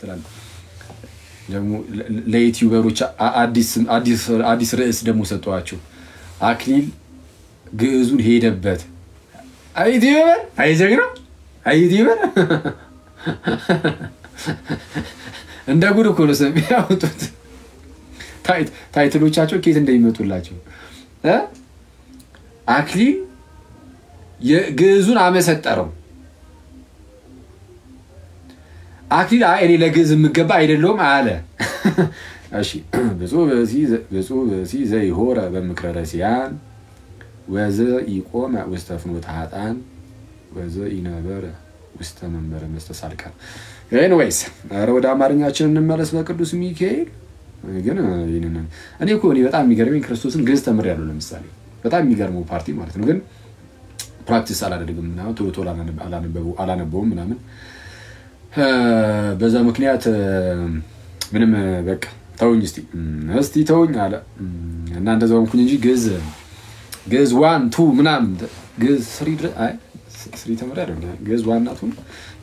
ትላል ደግሞ ለዩቲዩበሮች አዲስ ርዕስ ደግሞ ሰጧቸው አክሊል ግዕዙን ሄደበት አይዲበር አይዘግራ አይዲበር እንደ ጉድ እኮ ነው ሰሚያውጡት ታይትሎቻቸው ከየት እንደሚመጡላቸው አክሊል የግዕዙን አመሰጠረው አክሊል እኔ ለግዕዝ ምገባ አይደለም አለ እሺ ብዙ በዚህ ዘይሆረ በምክረ ረሲያን ወዘ ይቆም ወስተፍኖት ሀጣን ወዘ ይነበረ ውስተ መንበረ መስተሳልቃን ኤኒዌይስ ወደ አማርኛችን እንመለስ በቅዱስ ሚካኤል ግን ይነን እኔ እኮ በጣም የሚገርመኝ ክርስቶስን ግዕዝ ተምሬያለሁ ለምሳሌ በጣም የሚገርመው ፓርቲ ማለት ነው ግን ፕራክቲስ አላደረግምና ቶሎ አላነበውም ምናምን በዛ ምክንያት ምንም በቃ ተውኝ እስቲ ተውኝ አለ እና እንደዛው እንኩኝ እንጂ ግዕዝ 1 2 ምናምን ግዕዝ 3 ተምሬያለሁ ግዕዝ 1 እና 2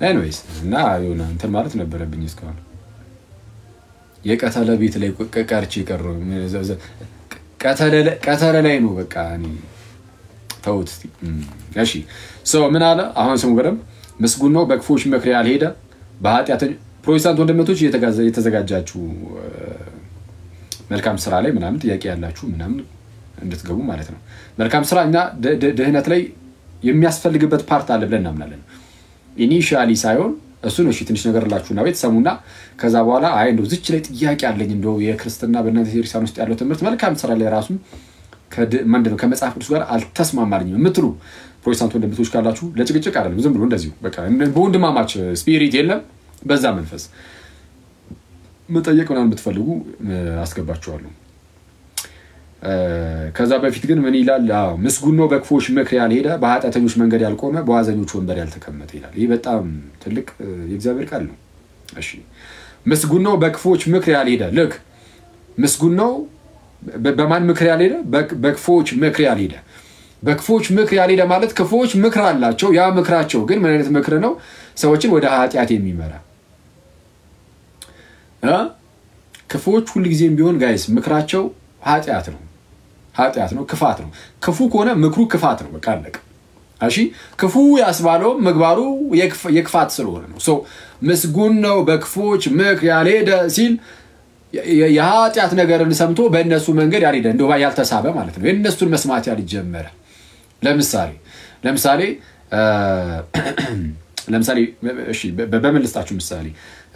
ኤኒዌይስ እና የሆነ እንትን ማለት ነበረብኝ እስካሁን የቀተለ ቤት ላይ ቀርቼ ቀረው ቀተለ ላይ ነው በቃ እኔ ተውት እሺ ሶ ምን አለ አሁን ስሙ በደም መስጉን ነው በክፎች መክረ ያልሄደ በኃጢአተኞች ፕሮቴስታንት ወንድሞች የተዘጋጃችሁ መልካም ስራ ላይ ምናምን ጥያቄ ያላችሁ ምናምን እንድትገቡ ማለት ነው መልካም ስራኛ ደህነት ላይ የሚያስፈልግበት ፓርት አለ ብለን እናምናለን ኢኒሺያሊ ሳይሆን እሱ ነው እሺ ትንሽ ነገር ላችሁና ቤት ሰሙና ከዛ በኋላ እንደው ዝች ላይ ጥያቄ አለኝ እንደው የክርስትና በእናንተ ክርስቲያን ውስጥ ያለው ትምህርት መልካም ስራ ላይ ራሱ ከመንደው ከመጽሐፍ ቅዱስ ጋር አልተስማማልኝም የምትሉ ፕሮቴስታንት ወንድሞች ካላችሁ ለጭቅጭቅ አይደለም ዝም ብሎ እንደዚሁ በቃ በወንድማማች ስፒሪት የለም በዛ መንፈስ መጠየቅ ምናምን ብትፈልጉ አስገባችኋለሁ ከዛ በፊት ግን ምን ይላል መስጉን ነው በክፎች ምክር ያልሄደ በኃጢአተኞች መንገድ ያልቆመ በዋዘኞች ወንበር ያልተቀመጠ ይላል ይሄ በጣም ትልቅ የእግዚአብሔር ቃል ነው እሺ መስጉን ነው በክፎች ምክር ያልሄደ ልክ መስጉን ነው በማን ምክር ያልሄደ በክፎች ምክር ያልሄደ በክፎች ምክር ያልሄደ ማለት ክፎች ምክር አላቸው ያ ምክራቸው ግን ምን አይነት ምክር ነው ሰዎችን ወደ ኃጢአት የሚመራ ክፎች ሁሉ ጊዜም ቢሆን ጋይስ ምክራቸው ኃጢአት ነው ክፋት ነው ክፉ ከሆነ ምክሩ ክፋት ነው በቃ አለቀ እሺ ክፉ ያስባለው ምግባሩ የክፋት ስለሆነ ነው ሶ መስጉን ነው በክፎች ምክር ያልሄደ ሲል የኃጢአት ነገርን ሰምቶ በእነሱ መንገድ ያልሄደ እንደው ያልተሳበ ማለት ነው የእነሱን መስማት ያልጀመረ ለምሳሌ እሺ በመልስታችሁ ምሳሌ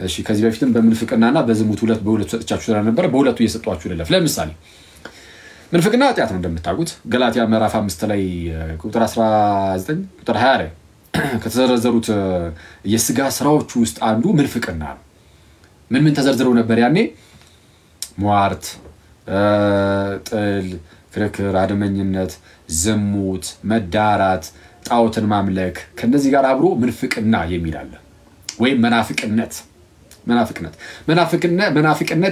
እሺ ከዚህ በፊትም በምንፍቅናና በዝሙት በሁለቱ ሰጥቻችሁ ስለነበረ በሁለቱ እየሰጧችሁ ለምሳሌ ምንፍቅና ኃጢአት ነው እንደምታውቁት ገላትያ ምዕራፍ 5 ላይ ቁጥር 19 ቁጥር 20 ላይ ከተዘረዘሩት የሥጋ ስራዎች ውስጥ አንዱ ምንፍቅና ነው ምን ተዘርዝረው ነበር ያኔ ሟርት ጥል ክርክር አድመኝነት ዝሙት መዳራት ጣዖትን ማምለክ ከነዚህ ጋር አብሮ ምንፍቅና የሚል አለ ወይ መናፍቅነት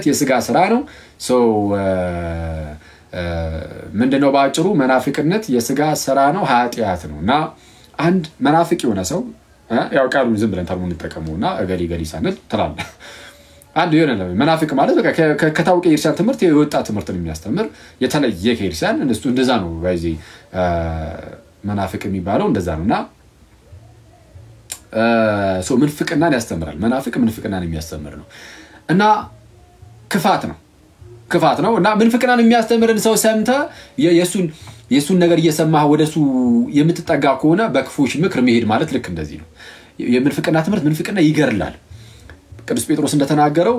የሥጋ ስራ ነው ሶ ምንድነው ባጭሩ መናፍቅነት የሥጋ ስራ ነው ኃጢአት ነውና አንድ መናፍቅ የሆነ ሰው ያው ቃሉን ዝም ብለን ተርሙን እንጠቀመውና ገሊ ሳንል ተላለ አንድ የሆነ መናፍቅ ማለት በቃ ከታውቀ የክርስቲያን ትምህርት የወጣ ትምህርትን የሚያስተምር የተለየ ከክርስቲያን እነሱ እንደዛ ነው ባይዚ መናፍቅ የሚባለው እንደዛ ነውና ሶ ምንፍቅናን ያስተምራል መናፍቅ ምንፍቅናን የሚያስተምር ነው እና ክፋት ነው እና ምንፍቅናን የሚያስተምርን ሰው ሰምተ የሱን ነገር እየሰማህ ወደሱ የምትጠጋ ከሆነ በክፎች ምክር መሄድ ማለት ልክ እንደዚህ ነው የምንፍቅና ትምህርት ምንፍቅና ይገርላል ቅዱስ ጴጥሮስ እንደተናገረው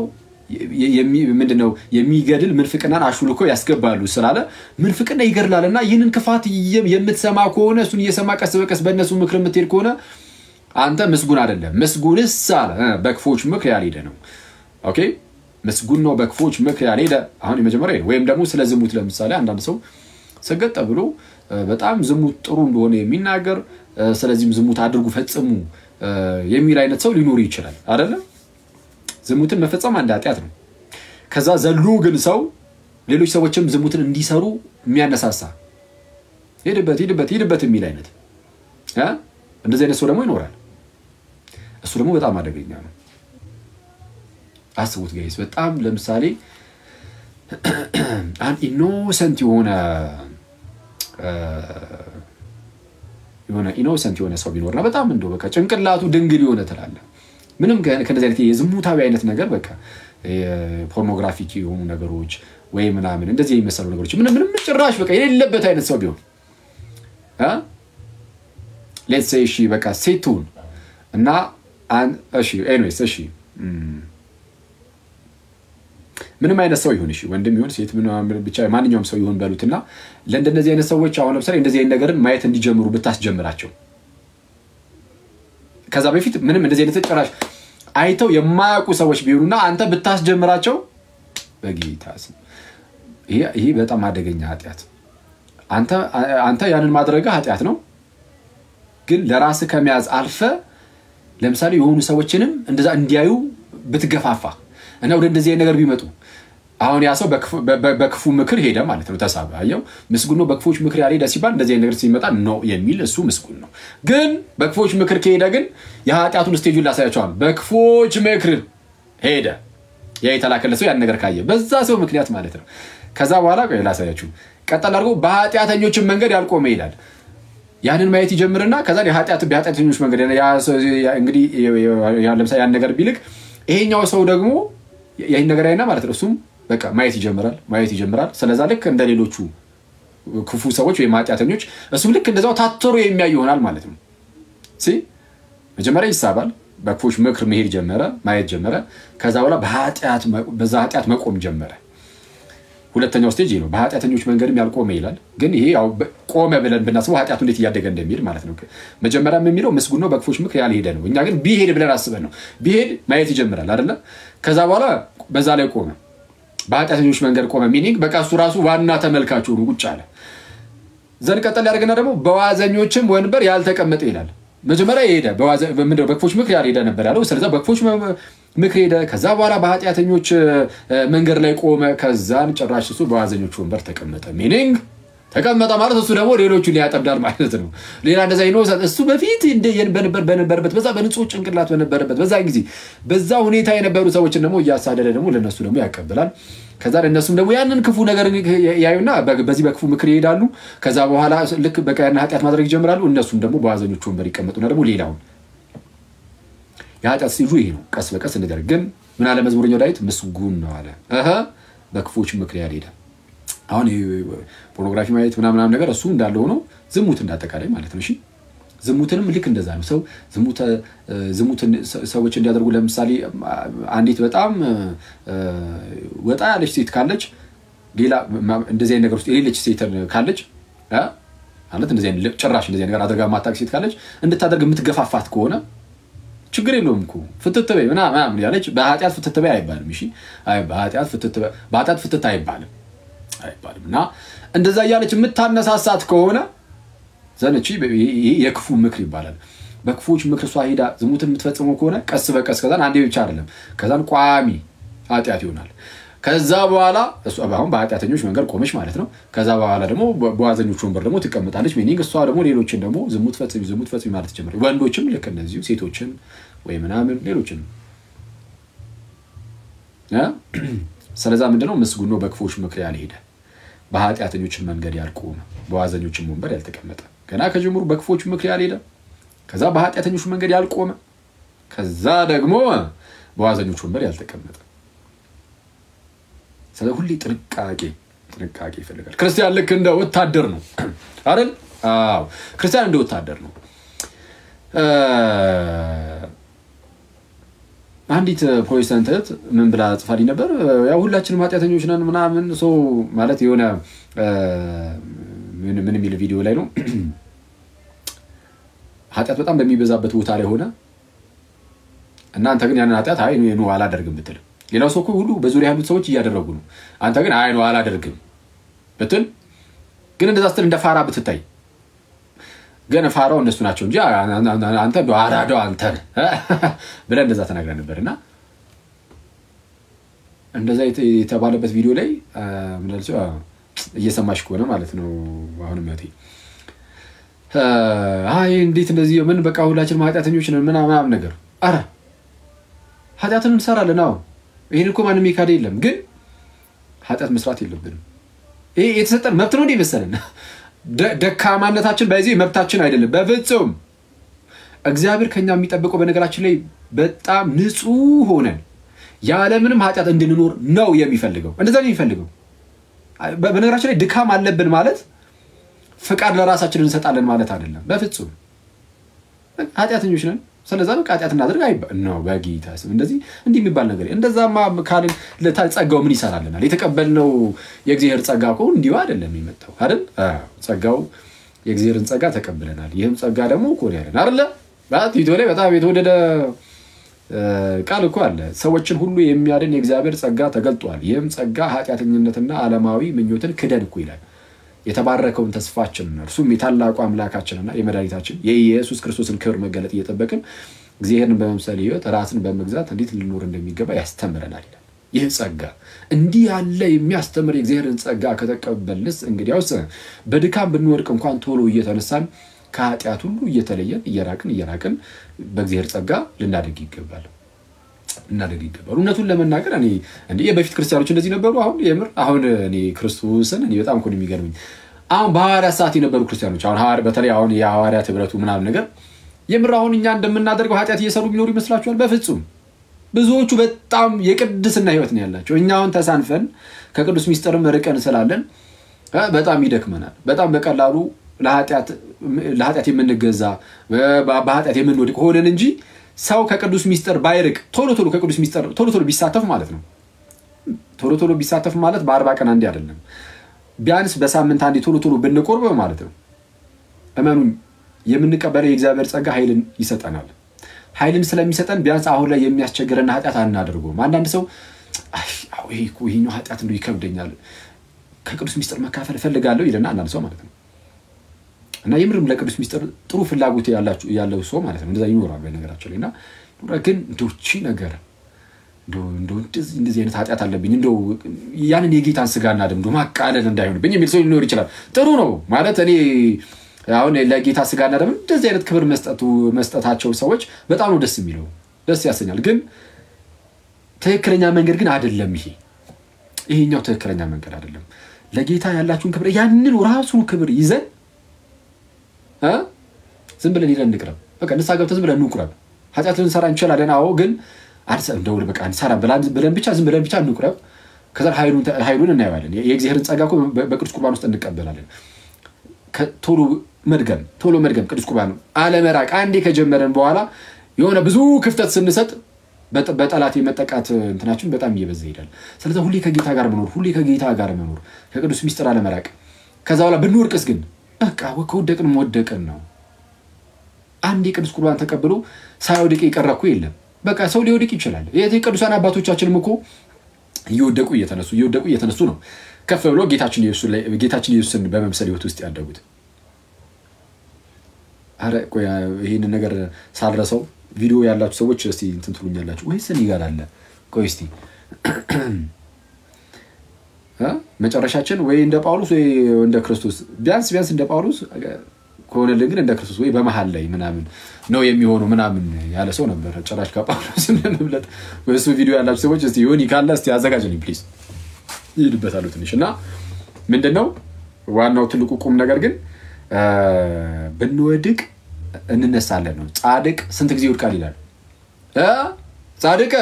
ምንድነው የሚገድል ምንፍቅናን አሹልኮ ያስገባሉ ስላለ ምንፍቅና ይገርላልና ይህንን ክፋት የምትሰማ ከሆነ እሱን እየሰማ ቀስ በቀስ በእነሱ ምክር የምትሄድ ከሆነ አንተ መስጉን አይደለም መስጉንስ አለ በክፎች ምክር ያልሄደ ነው ኦኬ መስጉን ነው በክፎች ምክር ያልሄደ አሁን የመጀመሪያ ወይም ደግሞ ስለ ዝሙት ለምሳሌ አንዳንድ ሰው ሰገጠ ብሎ በጣም ዝሙት ጥሩ እንደሆነ የሚናገር ስለዚህም ዝሙት አድርጉ ፈጽሙ የሚል አይነት ሰው ሊኖር ይችላል አይደል ዝሙትን መፈጸም አንድ ኃጢአት ነው ከዛ ዘሎ ግን ሰው ሌሎች ሰዎችም ዝሙትን እንዲሰሩ የሚያነሳሳ ሄድበት የሚል አይነት እንደዚህ አይነት ሰው ደግሞ ይኖራል እሱ ደግሞ በጣም አደገኛ ነው አስቡት ጋይስ በጣም ለምሳሌ አን ኢኖሰንት ኢኖሰንት የሆነ ሰው ቢኖርና በጣም እንደው በቃ ጭንቅላቱ ድንግል የሆነ ተላለ ምንም ከነዚህ አይነት የዝሙታዊ አይነት ነገር በቃ ፖርኖግራፊክ የሆኑ ነገሮች ወይ ምናምን እንደዚህ የሚመስሉ ነገሮች ምንም ጭራሽ በቃ የሌለበት አይነት ሰው ቢሆን let's say እሺ በቃ ሴቱን እና እሺ anyways እሺ ምንም አይነት ሰው ይሁን እሺ ወንድም ይሁን ሴት ምንም ብቻ ማንኛውም ሰው ይሁን በሉትና ለእንደዚህ አይነት ሰዎች አሁን ለምሳሌ እንደዚህ አይነት ነገርን ማየት እንዲጀምሩ ብታስጀምራቸው ከዛ በፊት ምንም እንደዚህ አይነት ጭራሽ አይተው የማያውቁ ሰዎች ቢሆኑና አንተ ብታስጀምራቸው በጌታስ ይሄ በጣም አደገኛ ኃጢያት አንተ ያንን ማድረግ ኃጢያት ነው ግን ለራስ ከመያዝ አልፈ ለምሳሌ የሆኑ ሰዎችንም እንደዛ እንዲያዩ ብትገፋፋ እና ወደ እንደዚህ አይነት ነገር ቢመጡ አሁን ያ ሰው በክፉ ምክር ሄደ ማለት ነው ተሳበ አየው ምስጉን ነው በክፎች ምክር ያልሄደ ሲባል እንደዚህ አይነት ነገር ሲመጣ ነው የሚል እሱ ምስጉን ነው ግን በክፎች ምክር ከሄደ ግን የኃጢያቱን ስቴጁን ላሳያቸው በክፎች ምክር ሄደ ያ የተላከለ ሰው ያን ነገር ካየ በዛ ሰው ምክንያት ማለት ነው ከዛ በኋላ ላሳያችሁ ቀጠል አድርጎ በኃጢያተኞች መንገድ ያልቆመ ይላል ያንን ማየት ይጀምርና ከዛ በኃጢያተኞች መንገድ ያ እንግዲህ ለምሳሌ ያን ነገር ቢልክ ይሄኛው ሰው ደግሞ ይሄን ነገር አይና ማለት ነው እሱም በቃ ማየት ይጀምራል ስለዛ ልክ እንደሌሎቹ ክፉ ሰዎች ወይ ኃጢያተኞች እሱም ልክ እንደዛው ታተሩ የሚያይ ይሆናል ማለት ነው መጀመሪያ ይሳባል በክፎች ምክር መሄድ ጀመረ ማየት ጀመረ ከዛ በኋላ በዛ ኃጢያት መቆም ጀመረ ሁለተኛው ስቴጅ ነው በኃጢያተኞች መንገድም ያልቆመ ይላል ግን ይሄ ያው ቆመ ብለን ብናስበው ኃጢያቱ እንዴት ያደገ እንደሚል ማለት ነው መጀመሪያም የሚለው ምስጉን ነው በክፎች ምክር ያልሄደ ነው እኛ ግን ቢሄድ ብለን አስበን ነው ቢሄድ ማየት ይጀምራል አይደለ ከዛ በኋላ በዛ ላይ ቆመ በኃጢያተኞች መንገድ ቆመ ሚኒንግ በቃ እሱ ራሱ ዋና ተመልካቹ ነው ቁጭ አለ ዘን ቀጠል ያደርገና ደግሞ በዋዘኞችም ወንበር ያልተቀመጠ ይላል መጀመሪያ ይሄደ በክፎች ምክር ያልሄደ ነበር ያለው ስለዚህ በክፎች ምክር ሄደ ከዛ በኋላ በኃጢያተኞች መንገድ ላይ ቆመ ከዛን ጭራሽ እሱ በዋዘኞች ወንበር ተቀመጠ ሚኒንግ ተቀመጠ ማለት እሱ ደግሞ ሌሎቹን ያጠብዳል ማለት ነው ሌላ እንደዛ ይኖር እሱ በፊት በነበረበት በዛ በንጹህ ጭንቅላት በነበረበት በዛ ጊዜ በዛ ሁኔታ የነበሩ ሰዎችን ደግሞ ያሳደደ ደግሞ ለነሱ ደግሞ ያቀበላል ከዛ ለነሱም ደግሞ ያንን ክፉ ነገር ያዩና በዚህ በክፉ ምክር ይሄዳሉ ከዛ በኋላ ልክ በቃ ያን ኃጢያት ማድረግ ይጀምራሉ እነሱም ደግሞ በዋዘኞች ወንበር ይቀመጡና ደግሞ ሌላው ያጣት ሲሉ ይሄ ነው ቀስ በቀስ ነገር ግን ምን አለ መዝሙረኛው ዳዊት ምስጉን ነው አለ በክፎች ምክር ያልሄደ አሁን ፖርኖግራፊ ማየት ምናምን ነገር እሱ እንዳለው ነው ዝሙት እንዳጠቃላይ ማለት ነው እሺ ዝሙትንም ልክ እንደዛ ነው ሰው ዝሙትን ሰዎች እንዲያደርጉ ለምሳሌ አንዲት በጣም ወጣ ያለች ሴት ካለች ሌላ እንደዚህ አይነት ነገር ውስጥ የሌለች ሴት ካለች ማለት እንደዚህ አይነት ጭራሽ እንደዚህ ነገር አድርጋ ማታቅ ሴት ካለች እንድታደርግ የምትገፋፋት ከሆነ ችግር የለውም እኮ ፍትትበይ ምናምን ያለች በኃጢያት ፍትትበይ አይባልም እሺ በኃጢያት ፍትት አይባልምና እንደዛ ያለች የምታነሳሳት ከሆነ ዘነቺ የክፉ ምክር ይባላል በክፉዎች ምክር ሷ ሄዳ ዝሙትን የምትፈጽመው ከሆነ ቀስ በቀስ ከዛን አንዴ ብቻ አይደለም ከዛን ቋሚ ኃጢያት ይሆናል ከዛ በኋላ እሷ አሁን በኃጢያተኞች መንገድ ቆመች ማለት ነው ከዛ በኋላ ደግሞ በዋዘኞች ወንበር ደግሞ ትቀመጣለች ሚኒንግ እሷ ደግሞ ሌሎችን ደግሞ ዝሙት ፈጽሚ ማለት ጀመረ ወንዶችም ልክ እንደዚሁ ሴቶችን ወይ ምናምን ሌሎችን ስለዛ ምንድነው ምስጉን ነው በክፎች ምክር ያልሄደ በኃጢያተኞች መንገድ ያልቆመ በዋዘኞችም ወንበር ያልተቀመጠ ገና ከጀምሩ በክፎች ምክር ያልሄደ ከዛ በኃጢያተኞች መንገድ ያልቆመ ከዛ ደግሞ በዋዘኞች ወንበር ያልተቀመጠ ስለዚህ ሁሉ ጥንቃቄ ይፈልጋል ክርስቲያን ልክ እንደ ወታደር ነው አይደል አዎ ክርስቲያን እንደ ወታደር ነው አንዲት ፕሮቴስታንት ምን ብላ ጽፋልኝ ነበር ያው ሁላችንም ኃጢያተኞች ነን ምናምን ሰው ማለት የሆነ ምን የሚል ቪዲዮ ላይ ነው ኃጢያት በጣም በሚበዛበት ቦታ ላይ ሆነ እና አንተ ግን ያንን ኃጢያት አይ ነው አላደርግም ብትል ሌላው ሰው ሁሉ በዙሪያ ያሉት ሰዎች እያደረጉ ነው አንተ ግን አይ ነው አላደርግም ብትል ግን እንደዛ ስትል እንደ ፋራ ብትታይ ግን ፋራው እነሱ ናቸው እንጂ አንተ አራዳው አንተ ብለን እንደዛ ተናግረን ነበርና እንደዛ የተባለበት ቪዲዮ ላይ ምን አልሰው እየሰማሽ ከሆነ ማለት ነው አሁንም ያቴ አይ እንዴት እንደዚህ ምን በቃ ሁላችንም ኃጢያተኞች ነን ምናምን ነገር አረ ኃጢያትን እንሰራለን ነው ይሄን እኮ ማንም ይካደ የለም ግን ኃጢአት መስራት የለብንም ይሄ የተሰጠን መብት ነው እንዴ ደካማነታችን በዚህ መብታችን አይደለም በፍጹም እግዚአብሔር ከኛ የሚጠብቀው በነገራችን ላይ በጣም ንጹህ ሆነን ያለ ምንም ኃጢአት እንድንኖር ነው የሚፈልገው እንደዛ ነው የሚፈልገው በነገራችን ላይ ድካም አለብን ማለት ፍቃድ ለራሳችን እንሰጣለን ማለት አይደለም በፍጹም ኃጢአተኞች ነን ስለዚህ ነው ኃጢአት እናድርግ ነው በጌታ ስም እንደዚህ እንዲህ የሚባል ነገር እንደዛማ ካልን ለታጸጋው ምን ይሰራልናል የተቀበልነው የእግዚአብሔር ጸጋ እኮ እንዲሁ አይደለም የሚመጣው አይደል ጸጋው የእግዚአብሔርን ጸጋ ተቀብለናል ይሄም ጸጋ ደግሞ እኮ ነው ያለን አይደል ባቲቶ ላይ በጣም የተወደደ ቃል እኮ አለ ሰዎችን ሁሉ የሚያድን የእግዚአብሔር ጸጋ ተገልጧል ይሄም ጸጋ ኃጢአተኝነትና ዓለማዊ ምኞትን ክደን እኮ ይላል የተባረከውን ተስፋችን እርሱም የታላቁ አምላካችንና የመድኃኒታችን የኢየሱስ ክርስቶስን ክብር መገለጥ እየተጠበቅን እግዚአብሔርን በመምሰል ሕይወት ራስን በመግዛት እንዴት ልንኖር እንደሚገባ ያስተምረናል ይላል ይህ ጸጋ እንዲህ ያለ የሚያስተምር የእግዚአብሔርን ጸጋ ከተቀበልንስ እንግዲያውስ በድካም ብንወድቅ እንኳን ቶሎ እየተነሳን ከኃጢአት ሁሉ እየተለየን እየራቅን በእግዚአብሔር ጸጋ ልናደግ ይገባል እውነቱን ለመናገር እኔ እንዴ የበፊት ክርስቲያኖች እንደዚህ ነበሩ አሁን እኔ ክርስቶስን እኔ በጣም ኮን የሚገርምኝ አሁን በሐዋርያ ሰዓት የነበሩ ክርስቲያኖች አሁን በተለይ አሁን የሐዋርያ ህብረቱ ምናምን ነገር የምር አሁን እኛ እንደምናደርገው ኃጢአት እየሰሩ ቢኖሩ ይመስላችኋል በፍጹም ብዙዎቹ በጣም የቅድስና ህይወት ነው ያላቸው እኛ አሁን ተሳንፈን ከቅዱስ ሚስጥርም ርቀን ስላለን በጣም ይደክመናል በጣም በቀላሉ ለኃጢአት የምንገዛ በኃጢአት የምንወድቅ ሆነን እንጂ ሰው ከቅዱስ ሚስጥር ባይርቅ ቶሎ ከቅዱስ ሚስጥር ቶሎ ቢሳተፍ ማለት ነው ቶሎ ቢሳተፍ ማለት በ40 ቀን አንዴ አይደለም ቢያንስ በሳምንት አንዴ ቶሎ ብንቆርብ ማለት ነው እመኑን የምንቀበለው የእግዚአብሔር ጸጋ ኃይልን ይሰጠናል ኃይልን ስለሚሰጠን ቢያንስ አሁን ላይ የሚያስቸግረን ኃጢአት አናደርገውም አንዳንድ ሰው ይሄኛው ኃጢአት እንደው ይከብደኛል ከቅዱስ ሚስጥር መካፈል ፈልጋለሁ ይለና አንዳንድ ሰው ማለት ነው እና የምርም ለቅዱስ ሚስጥር ጥሩ ፍላጎት ያለው ሰው ማለት ነው እንደዛ ይኖራል በነገራችን ላይና ግን ዶቺ ነገር እንደዚህ አይነት ኃጢአት አለብኝ እንደው ያንን የጌታን ስጋና ደም ማቃለል እንዳይሆንብኝ የሚል ሰው ሊኖር ይችላል ጥሩ ነው ማለት እኔ አሁን ለጌታ ስጋና ደም እንደዚህ አይነት ክብር መስጠታቸው ሰዎች በጣም ነው ደስ ያሰኛል ግን ትክክለኛ መንገድ ግን አይደለም ይሄኛው ትክክለኛ መንገድ አይደለም ለጌታ ያላችሁን ክብር ያንን ራሱን ክብር ይዘን ዝም ብለን ይለን እንቅረብ በቃ ንስሐ ገብተን ዝም ብለን እንቅረብ ኃጢአትን እንሰራ እንችላለን አዎ ግን እንደውል በቃ እንሰራ ብለን ብቻ ዝም ብለን ብቻ እንቅረብ ከዛ ኃይሉን እናያለን የእግዚአብሔርን ጸጋ እኮ በቅዱስ ቁርባን ውስጥ እንቀበላለን ቶሎ መድገም ቅዱስ ቁርባን አለመራቅ አንዴ ከጀመረን በኋላ የሆነ ብዙ ክፍተት ስንሰጥ በጠላት የመጠቃት እንትናችን በጣም እየበዛ ይሄዳል ስለዚህ ሁሌ ከጌታ ጋር መኖር ከቅዱስ ሚስጥር አለመራቅ ከዛ በኋላ ብንወርቅስ ግን በቃ ወደቅን ነው አንዴ ቅዱስ ቁርባን ተቀብሎ ሳይወድቅ ይቀርኩ የለም በቃ ሰው ሊወድቅ ይችላል የቅዱሳን አባቶቻችንም እኮ እየወደቁ እየተነሱ ነው ከፍ ብሎ ጌታችን ኢየሱስን በመምሰል ህይወት ውስጥ ያደጉት አረ ቆይ ይሄን ነገር ሳልረሳው ቪዲዮ ያላችሁ ሰዎች እስቲ እንትን ትሉኛላችሁ ወይስ እኔ ጋር አለ ቆይ እስቲ መጨረሻችን ወይ እንደ ጳውሎስ ወይ እንደ ክርስቶስ ቢያንስ እንደ ጳውሎስ ከሆነልን ግን እንደ ክርስቶስ ወይ በመሃል ላይ ምናምን ነው የሚሆነው ምናምን ያለ ሰው ነበር ጭራሽ ከጳውሎስ እንደምብለጥ ወይስ ቪዲዮ ያላችሁ ሰዎች እስቲ ዮኒ ካለ እስቲ አዘጋጅልኝ ፕሊዝ ይልበታሉ ትንሽና ምንድነው ዋናው ትልቁ ቁም ነገር ግን ብንወድቅ እንነሳለን ነው ጻድቅ ስንት ጊዜ ይወድቃል ይላል ጻድቅ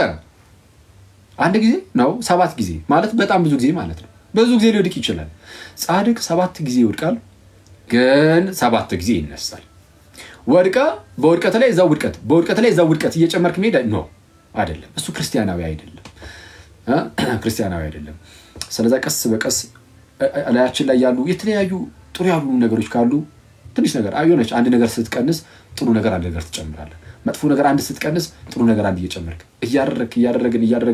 አንድ ጊዜ ነው 7 ጊዜ ማለት በጣም ብዙ ጊዜ ማለት ነው ብዙ ጊዜ ሊወድቅ ይችላል ጻድቅ 7 ጊዜ ይወድቃል ግን 7 ጊዜ ይነሳል በውድቀት ላይ እዛው ውድቀት እየጨመርክ መሄድ ነው አይደለም እሱ ክርስቲያናዊ አይደለም ስለዚህ ቀስ በቀስ አላያችን ላይ ያሉ የተለያዩ ጥሩ ያሉ ነገሮች ካሉ ትንሽ ነገር አይሆነች አንድ ነገር ስትቀንስ ጥሩ ነገር አንድ ነገር ትጨምራለህ መጥፎ ነገር አንድ ስትቀንስ ጥሩ ነገር አንድ እየጨመርክ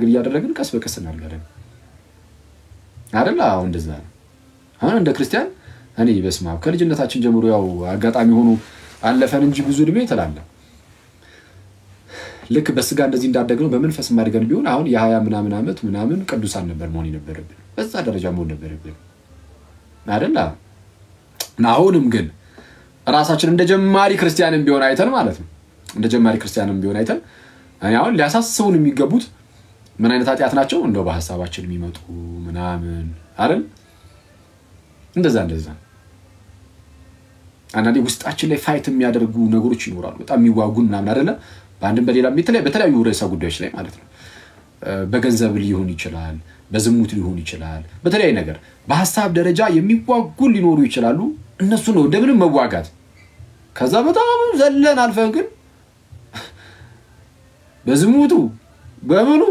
እያደረግን ቀስ በቀስ እናደርጋለን አይደል አሁን እንደዛ ነው አሁን እንደ ክርስቲያን እኔ በስማው ከልጅነታችን ጀምሮ ያው አጋጣሚ ሆኖ አለፈን እንጂ ብዙ እድሜ ተላለ ልክ በስጋ እንደዚህ እንዳደግነው በመንፈስ ማድረግ ቢሆን አሁን የ20 ምናምን አመት ምናምን ቅዱሳን ነበር መሆን የነበረብን በዛ ደረጃ መሆን ነበረብን አይደል አሁንም ግን ራሳችን እንደጀማሪ ክርስቲያንም ቢሆን አይተን ማለት ነው እንደጀማሪ ክርስቲያንም ቢሆን አይተን እኔ አሁን ሊያሳስቡን የሚገቡት ምን አይነት ኃጢያት ናቸው እንደው በሐሳባችን የሚመጡ ምናምን አይደል እንደዛ አንዳንዴ ውስጣችን ላይ ፋይት የሚያደርጉ ነገሮች ይኖራሉ በጣም የሚዋጉን ምናምን አይደለ በአንድም በሌላ በተለያዩ ርዕሰ ጉዳዮች ላይ ማለት ነው በገንዘብ ሊሆን ይችላል በዝሙት ሊሆን ይችላል በተለያየ ነገር በሐሳብ ደረጃ የሚዋጉን ሊኖሩ ይችላሉ እነሱ ነው እንደምንም መዋጋት ከዛ በጣም ዘለን አልፈን ግን በዝሙቱ በምኑ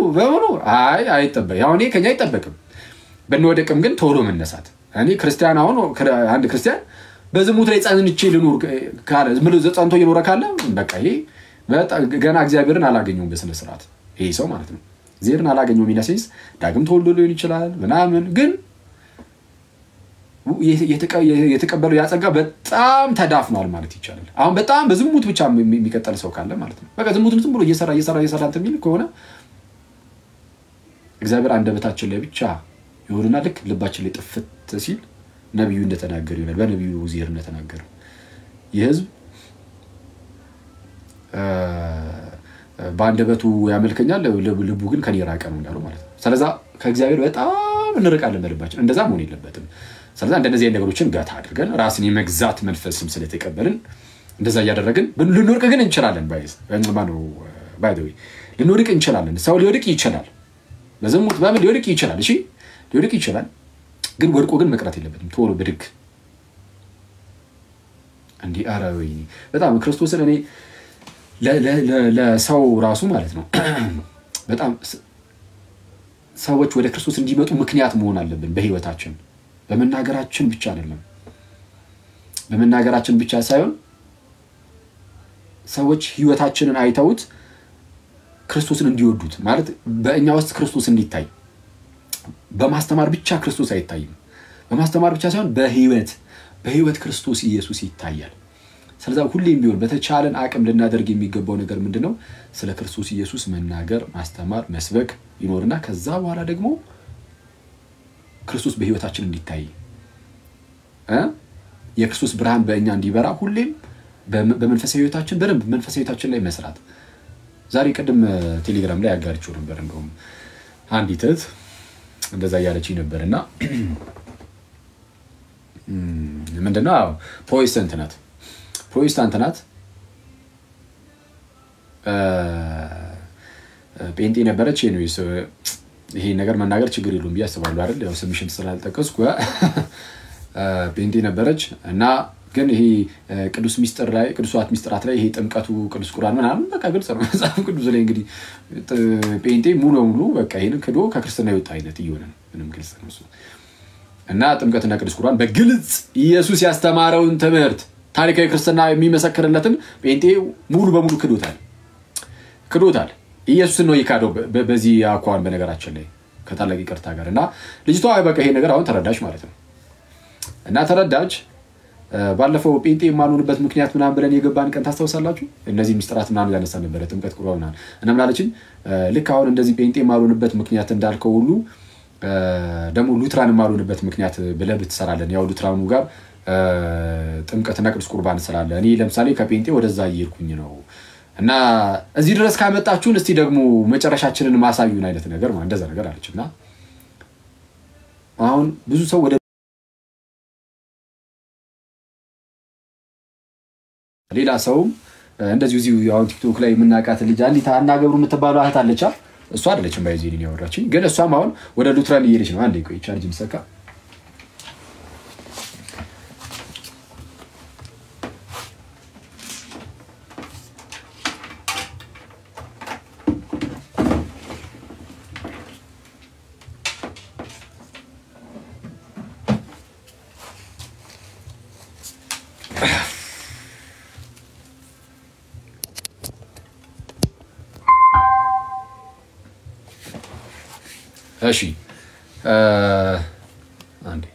አይጠበቅ ያው እኔ ከኛ አይጠበቅም በእንወደቅም ግን ቶሎ መነሳት እኔ ክርስቲያን አሁን አንድ ክርስቲያን በዝሙት ላይ ጻንንቼ ልኖር ካለ ዝምሎ ዘጻንቶ ይኖር ካለ በቃ ይሄ ገና እግዚአብሔርን አላገኘውም በስነ ስርዓት ይሄ ሰው ማለት ነው ዜርን አላገኘውም ኢነሴንስ ዳግም ተወልዶ ሊሆን ይችላል ምናምን ግን የተቀበለው ያጸጋ በጣም ተዳፍኗል ማለት ይቻላል አሁን በጣም በዝሙት ብቻ የሚቀጥል ሰው ካለ ማለት ነው በቃ ዝሙትን ዝም ብሎ እየሰራ እንተሚል ከሆነ እግዚአብሔር አንደበታችን ላይ ብቻ ይሁንና ልክ ልባችን ላይ ጥፍት ሲል ነብዩ እንደተናገረ ይላል በነብዩ ዜር እንደተናገረ የህዝብ ባንደበቱ ያመልከኛል ልቡ ግን ከኔ ራቀ ነው ያለው ማለት ነው ስለዚህ ከእግዚአብሔር በጣም እንርቃለን በልባችን እንደዛ መሆን የለበትም ስለዚህ እንደነዚህ ነገሮችን ጋታ አድርገን ራስን የመግዛት መንፈስም ስለተቀበልን እንደዛ ያደረግን ልንወርቅ ግን እንችላለን ባይ ዘ ዌይ ልንወርቅ እንችላለን ሰው ሊወድቅ ይችላል በዝሙት በምን ሊወድቅ ይችላል እሺ ሊወድቅ ይችላል ግን ወርቆ ግን መቅረት የለበትም ቶሎ በድግ እንዲ አራዊ በጣም ክርስቶስን እኔ ለሰው ራሱ ማለት ነው በጣም ሰዎች ወደ ክርስቶስ እንዲመጡ ምክንያት መሆን አለብን በህይወታችን በመናገራችን ብቻ አይደለም በመናገራችን ብቻ ሳይሆን ሰዎች ህይወታችንን አይተውት ክርስቶስን እንዲወዱት ማለት በእኛ ውስጥ ክርስቶስ እንዲታይ በማስተማር ብቻ ክርስቶስ አይታይም በማስተማር ብቻ ሳይሆን በህይወት ክርስቶስ ኢየሱስ ይታያል ስለዚህ ሁሌም ቢሆን በተቻለን አቅም ልናደርግ የሚገባው ነገር ምንድነው ስለ ክርስቶስ ኢየሱስ መናገር ማስተማር መስበክ ይኖርና ከዛ በኋላ ደግሞ ክርስቶስ በህይወታችን እንዲታይ የክርስቶስ ብርሃን በእኛ እንዲበራ ሁሌም በመንፈሳዊ ህይወታችን በደንብ መንፈሳዊ ህይወታችን ላይ መስራት ዛሬ ቀደም ቴሌግራም ላይ አጋርቼው ነበር እንደውም አንዲት እህት እንደዛ ያለች ነበርና ምንድነው ፕሮቴስታንት ናት ጴንጤ ነበረች ይሄ ነገር መናገር ችግር የለውም ቢያስባሉ አይደል ያው ስምሽን ስላልጠቀስኩ ጴንጤ ነበረች እና ግን ይሄ ቅዱሳት ሚስጥራት ላይ ይሄ ጥምቀቱ ቅዱስ ቁርአን ምናምን በቃ ግልጽ ነው መጽሐፍ ቅዱስ ላይ እንግዲህ ጴንጤ ሙሉ በቃ ይሄን ክዶ ከክርስቲያና ይወጣ አይነት ይሆነ ምንም ግልጽ ነው እሱ እና ጥምቀትና ቅዱስ ቁርአን በግልጽ ኢየሱስ ያስተማረውን ትምህርት ታሪካዊ ክርስቲያና የሚመሰክርለትን ጴንጤ ሙሉ በሙሉ ክዶታል ኢየሱስ ነው ይካደው በዚህ አቋም በነገራችን ላይ ከታላቅ ይቅርታ ጋር እና ልጅቷ በቃ ይሄ ነገር አሁን ተረዳሽ ማለት ነው እና ተረዳች ባለፈው ጴንጤ ማኑንበት ምክንያት ምናምን ብለን የገባን ቀን ታስተውሳላችሁ እነዚህ ሚስጥራት ምናምን ያነሳ ነበር ጥምቀት ቁርአን እና ምናለችን ልክ አሁን እንደዚህ ጴንጤ ማኑንበት ምክንያት እንዳልከው ሁሉ ደሞ ሉትራን ማኑንበት ምክንያት ብለህ ብትሰራለን ያው ሉትራኑ ጋር ጥምቀትና ቅዱስ ቁርባን ስላለ እኔ ለምሳሌ ከጴንጤ ወደዛ ይርኩኝ ነው እና እዚህ ድረስ ካመጣችሁን እስቲ ደግሞ መጨረሻችንን ማሳዩን አይነት ነገር ማለት እንደዛ ነገር አለችና አሁን ብዙ ሰው ወደ ሌላ ሰው እንደዚህ እዚሁ ያው ቲክቶክ ላይ ምናቃት ልጅ አንዲት አናገብሩ የምትባለው አህት አለቻ እሷ አይደለችም ባይዚሊን ያወራችኝ ግን እሷም አሁን ወደ ሉትራን እየሄደች ነው አንዴ ቆይ ቻርጅ ምሰካ እሺ አንዴ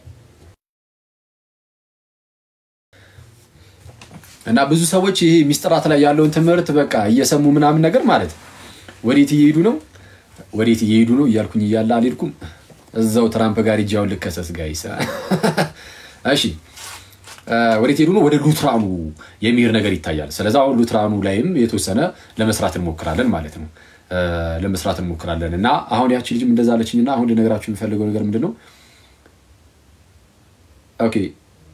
እና ብዙ ሰዎች ይሄ ሚስጥራት ላይ ያለውን ትምህርት በቃ እየሰሙ ምናምን ነገር ማለት ወዴት እየሄዱ ነው እያልኩኝ ይያላ አልልኩም እዛው ትራምፕ ጋር ይጃው ልከሰስ ጋይስ እሺ ወዴት ሄዱ ነው ወደ ሉትራኑ የሚር ነገር ይታያል ስለዚህ አሁን ሉትራኑ ላይም የተወሰነ ለመስራት እንሞክራለን ማለት ነው ለመስራት እንሞክራለን እና አሁን ያቺ ልጅም እንደዛ አለችኝና አሁን ልነግራችሁ የምፈልገው ነገር ምንድነው ኦኬ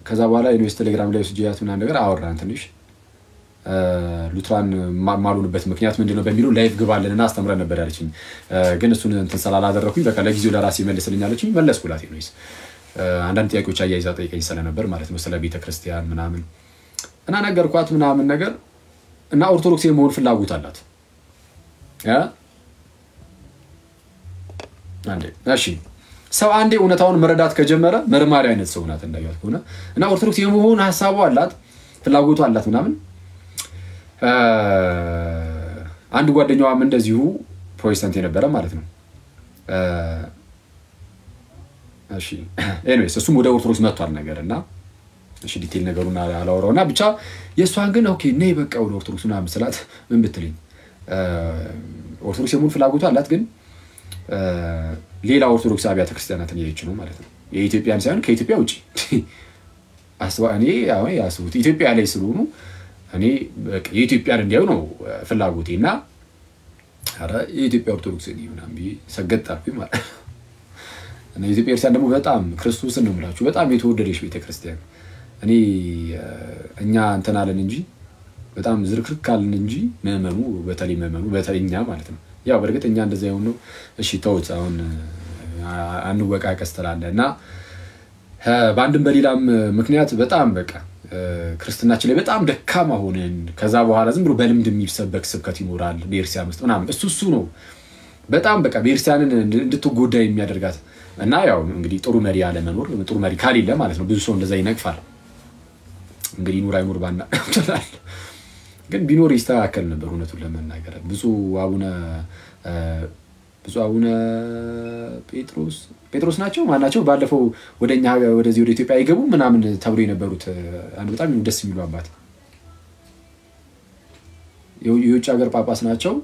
ከዛ በኋላ ኢንዌስ ቴሌግራም ላይ ወስጂያት ምናምን ነገር አወራን ትንሽ ሉትራን ማሉንበት ምክንያት ምንድነው በሚለው ላይቭ ግባለንና አስተምረን ነበር ያለችኝ ግን እሱን እንትን ስላላደረኩኝ በቃ ለጊዜው ለራሴ መልስልኝ አለችኝ መለስኩላት ኢንዌስ አንዳንድ ጥያቄዎች አያይዛ ጠይቀኝ ስለነበር ማለት ነው ስለ ቤተክርስቲያን ምናምን እና ነገርኳት ምናምን ነገር እና ኦርቶዶክስ የመሆን ፍላጎት አላት እሺ ሰው አንዴ እውነታውን መረዳት ከጀመረ መርማሪ አይነት ሰው ናት እንዳያልኩ እና ኦርቶዶክስ የመሆን ሐሳቡ አላት ፍላጎቱ አላት ምናምን አንድ ጓደኛዋም እንደዚሁ ፕሮቴስታንት የነበረ ማለት ነው እሺ ኤኒዌይስ እሱም ወደ ኦርቶዶክስ መጥቷል ነገርና እሺ ዲቴል ነገሩን አላወራውና ብቻ የሷን ግን ኦኬ ነይ በቃ ወደ ኦርቶዶክስና መስላት ምን ብትልኝ ኦርቶዶክስ የመሆን ፍላጎቱ አላት ግን ሌላ ኦርቶዶክስ አብያተ ክርስቲያናትን ያይች ነው ማለት ነው የኢትዮጵያን ሳይሆን ከኢትዮጵያ ውጪ አስባኔ ያው ያስቡት ኢትዮጵያ ላይ ስለሆኑ እኔ በቃ የኢትዮጵያን እንዲያው ነው ፍላጎቴና አረ የኢትዮጵያ ኦርቶዶክስ ምናምን ሰገጣኩኝ ማለት እና የኢትዮጵያ ክርስቲያን ደግሞ በጣም ክርስቶስን ነው የምላችሁ በጣም የተወደደች ቤተክርስቲያን እኔ እኛ እንተናለን እንጂ በጣም ዝርክርካልን እንጂ መመኑ በተለኛ ማለት ነው ያው በርግጠኛ እንደዛ ይሆን ነው እሺ ተውት አሁን አንወቃቀስ ተላለና በአንድም በሌላም ምክንያት በጣም በቃ ክርስትናችን ላይ በጣም ደካማ ሆነን ከዛ በኋላ ዝም ብሎ በልምድ የሚሰበክ ስብከት ይኖራል ቤርሲያን ውስጥ ምናምን እሱ ነው በጣም በቃ ቤርሲያንን እንድትጎዳ የሚያደርጋት እና ያው እንግዲህ ጥሩ መሪ ያለ መኖር ጥሩ መሪ ካሌለ ማለት ነው ብዙ ሰው እንደዛ ይነቅፋል እንግዲህ ኑር አይኑር ባና ግን ቢኖር ይስተካከል ነበር እውነቱን ለመናገር ብዙ አቡነ ጴጥሮስ ናቸው ማናቸው ባለፈው ወደኛ ወደዚህ ወደ ኢትዮጵያ አይገቡ ምናምን ተብሎ የነበሩት አንድ በጣም ደስ የሚሉ አባት የውጭ ሀገር ጳጳስ ናቸው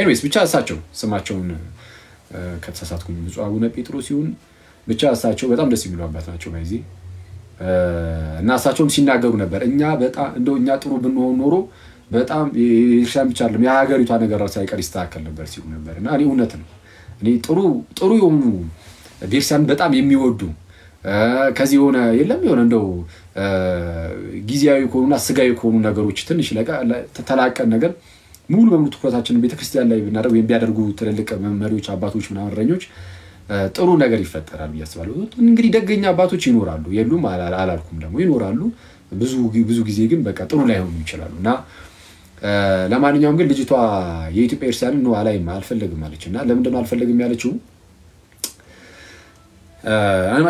ኤኒዌይስ ብቻ እሳቸው ስማቸውን ከተሳሳትኩኝ ብዙ አቡነ ጴጥሮስ ይሁን ብቻ እሳቸው በጣም ደስ የሚሉ አባት ናቸው በዚህ እና እሳቸውም ሲናገሩ ነበር እኛ በጣም እንደው እኛ ጥሩ ብንሆን ኖሮ በጣም የኢርሻም ብቻ አይደለም የሀገሪቷ ነገር ራስ ሳይቀር ይስተካከል ነበር ሲሉ ነበርና እኔ እውነት ነው እኔ ጥሩ የሆኑ ቤርሲያን በጣም የሚወዱ ከዚህ ሆነ የለም የሆነ እንደው ጊዜያዊ ኮኑና ስጋዊ ኮኑ ነገሮች ትንሽ ተላቀን ነገር ሙሉ በሙሉ ትኩረታችንን ቤተክርስቲያን ላይ ብናደርግ ወይም ቢያደርጉ ትልልቅ መሪዎች አባቶች ምናምን ረኞች ጥሩ ነገር ይፈጠራል ያስባሉ እንግዲህ ደገኛ አባቶች ይኖራሉ የሉም አላልኩም ደግሞ ይኖራሉ ብዙ ጊዜ ግን በቃ ጥሩ ላይ ሆኑ ይችላሉና ለማንኛውም ግን ልጅቷ የኢትዮጵያ ክርስቲያን ነው አላይም አልፈልግም አለችና ለምን አልፈልግም ያለችው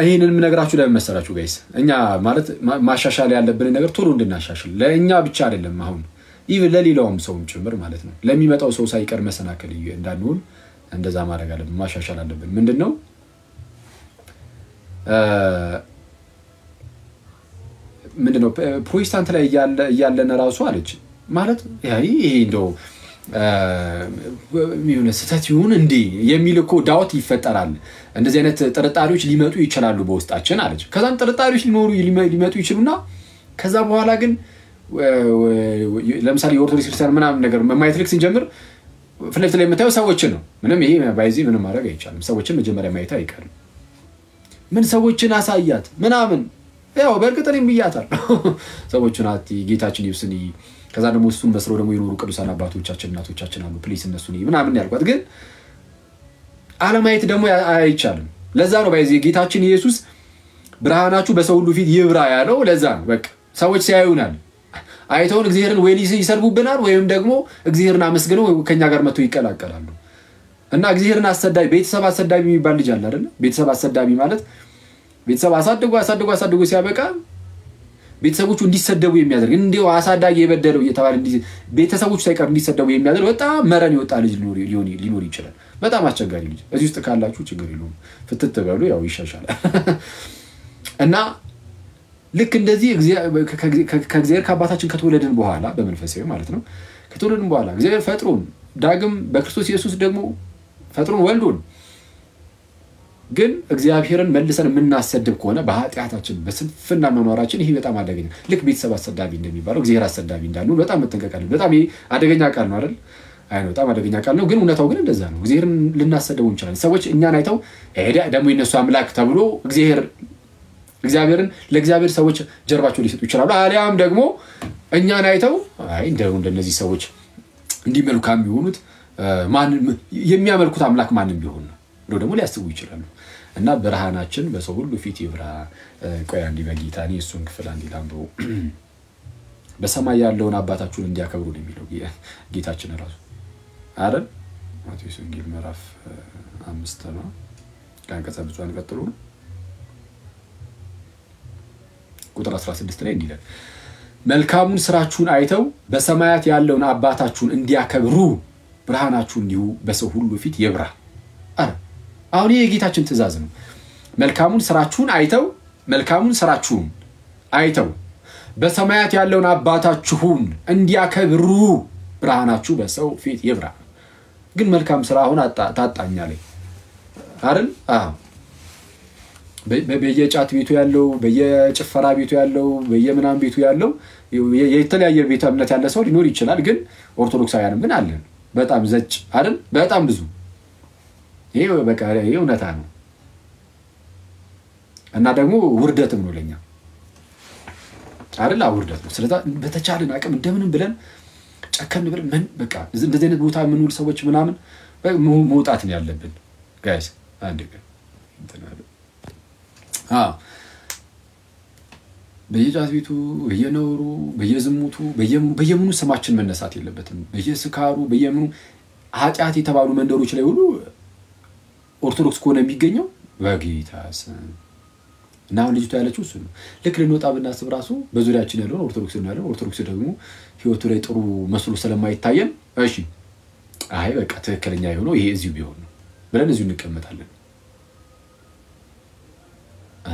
ይሄንን ምነግራችሁ ለምን መሰራችሁ ጋይስ እኛ ማለት ማሻሻል ያለብን ነገር ቶሎ እንድናሻሽል ለኛ ብቻ አይደለም አሁን ኢቭን ለሌላውም ሰው ጭምር ማለት ነው ለሚመጣው ሰው ሳይቀር መሰናከል እንዳንሆን እንደዛ ማድረግ አለብን ማሻሻል አለብን ምንድነው ፕሮቴስታንት ላይ ያለና ራሱ አለች ማለት ይሄ እንደው የሚሆነ ስህተት ይሁን እንዴ የሚልኮ ዳውት ይፈጠራል እንደዚህ አይነት ጥርጣሬዎች ሊመጡ ይችላሉ በውስጣችን አለች ከዛን ጥርጣሬዎች ሊመጡ ይችላሉና ከዛ በኋላ ግን ለምሳሌ የኦርቶዶክስ ክርስቲያን ምናምን ነገር ማየት ልክ ስንጀምር ፍለፍት ላይ የምታየው ሰዎችን ነው ምንም ይሄ ባይዚ ምንም ማድረግ አይቻልም ሰዎችን መጀመሪያ ማየት አይቀርም ምን ሰዎችን አሳያት ምናምን ያው በርግጥ እኔም ብያታል ሰዎችን አቲ ጌታችን ይብስኒ ከዛ ደግሞ እሱን በስረው ደግሞ ይኖሩ ቅዱሳን አባቶቻችን እናቶቻችን አሉ ፕሊስ እነሱን ምናምን ያልኳት ግን አለማየት ደግሞ አይቻልም ለዛ ነው ባይዚ ጌታችን ኢየሱስ ብርሃናችሁ በሰው ሁሉ ፊት ይብራ ያለው ለዛ ነው በቃ ሰዎች ሲያዩናል አይተውን እግዚአብሔርን ወይ ይሰርቡብናል ወይም ደግሞ እግዚአብሔርን አመስግነው ከኛ ጋር መጥተው ይቀላቀላሉ እና እግዚአብሔርን አሰዳቢ ቤተሰብ አሰዳቢ የሚባል ልጅ አለ አይደል ቤተሰብ አሰዳቢ ማለት ቤተሰብ አሳድጎ ሲያበቃ ቤተሰቦቹ እንዲሰደቡ የሚያደርግ እንደው አሳዳጊ የበደለው እየተባለ ቤተሰቦቹ ሳይቀር እንዲሰደቡ የሚያደርግ በጣም መረን ይወጣ ልጅ ሊኖር ይችላል በጣም አስቸጋሪ ልጅ እዚህ ውስጥ ካላችሁ ችግር የለውም ፍትት በሉ ያው ይሻሻላል እና ልክ እንደዚህ ከእግዚአብሔር ከአባታችን ከተወለድን በኋላ በመንፈሳዊ ማለት ነው ከተወለድን በኋላ እግዚአብሔር ፈጥሮን ዳግም በክርስቶስ ኢየሱስ ደግሞ ፈጥሮን ወልዶን ግን እግዚአብሔርን መልሰን የምናሰድብ ከሆነ በኃጢአታችን በስንፍና መኖራችን ይሄ በጣም አደገኛ ልክ ቤተሰብ አሰዳቢ እንደሚባለው እግዚአብሔር አሰዳቢ እንዳሉ በጣም መጠንቀቅ አለብን በጣም አደገኛ ቃል ነው አይደል አይ ነው በጣም አደገኛ ቃል ነው ግን እውነታው ግን እንደዛ ነው እግዚአብሔርን ልናሰደው እንችላለን ሰዎች እኛን አይተው ደግሞ የነሱ አምላክ ተብሎ እግዚአብሔርን ለእግዚአብሔር ሰዎች ጀርባቸው ሊሰጡ ይችላሉ አሊያም ደግሞ እኛን አይተው አይ እንደነዚህ ሰዎች እንዲመልካም ይሆኑት ማንም የሚያመልኩት አምላክ ማንም ቢሆን ነው ደግሞ ሊያስቡ ይችላሉ እና ብርሃናችን በሰው ሁሉ ፊት ይብራ ቆይ አንዲ በጌታኒ እሱን ክፍል አንዲ ላምበው በሰማይ ያለውን አባታችሁን እንዲያከብሩ ነው የሚለው ጌታችን ራሱ አይደል ማቴዎስ ወንጌል ምዕራፍ 5 ነው አንቀጽ ብዙን ቀጥሎ ቁጥር 16 ላይ እንዲላል መልካሙን ስራችሁን አይተው በሰማያት ያለውን አባታችሁን እንዲያከብሩ ብርሃናችሁ እንዲሁ በሰው ሁሉ ፊት ይብራ አሁን የጌታችን ትእዛዝ ነው መልካሙን ስራችሁን አይተው በሰማያት ያለውን አባታችሁን እንዲያከብሩ ብርሃናችሁ በሰው ፊት ይብራ ግን መልካም ስራ አሁን ታጣኛ ላይ አይደል በየጫት ቤቱ ያለው በየጭፈራ ቤቱ ያለው በየምናም ቤቱ ያለው የተለያየ ቤተ እምነት ያለ ሰው ሊኖር ይችላል ግን ኦርቶዶክሳውያንም ግን አለን በጣም ዘጭ አይደል በጣም ብዙ ይሄ በቃ እውነታ ነው እና ደግሞ ውርደትም ነው ለኛ አይደል ውርደት ነው ስለዚህ በተቻለን አቅም እንደምንም ብለን ጨከን ብለን ምን በቃ እንደዚህ አይነት ቦታ ምንውል ሰዎች ምናምን መውጣት ነው ያለብን ጋይስ አንድ ቀን እንተናለ በየጫት ቤቱ በየነውሩ በየዝሙቱ በየምኑ ስማችን መነሳት የለበትም በየስካሩ በየምኑ ኃጢአት የተባሉ መንደሮች ላይ ሁሉ ኦርቶዶክስ ኮነ የሚገኘው በጌታስ እና ልጅቷ ያለችው እሱ ነው ልክ ለኖጣ ብናስብ ራሱ በዙሪያችን ያለው ኦርቶዶክስ ነው ያለው ኦርቶዶክስ ደግሞ ህይወቱ ላይ ጥሩ መስሎ ስለማይታየን እሺ አይ በቃ ትክክለኛ የሆነው ይሄ እዚሁ ቢሆን ነው ብለን እዚሁ እንቀመጣለን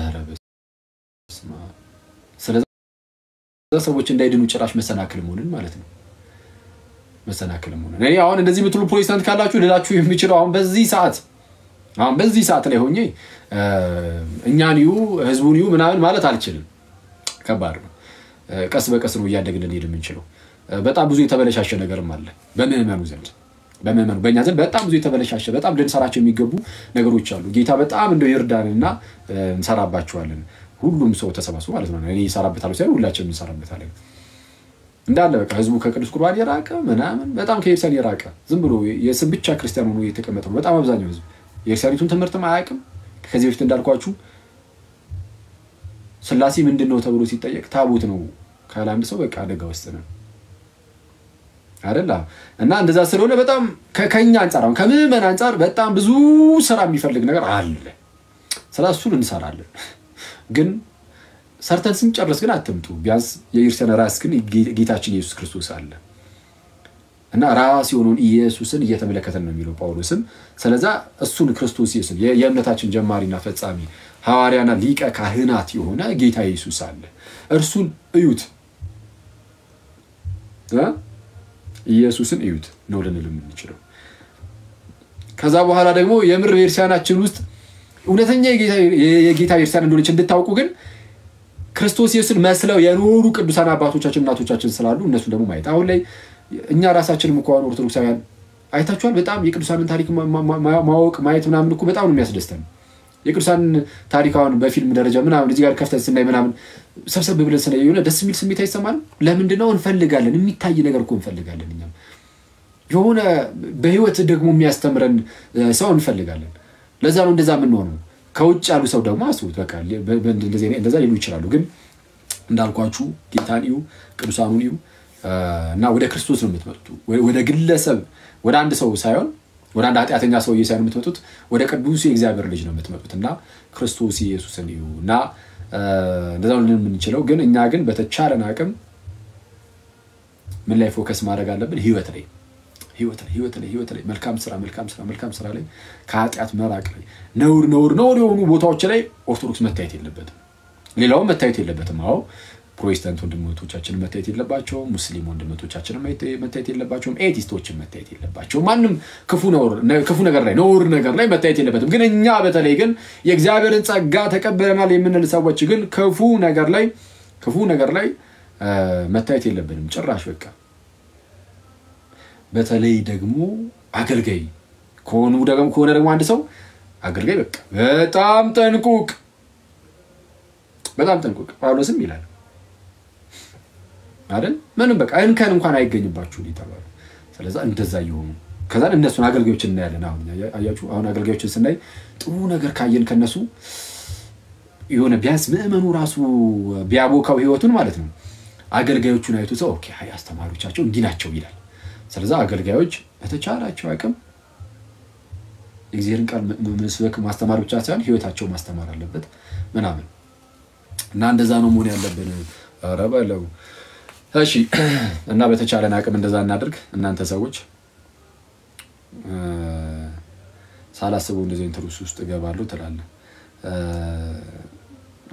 አረበስማ ስለዚህ ሰዎች እንዳይድኑ ጭራሽ መሰናክል መሆንን ማለት ነው መሰናክል መሆንን እኔ አሁን እንደዚህ ምትሉ ፕሮቴስታንት ካላችሁ ልላችሁ የሚችለው አሁን በዚህ ሰዓት ላይ ሆኜ እኛን ህዝቡን ምናምን ማለት አልችልም ከባድ ነው ቀስ በቀስ ነው ያደግን እንሄድ የምንችለው በጣም ብዙ የተበለሻሸ ነገርም አለ በመመኑ ዘንድ በእኛ ዘንድ በጣም ብዙ የተበለሻሸ በጣም ልንሰራቸው የሚገቡ ነገሮች አሉ ጌታ በጣም እንደው ይርዳንና እንሰራባቸዋለን ሁሉም ሰው ተሰባስቦ ማለት ነው እኔ ይሰራበታል ሳይሆን ሁላችንም እንሰራበታለን እንዳለ በቃ ህዝቡ ከቅዱስ ቁርባን ይራቀ ምናምን በጣም ከየርሳን ይራቀ ዝም ብሎ የስም ብቻ ክርስቲያን ሆኖ የተቀመጠ ነው በጣም አብዛኛው ህዝብ የርሳኒቱን ትምህርትም አያውቅም ከዚህ በፊት እንዳልኳችሁ ስላሴ ምንድነው ተብሎ ሲጠየቅ ታቦት ነው ካላንድ ሰው በቃ አደጋ ውስጥ ነው አይደል እና እንደዛ ስለሆነ በጣም ከኛ አንፃር አሁን ከምዕመን አንፃር በጣም ብዙ ስራ የሚፈልግ ነገር አለ ስለሱን እንሰራለን ግን ሰርተን ስንጨርስ ግን አትምጡ ቢያንስ የኢየሱስን ራስ ግን ጌታችን ኢየሱስ ክርስቶስ አለ እና ራስ የሆነውን ኢየሱስን እየተመለከተን ነው የሚለው ጳውሎስም ስለዛ እሱን ክርስቶስ ኢየሱስ የእምነታችን ጀማሪና ፈጻሚ ሐዋርያና ሊቀ ካህናት የሆነ ጌታ ኢየሱስ አለ እርሱን እዩት ኢየሱስን እዩት ነው ልንል የምንችለው ከዛ በኋላ ደግሞ የምር ቤርሳናችን ውስጥ እውነተኛ የጌታ ቤርሳን እንደሆነች እንድታውቁ ግን ክርስቶስ ኢየሱስን መስለው የኖሩ ቅዱሳን አባቶቻችን እናቶቻችን ስላሉ እነሱ ደግሞ ማየት አሁን ላይ እኛ ራሳችንም እንኳን ኦርቶዶክሳውያን አይታችኋል በጣም የቅዱሳንን ታሪክ ማወቅ ማየት ምናምን እኮ በጣም ነው የሚያስደስተን የቅዱሳን ታሪካውን በፊልም ደረጃ ምናምን እዚህ ጋር ከፍተን ስናይ ምናምን ሰብሰብ ብለን ስናይ የሆነ ደስ የሚል ስሜት አይሰማንም ለምንድነው እንፈልጋለን የሚታይ ነገር እኮ እንፈልጋለን እኛ የሆነ በህይወት ደግሞ የሚያስተምረን ሰው እንፈልጋለን ለዛ ነው እንደዛ ምን ሆነው ከውጭ ያሉ ሰው ደግሞ አስቡት በቃ እንደዛ ሊሉ ይችላሉ ግን እንዳልኳችሁ ጌታኒው ቅዱሳኑኒው እና ወደ ክርስቶስ ነው የምትመጡት ወደ ግለሰብ ወደ አንድ ሰው ሳይሆን ወደ አንድ ኃጢአተኛ ሰው ሳይሆን የምትመጡት ወደ ቅዱስ የእግዚአብሔር ልጅ ነው የምትመጡትና ክርስቶስ ኢየሱስን ይሁና እንደዛው ልንምንችለው ግን እኛ ግን በተቻለን አቅም ምን ላይ ፎከስ ማድረግ አለብን ህይወት ላይ መልካም ስራ ላይ ከኃጢአት መራቅ ላይ ነውር የሆኑ ቦታዎች ላይ ኦርቶዶክስ መታየት የለበትም ሌላው መታየት የለበትም አዎ ፕሮቴስታንት ወንድሞቻችን መታየት የለባቸው ሙስሊም ወንድሞቻችን መታየት የለባቸው ኤቲስቶችን መታየት የለባቸው ማንንም ክፉ ነገር ላይ መታየት የለበትም ግን እኛ በተለይ ግን የእግዚአብሔርን ጸጋ ተቀበለናል የምንል ሰዎች ግን ክፉ ነገር ላይ መታየት የለብንም ጭራሽ በቃ በተለይ ደግሞ አገልጋይ ከሆነ ደግሞ አንድ ሰው አገልጋይ በቃ በጣም ጠንቁቅ ጳውሎስም ይላል አይደል ምንም በቃ እንኳን አይገኝባችሁ ይተባሉ ስለዚህ እንደዛ ይሆኑ ከዛ እነሱን አገልጋዮችን እናያለን አሁን አያችሁ አሁን አገልጋዮችን ስናይ ጥሩ ነገር ካየን ከነሱ የሆነ ቢያንስ ምእመኑ ራሱ ቢያቦካው ህይወቱን ማለት ነው አገልጋዮቹን አይቶ ሰው ኦኬ አይ አስተማሪዎቻቸው እንዲናቸው ይላል ስለዚህ አገልጋዮች በተቻላቸው አቅም እግዚአብሔርን ቃል መስበክ ማስተማር ብቻ ሳይሆን ህይወታቸው ማስተማር አለበት ምናምን እና እንደዛ ነው መሆን ያለብን አረባለው እሺ እና በተቻለን አቅም እንደዛ እናድርግ እናንተ ሰዎች ሳላስበው እንደዚህ ኢንተርቪው ውስጥ ገባለሁ ትላለህ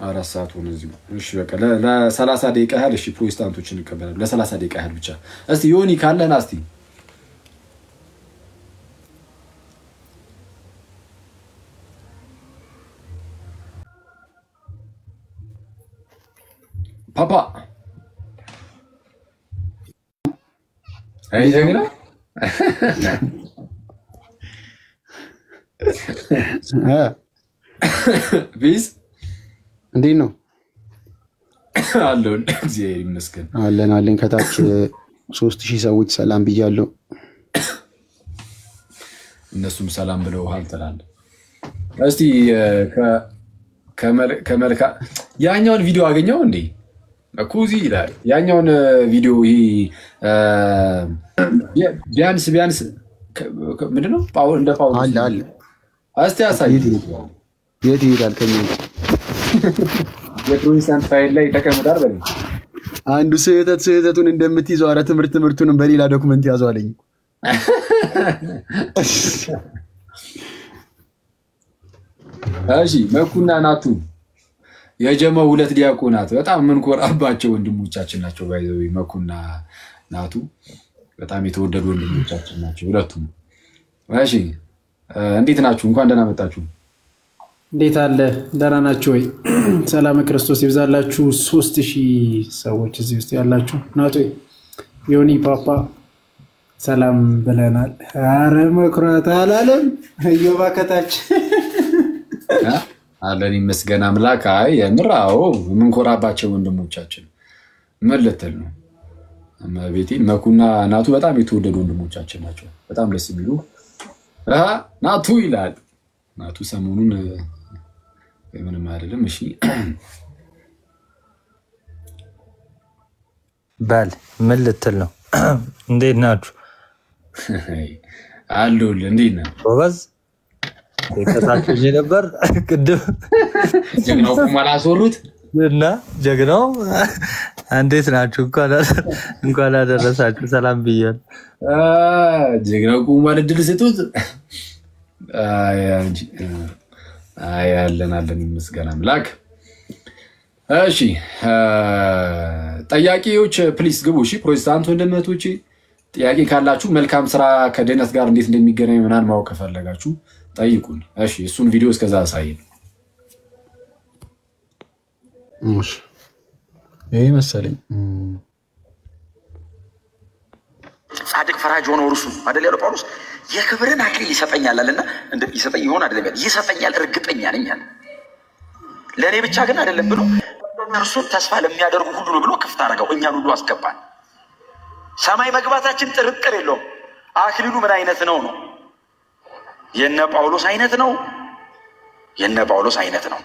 4 ሰዓት ሆነ እዚህ እሺ በቃ ለ30 ደቂቃ ያህል እሺ ፕሮቴስታንቶችን እንቀበላለን ለ30 ደቂቃ ያህል ብቻ እስቲ ዮኒ ካለና እስቲ ፓፓ አይ ጀግና ቢስ እንዴት ነው አለን እግዚአብሔር ይመስገን አለን ከታች 3000 ሰዎች ሰላም ብያለሁ እነሱም ሰላም ብለውሃል ትላለህ እስቲ ከመልካ ያኛውን ቪዲዮ አገኘው እንዴ ኩዚ ይላል ያኛውን ቪዲዮ ቢያንስ ምንድነው እንደ ጳውሎስ አለ እስቲ አሳይ የት ይላል ከኛ የፕሮቴስታንት ፋይል ላይ ተቀምጧል በል አንዱ ስህተቱን እንደምትይዘው አረ ትምህርቱን በሌላ ዶክመንት ያዘው አለኝ እሺ መኩና ናቱ የጀመው ሁለት ዲያቆናት በጣም ምንኮራባቸው ወንድሞቻችን ናቸው ባይዘው መኩና ናቱ በጣም የተወደዱ ወንድሞቻችን ናቸው ሁለቱም እሺ እንዴት ናችሁ እንኳን ደህና መጣችሁ እንዴት አለ ደህና ናችሁ ወይ ሰላም ክርስቶስ ይብዛላችሁ 3000 ሰዎች እዚህ ውስጥ ያላችሁ ናቱ ዮኒ ፓፓ ሰላም ብለናል አረ መኩራት አላለም እየባከታች አለን ይመስገን አምላክ አይ የምራው ምንኮራባቸው ወንድሞቻችን መልተል ነው አማቤቴ መኩና ናቱ በጣም የተወደዱ ወንድሞቻችን ናቸው በጣም ደስ የሚሉ ናቱ ይላል ናቱ ሰሞኑን ምንም አይደለም እሺ ባል ምን ልትል ነው እንዴት ናችሁ አሉል እንዴት ነህ ጎበዝ ከታች ነበር ቅድም ጀግናው ማላሶሩት እና ጀግናው እንዴት ናችሁ እንኳን አደረሳችሁ ሰላም ብያለሁ ጀግናው ቁማል ድል ስጡት አይ አለን ይመስገን አምላክ እሺ ጠያቂዎች ፕሊስ ግቡ እሺ ፕሮቴስታንት ወንድሞቼ ጥያቄ ካላችሁ መልካም ስራ ከደህነት ጋር እንዴት እንደሚገናኝ ምናን ማወቅ ከፈለጋችሁ ጠይቁን እሺ እሱን ቪዲዮ እስከዛ አሳየን እሺ ይሄ መሰለኝ ጻድቅ ፈራጅ ሆኖ እርሱ አይደል ያለው ጳውሎስ የክብርን አክሊል ይሰጠኛል አለና እንደ ይሰጠኝ ይሆን አይደለም ይሰጠኛል እርግጠኛ ነኝ አለ ለኔ ብቻ ግን አይደለም ብሎ እርሱ ተስፋ ለሚያደርጉ ሁሉ ነው ብሎ ክፍት አደረገው እኛን ሁሉ አስገባን ሰማይ መግባታችን ጥርጥር የለውም አክሊሉ ምን አይነት ነው የነ ጳውሎስ አይነት ነው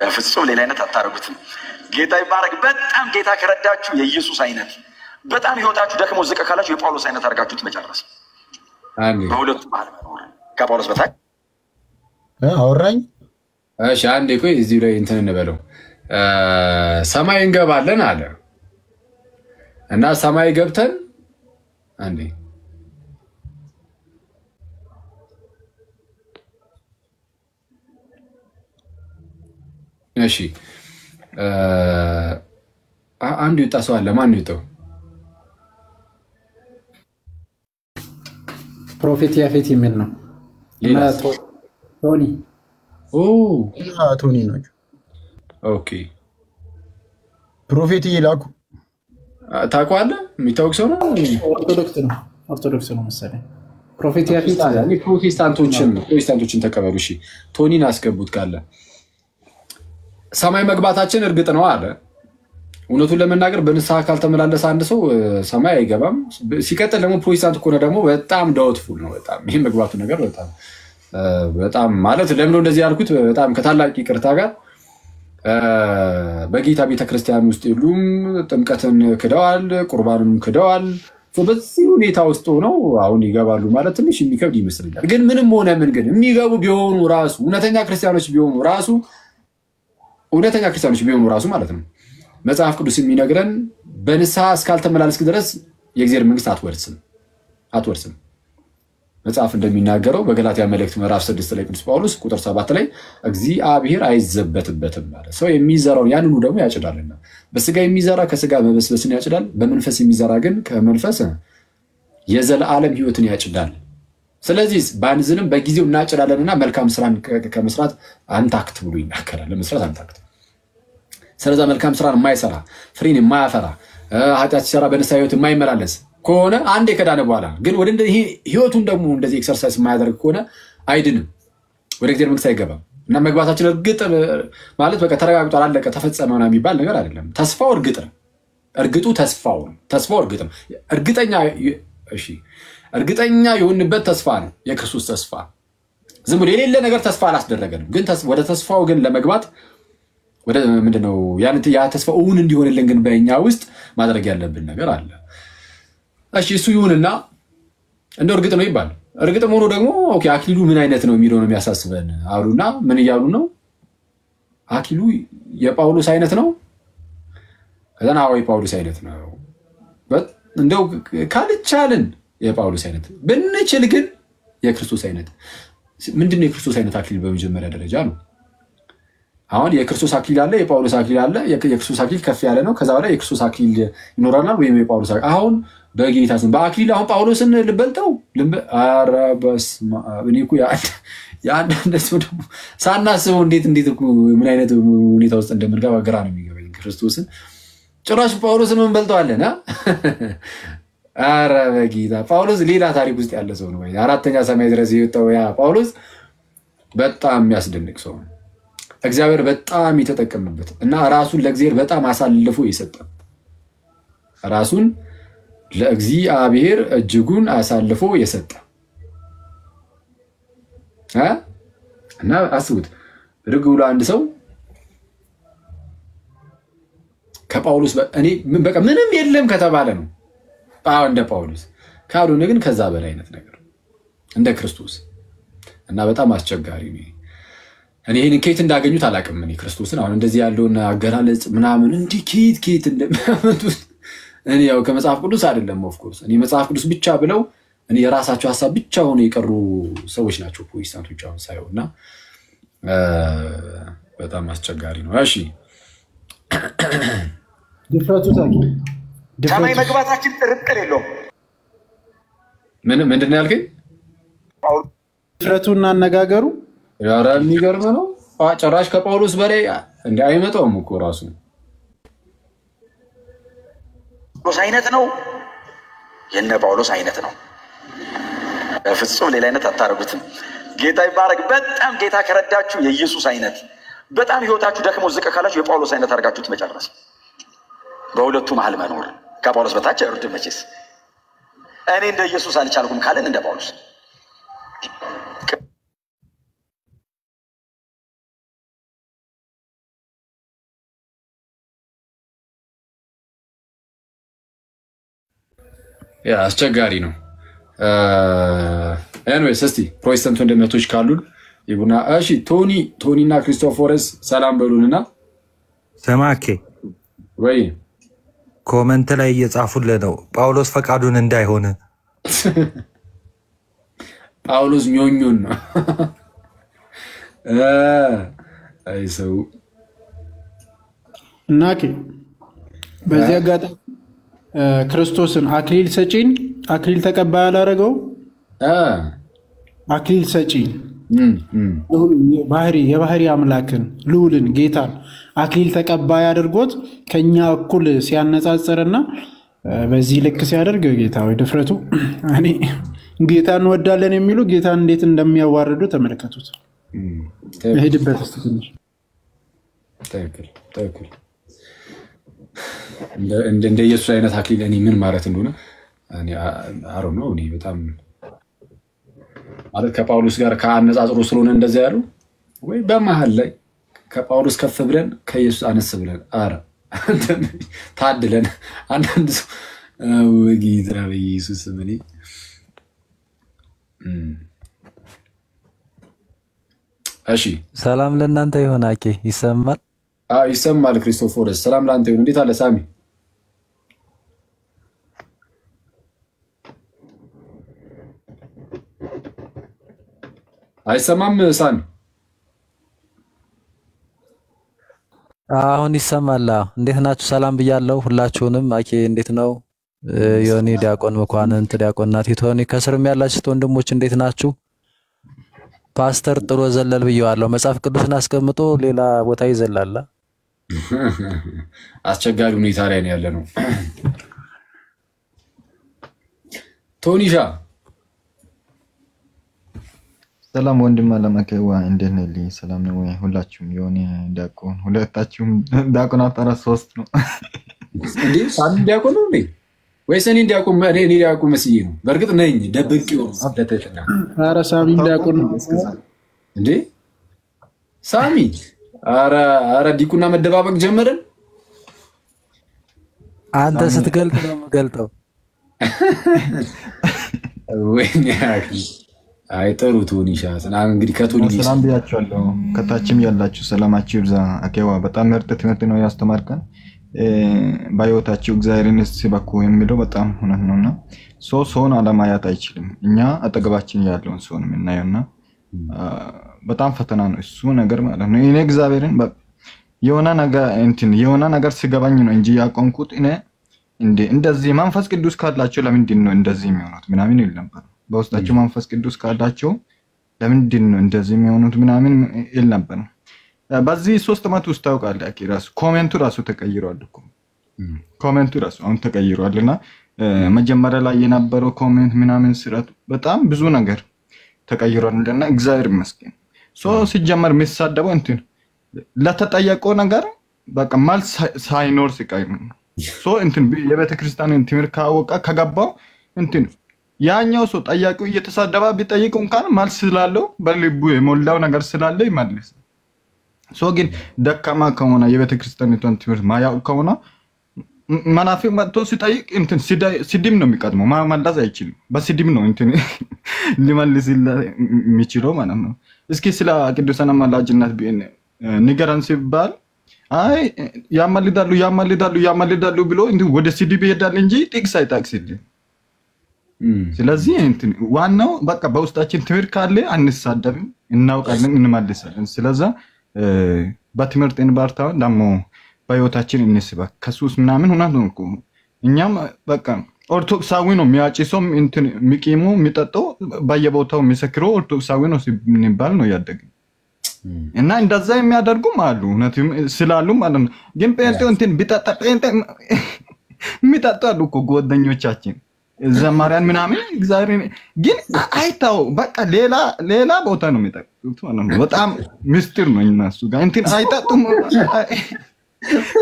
በፍጹም ሌላ አይነት አታረጉትም ጌታ ይባረክ በጣም ጌታ ከረዳችሁ የኢየሱስ አይነት በጣም ህይወታችሁ ደክሞ ዝቅ ካላችሁ የጳውሎስ አይነት አድርጋችሁት መጨረስ አሜን በሁለቱ መሃል መኖር ከጳውሎስ በታች አወራኝ እሺ አንዴ ቆይ እዚህ ላይ እንትን እንበለው ሰማይ እንገባለን አለ እና ሰማይ ገብተን አንዴ እሺ አንዱ ይጣሰው አለ ማን ነው ይጣው ፕሮፌት ያፌት የሚል ነው ቶኒ ቶኒ ነው ኦኬ ፕሮፌት ይላኩ ታውቀዋለህ የሚታወቅ ሰው ነው። ኦርቶዶክስ ነው መሰለኝ። ፕሮፌት ያፊት ፕሮቴስታንቶችን ተቀበሉ። እሺ ቶኒን አስገቡት ካለ ሰማይ መግባታችን እርግጥ ነው አለ። እውነቱን ለመናገር በንስሐ ካልተመላለሰ አንድ ሰው ሰማይ አይገባም። ሲቀጥል ደግሞ ፕሮቴስታንት ከሆነ ደግሞ በጣም ዳውትፉል ነው። በጣም ይሄ መግባቱ ነገር በጣም ማለት ለምን እንደዚህ ያልኩት በጣም ከታላቅ ይቅርታ ጋር በጌታ ቤተክርስቲያን ውስጥ የሉም። ጥምቀትን ክደዋል፣ ቁርባንም ክደዋል። በዚህ ሁኔታ ውስጥ ሆነው አሁን ይገባሉ ማለት ትንሽ የሚከብድ ይመስለኛል። ግን ምንም ሆነ ምን ግን የሚገቡ ቢሆኑ ራሱ እውነተኛ ክርስቲያኖች ቢሆኑ ራሱ ማለት ነው መጽሐፍ ቅዱስ የሚነግረን በንስሐ እስካልተመላለስክ ድረስ የእግዚአብሔር መንግስት አትወርስም። መጽሐፍ እንደሚናገረው በገላትያ መልእክት ምዕራፍ 6 ላይ ቅዱስ ጳውሎስ ቁጥር 7 ላይ እግዚአብሔር አይዘበትበትም ማለት ሰው የሚዘራውን ያንኑ ደግሞ ያጭዳልና በስጋ የሚዘራ ከስጋ መበስበስን ያጭዳል፣ በመንፈስ የሚዘራ ግን ከመንፈስ የዘላለም ሕይወትን ያጭዳል። ስለዚህ ባንዝልም በጊዜው እናጭዳለንና መልካም ስራን ከመስራት አንታክት ብሎ ይናገራል። ለመስራት አንታክት። ስለዚህ መልካም ስራን የማይሰራ ፍሬን የማያፈራ ኃጢአት ሲሰራ በንስሐ ሕይወት የማይመላለስ ከሆነ አንዴ ከዳነ በኋላ ግን ወደ እንደዚህ ሕይወቱን ደግሞ እንደዚህ ኤክሰርሳይዝ የማያደርግ ከሆነ አይድንም፣ ወደ እግዚአብሔር መንግስት አይገባም። እና መግባታችን እርግጥ ማለት በቃ ተረጋግጧል አለቀ ተፈጸመ ነው የሚባል ነገር አይደለም። ተስፋው እርግጥ ነው። ተስፋው እርግጥ ነው። እርግጠኛ የሆንበት ተስፋ ነው የክርስቶስ ተስፋ። ዝም ብሎ የሌለ ነገር ተስፋ አላስደረገንም። ግን ወደ ተስፋው ግን ለመግባት ወደ ምንድነው ያ ተስፋ እውን እንዲሆንልን ግን በእኛ ውስጥ ማድረግ ያለብን ነገር አለ። እሺ እሱ ይሁንና እንደው እርግጥ ነው ይባል። እርግጥም ሆኖ ደግሞ ኦኬ አክሊሉ ምን አይነት ነው የሚለው ነው የሚያሳስበን አሉና ምን እያሉ ነው? አክሊሉ የጳውሎስ አይነት ነው። ከዛና አዎ የጳውሎስ አይነት ነው። እንደው ካልቻልን የጳውሎስ አይነት ብንችል ግን የክርስቶስ አይነት ምንድነው? የክርስቶስ አይነት አክሊል በመጀመሪያ ደረጃ ነው። አሁን የክርስቶስ አክሊል አለ፣ የጳውሎስ አክሊል አለ። የክርስቶስ አክሊል ከፍ ያለ ነው። ከዛ በኋላ የክርስቶስ አክሊል ይኖራናል ወይም የጳውሎስ አሁን በጌታ ስም በአክሊል አሁን ጳውሎስን ልበልጠው ኧረ በስመ አብ። እኔ እኮ የአንዳንድ ሰው ደግሞ ሳናስበው እንዴት ምን አይነት ሁኔታ ውስጥ እንደምንገባ ግራ ነው የሚገባኝ። ክርስቶስን ጭራሽ ጳውሎስን ምን በልጠዋለን? ኧረ በጌታ ጳውሎስ ሌላ ታሪክ ውስጥ ያለ ሰው ነው። አራተኛ ሰማይ ድረስ የወጣው ያ ጳውሎስ በጣም የሚያስደንቅ ሰው ነው። እግዚአብሔር በጣም የተጠቀመበት እና ራሱን ለእግዚአብሔር በጣም አሳልፎ የሰጠ ራሱን ለእግዚአብሔር እጅጉን አሳልፎ የሰጠ እና አስቡት ርግ ብሎ አንድ ሰው ከጳውሎስ እኔ በቃ ምንም የለም ከተባለ ነው እንደ ጳውሎስ ካልሆነ ግን ከዛ በላይ አይነት ነገር እንደ ክርስቶስ እና በጣም አስቸጋሪ ነው። እኔ ይሄን ኬት እንዳገኙት አላውቅም። እኔ ክርስቶስን አሁን እንደዚህ ያለውን አገላለጽ ምናምን እንዲህ ኬት እንደሚያመጡት እኔ ያው ከመጽሐፍ ቅዱስ አይደለም ኦፍ ኮርስ እኔ መጽሐፍ ቅዱስ ብቻ ብለው እኔ የራሳቸው ሐሳብ ብቻ ሆነ የቀሩ ሰዎች ናቸው ፕሮቴስታንቶች አሁን ሳይሆንና በጣም አስቸጋሪ ነው። እሺ ድፍረቱ ሰማይ መግባታችን ጥርጥር የለውም። ምንድን ነው ያልከኝ? ድፍረቱና አነጋገሩ ያራ የሚገርም ነው። ጭራሽ ከጳውሎስ በላይ እንደ አይመጣውም እኮ ራሱ ጳውሎስ አይነት ነው፣ የነ ጳውሎስ አይነት ነው። በፍጹም ሌላ አይነት አታረጉትም። ጌታ ይባረክ። በጣም ጌታ ከረዳችሁ የኢየሱስ አይነት በጣም ህይወታችሁ ደክሞ ዝቅ ካላችሁ የጳውሎስ አይነት አድርጋችሁት መጨረስ። በሁለቱ መሃል መኖር ከጳውሎስ በታች አይወርድም መቼስ። እኔ እንደ ኢየሱስ አልቻልኩም ካለን እንደ ጳውሎስ አስቸጋሪ ነው። ኤኒዌይስ እስቲ ፕሮቴስታንት ወንድሞች ካሉን ይቡና። እሺ ቶኒና ክሪስቶፎረስ ሰላም በሉንና ሰማኬ ወይ ኮመንት ላይ እየጻፉልህ ነው ጳውሎስ ፈቃዱን እንዳይሆን። ጳውሎስ ኞኞን ነው። አይ ሰው እናኪ በዚህ አጋጣሚ ክርስቶስን አክሊል ሰጪን አክሊል ተቀባይ አላረገው። አክሊል ሰጪን የባህሪ አምላክን ልዑልን ጌታን አክሊል ተቀባይ አድርጎት ከኛ እኩል ሲያነጻጽርና በዚህ ልክ ሲያደርግ ጌታ ወይ ድፍረቱ እኔ ጌታን እንወዳለን የሚሉ ጌታን እንዴት እንደሚያዋርዱ ተመልከቱት። ሄድበት እስቲ ትንሽ ትክክል እንደ ኢየሱስ አይነት አክሊል እኔ ምን ማለት እንደሆነ እኔ አሮ ነው እኔ በጣም ማለት ከጳውሎስ ጋር ከአነጻጽሮ ስለሆነ እንደዛ ያሉ ወይ በመሃል ላይ ከጳውሎስ ከፍ ብለን ከኢየሱስ አነስ ብለን አረ ታድለን አንዳንድ ሰው ወጌታ በኢየሱስ ምን እሺ ሰላም ለእናንተ ይሁን። አኬ ይሰማል? ይሰማል። ክርስቶፎርስ ሰላም ላንተ ይሁን። እንዴት አለ ሳሚ? አይሰማም ሳሚ? አሁን ይሰማል። እንዴት ናችሁ? ሰላም ብያለሁ ሁላችሁንም። አኬ እንዴት ነው? ዮኒ ዲያቆን መኳንንት ዲያቆን ናቲ ቶኒ ከስርም ያላችሁት ወንድሞች እንዴት ናችሁ? ፓስተር ጥሩ ዘለል ብየዋለሁ። መጽሐፍ ቅዱስን አስቀምጦ ሌላ ቦታ ይዘላል። አስቸጋሪ ሁኔታ ላይ ነው ያለነው። ቶኒሻ ሰላም ወንድም አለማከዋ እንዴት ነህ? ሰላም ነው ወይ? ሁላችሁም ዮኒ ዲያቆን ሁለታችሁም ዲያቆን አጣራ 3 ነው እንዴ? ሳሚ ዲያቆን ነው እንዴ? ወይስ እኔ ዲያቆን እኔ ዲያቆን መስዬ ነው? በርግጥ ነኝ ደብቄው ስለተተና። ኧረ ሳሚ ዲያቆን እንዴ? ሳሚ አረ ዲቁና መደባበቅ ጀመረን። አንተ ስትገልጥ ነው የምገልጠው። ወይኔ አይ ጥሩ ቶኒሻ ሰላም። እንግዲህ ከቶኒ ሰላም ብያችኋለሁ። ከታችም ያላችሁ ሰላማችሁ ይብዛ። አኬዋ በጣም ምርጥ ትምህርት ነው ያስተማርከን። ባዮታችሁ እግዚአብሔርን ሲባኩ የሚለው በጣም እውነት ነውና ሰውን አለማያት አይችልም። እኛ አጠገባችን ያለውን ሰውን የምናየውና በጣም ፈተና ነው እሱ ነገር ማለት ነው። እኔ እግዚአብሔርን የሆነ ነገር ሲገባኝ ነው እንጂ ያቆምኩት እኔ እንደዚህ መንፈስ ቅዱስ ካላችሁ ለምንድን ነው እንደዚህ የሚሆኑት ምናምን ይል ነበር። በውስጣችሁ መንፈስ ቅዱስ ካላችሁ ለምንድን ነው እንደዚህ የሚሆኑት ምናምን ይል ነበር። በዚህ 3 ዓመት ውስጥ ታውቃለህ ራሱ ኮሜንቱ ራሱ ተቀይሯል እኮ ኮሜንቱ ራሱ አሁን ተቀይሯልና መጀመሪያ ላይ የነበረው ኮሜንት ምናምን ስራት በጣም ብዙ ነገር ተቀይሯልና እግዚአብሔር ይመስገን። ሲጀመር የሚሳደበው ለተጠየቀው ነገር በቃ መልስ ሳይኖር ሲቀር ነው። የቤተክርስቲያን ትምህርት ካወቀ ከገባው ያኛው ሰው ጠያቂው እየተሳደባ ቢጠይቅ እንኳን መልስ ስላለው በልቡ የሞላው ነገር ስላለ ይመልስ። ግን ደካማ ከሆነ የቤተክርስቲያኒቷን ትምህርት ማያው ከሆነ መናፍቅ መጥቶ ሲጠይቅ ስድብ ነው የሚቀድመው። መመለስ አይችልም። በስድብ ነው ሊመልስ የሚችለው ማለት ነው። እስኪ ስለ ቅዱሳን አማላጅነት ንገረን ሲባል አይ ያማልዳሉ ብሎ ወደ ስድብ ይሄዳል እንጂ ጥቅስ አይጠቅስልም። ስለዚህ ዋናው በቃ በውስጣችን ትምህርት ካለ አንሳደብም፣ እናውቃለን፣ እንመልሳለን። ስለዚህ በትምህርት እንባርታው ደሞ በህይወታችን እንስበክ ከሱስ ምናምን ሆና ነው እኮ እኛም በቃ ኦርቶዶክሳዊ ነው የሚያጭሰው የሚቂሙ የሚጠጣው በየቦታው የሚሰክረው ኦርቶዶክሳዊ ነው ሲባል ነው ያደገው እና እንደዛ የሚያደርጉም አሉ እውነትም ስላሉ ማለት ነው። ግን ጴንጤው ቢጠጣ ጴንጤ የሚጠጣሉ እኮ ጓደኞቻችን ዘማሪያን ምናምን እግዚአብሔር ግን አይታው በቃ ሌላ ቦታ ነው የሚጠጡት ማለት ነው። በጣም ምስጢር ነው እነሱ ጋር አይጠጡም።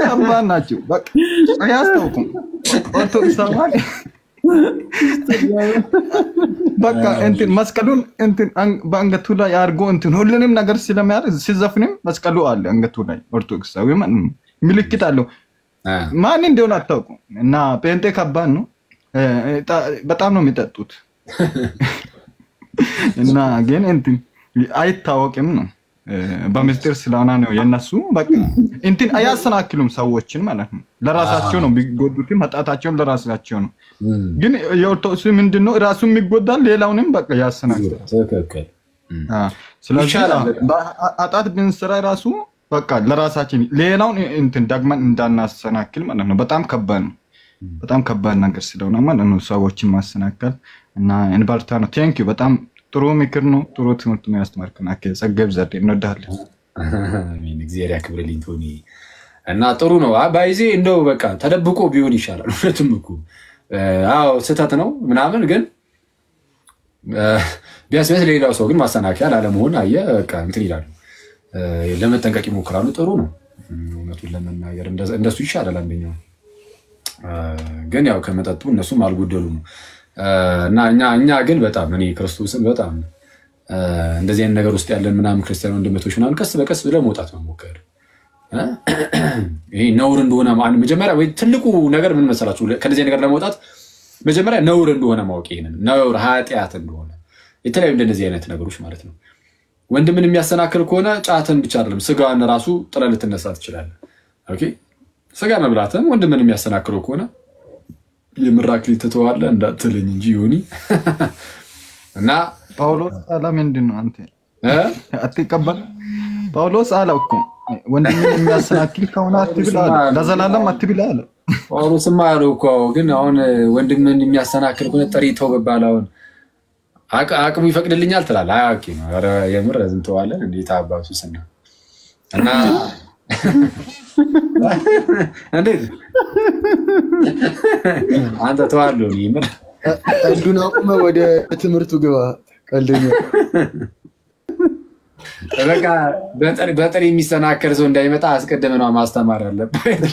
ከባድ ናቸው። በቃ አያስታውቁም። ኦርቶዶክሳውያን በቃ መስቀሉን በአንገቱ ላይ አድርጎ ሁሉንም ነገር ስለሚያደርግ ሲዘፍንም መስቀሉ አለ አንገቱ ላይ ኦርቶዶክሳዊ ምልክት አለው። ማን እንደሆነ አታውቁም። እና ጴንጤ ከባድ ነው። በጣም ነው የሚጠጡት እና ግን አይታወቅም ነው በምስጢር ስለሆነ ነው የነሱ በቃ አያሰናክሉም ሰዎችን ማለት ነው። ለራሳቸው ነው ቢጎዱትም ኃጢአታቸውን ለራሳቸው ነው። ግን የኦርቶዶክስ ምንድነው ራሱ የሚጎዳል ሌላውንም በቃ ያሰናክላል። ተከከለ ስለዚህ ኃጢአት ብንሰራ ራሱ በቃ ለራሳችን ሌላውን ደግመን እንዳናሰናክል ማለት ነው። በጣም ከባድ ነው። በጣም ከባድ ነገር ስለሆነ ማለት ነው ሰዎችን ማሰናከል እና እንባርታ ነው። ቴንክ ዩ በጣም ጥሩ ምክር ነው። ጥሩ ትምህርት ነው ያስተማርከን። ጸጋብ ዘዴ እንወዳለን። አሜን። እግዚአብሔር ያክብርልኝ ቶኒ። እና ጥሩ ነው ባይዜ እንደው በቃ ተደብቆ ቢሆን ይሻላል። እውነትም እኮ አዎ ስህተት ነው ምናምን ግን ቢያንስ ሌላው ሰው ግን ማሰናከያ ላለመሆን አየ በቃ እንትን ይላሉ ለመጠንቀቅ ይሞክራሉ። ጥሩ ነው እውነቱን ለመናገር እንደሱ ይሻላል። አንደኛው ግን ያው ከመጠጡ እነሱም አልጎደሉም እና እኛ ግን በጣም እኔ ክርስቶስን በጣም እንደዚህ አይነት ነገር ውስጥ ያለን ምናምን ክርስቲያን ወንድሞች ምናምን ቀስ በቀስ ብለ መውጣት መሞከር ይሄ ነውር እንደሆነ መጀመሪያ ወይ ትልቁ ነገር ምን መሰላችሁ ከዚህ ነገር ለመውጣት መጀመሪያ ነውር እንደሆነ ማወቅ ይሄንን ነውር ኃጢአት እንደሆነ የተለያዩ እንደዚህ አይነት ነገሮች ማለት ነው። ወንድምን የሚያሰናክል ከሆነ ጫትን ብቻ አይደለም ስጋን ራሱ ጥለህ ልትነሳ ትችላለህ። ኦኬ ስጋ መብላትም ወንድምን የሚያሰናክለው ከሆነ የምራክ ልትተዋለህ እንዳትልኝ እንጂ ዮኒ እና ጳውሎስ አላ ምንድነው አንተ አትቀበል ጳውሎስ አላው እኮ ወንድምን የሚያሰናክል ከሆነ አትብላ ለዘላለም አትብላ አለ። ጳውሎስማ አለው እኮ ግን አሁን ወንድምን የሚያሰናክል ከሆነ ጠሪተው በባላውን አቅሙ ይፈቅድልኛል ትላለህ። አያውቂ ነው ኧረ የምር ዝንተዋለን እንዴት አባቱ ስና እና እንዴት አንተ ተዋለው ይምር ቀልዱን አቁመ ወደ ትምህርቱ ግባ። ቀልደኛ በቃ በጠሪ የሚሰናከል ሰው እንዳይመጣ አስቀድመን ነው ማስተማር አለበት።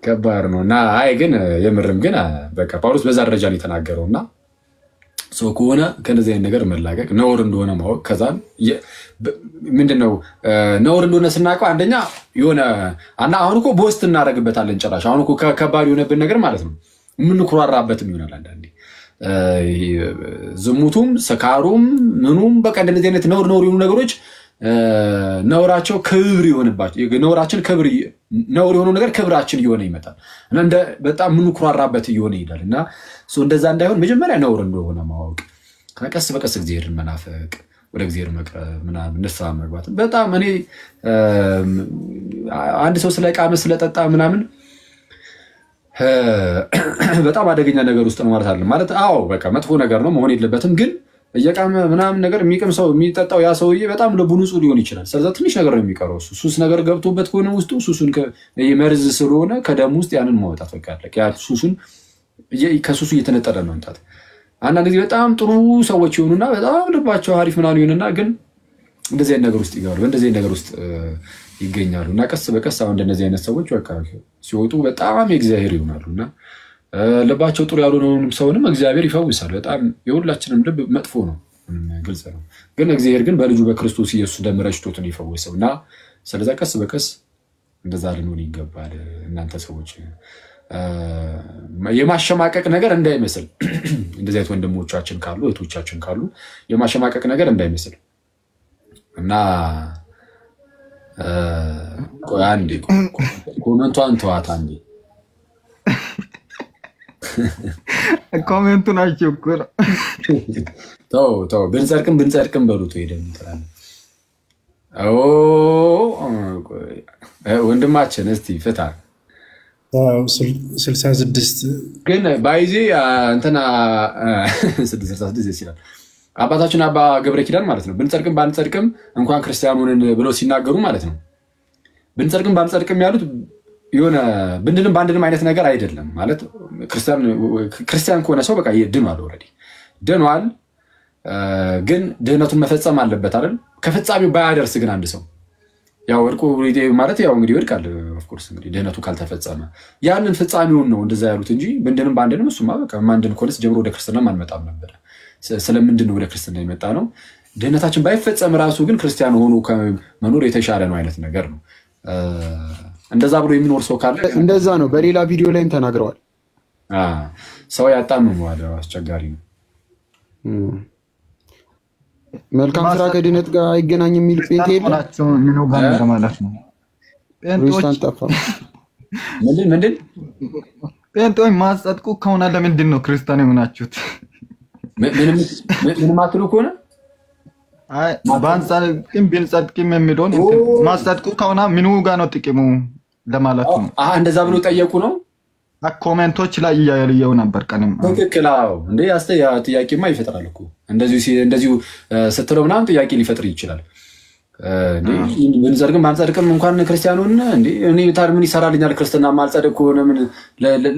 ከባድ ነው እና አይ ግን የምርም ግን በቃ ጳውሎስ በዛ ደረጃ ነው የተናገረውና ሰው ከሆነ ከነዚህ አይነት ነገር መላቀቅ ነውር እንደሆነ ማወቅ ከዛን ምንድነው ነውር እንደሆነ ስናውቀው አንደኛ የሆነ እና አሁን እኮ ቦስት እናደርግበታለን ጭራሽ አሁን እኮ ከባድ የሆነብን ነገር ማለት ነው የምንኩራራበትም ይሆናል አንዳንዴ ዝሙቱም ሰካሩም ምኑም በቃ እንደዚህ አይነት ነውር የሆኑ ነገሮች ነውራቸው ክብር ይሆንባቸው ነውራችን ክብር ነውር የሆኑ ነገር ክብራችን እየሆነ ይመጣል እና እንደ በጣም ምንኩራራበት እየሆነ ይሄዳል እና እንደዛ እንዳይሆን መጀመሪያ ነውር እንደሆነ ማወቅ ከቀስ በቀስ እግዚአብሔርን መናፈቅ ወደ እግዚአብሔር መቅረብ ምናምን ንስሐ መግባት በጣም እኔ አንድ ሰው ስለቃመ ስለጠጣ ምናምን በጣም አደገኛ ነገር ውስጥ ነው ማለት አይደለም ማለት አዎ በቃ መጥፎ ነገር ነው መሆን የለበትም ግን እየቃመ ምናምን ነገር የሚቅም ሰው የሚጠጣው ያ ሰውዬ በጣም ለቡ ንጹህ ሊሆን ይችላል። ስለዚህ ትንሽ ነገር ነው የሚቀረው ሱስ ነገር ገብቶበት ከሆነ ውስጡ ሱሱን መርዝ ስለሆነ ከደም ውስጥ ያንን ማውጣት በቃ ያ ሱሱን ከሱሱ እየተነጠለ ነው እንጣት አንዳንድ ጊዜ በጣም ጥሩ ሰዎች ይሆኑና በጣም ልባቸው አሪፍ ምናምን ይሆንና ግን እንደዚህ አይነት ነገር ውስጥ ይገባሉ እንደዚህ አይነት ነገር ውስጥ ይገኛሉ እና ቀስ በቀስ አሁን እንደዚህ አይነት ሰዎች በቃ ሲወጡ በጣም የእግዚአብሔር ይሆናሉና ልባቸው ጥሩ ያልሆነውንም ሰውንም እግዚአብሔር ይፈውሳል። በጣም የሁላችንም ልብ መጥፎ ነው ግልጽ ነው ግን እግዚአብሔር ግን በልጁ በክርስቶስ ኢየሱስ ደም ረጭቶት ነው የፈወሰውና ስለዛ ቀስ በቀስ እንደዛ ልንሆን ይገባል። እናንተ ሰዎች የማሸማቀቅ ነገር እንዳይመስል እንደዚህ አይነት ወንድሞቻችን ካሉ እህቶቻችን ካሉ የማሸማቀቅ ነገር እንዳይመስል እና ቆይ አንዴ ኮሜንቷን ተዋት አንዴ ኮሜንቱ ናቸው እኮ ተው ብንጸድቅም በሉት ሄደን እንጥራለን። ወንድማችን እስቲ ፍታ 66 ግን ባይዜ እንትና 66 ይችላል አባታችን አባ ገብረ ኪዳን ማለት ነው ብንጸድቅም ባንጸድቅም እንኳን ክርስቲያኑን ብለው ሲናገሩ ማለት ነው ብንጸድቅም ባንጸድቅም ያሉት የሆነ ብንድንም ባንድንም አይነት ነገር አይደለም ማለት ክርስቲያን ከሆነ ሰው በቃ ድኗል ኦሬዲ ድኗል ግን ድህነቱን መፈጸም አለበት አይደል ከፍጻሜው ባያደርስ ግን አንድ ሰው ያው ወርቁ ማለት ያው እንግዲህ ይወድቃል ኦፍ ኮርስ እንግዲህ ድህነቱ ካልተፈጸመ ያንን ፍጻሜውን ነው እንደዛ ያሉት እንጂ ብንድንም ባንድንም እሱማ በቃ ማንድን ኮለስ ጀምሮ ወደ ክርስትና ማንመጣም ነበር ስለምንድን ነው ወደ ክርስትና የመጣ ነው ድህነታችን ባይፈጸም ራሱ ግን ክርስቲያን ሆኖ ከመኖር የተሻለ ነው አይነት ነገር ነው እንደዛ ብሎ የሚኖር ሰው ካለ እንደዛ ነው በሌላ ቪዲዮ ላይም ተናግረዋል ሰው ያጣምመዋል አስቸጋሪ ነው መልካም ስራ ከድነት ጋር አይገናኝም የሚል ጴንጤ ናቸው ምን ጋር ማለት ነው ጴንጤዎች ጠፋ ምንድን ጴንጤዎች ማጸድቁ ከሆነ ለምንድን ነው ክርስቲያን የሆናችሁት ምንም አትሉ ከሆነ አይ ባንጸድቅም ቢንጸድቅም የሚለውን ማጸድቁ ከሆነ ምኑ ጋር ነው ጥቅሙ ለማለት ነው እንደዛ ብሎ ጠየቁ ነው ኮሜንቶች ላይ እያየው ነበር ቀንም ትክክል አዎ እንዴ ጥያቄማ ይፈጥራል እኮ እንደዚሁ ስትለው ምናምን ጥያቄ ሊፈጥር ይችላል ምን ዘርግም ማንጸድቅም እንኳን ክርስቲያኑን እንዴ እኔ ታዲያ ምን ይሰራልኛል ክርስትና ማልጸድቅ ከሆነ ምን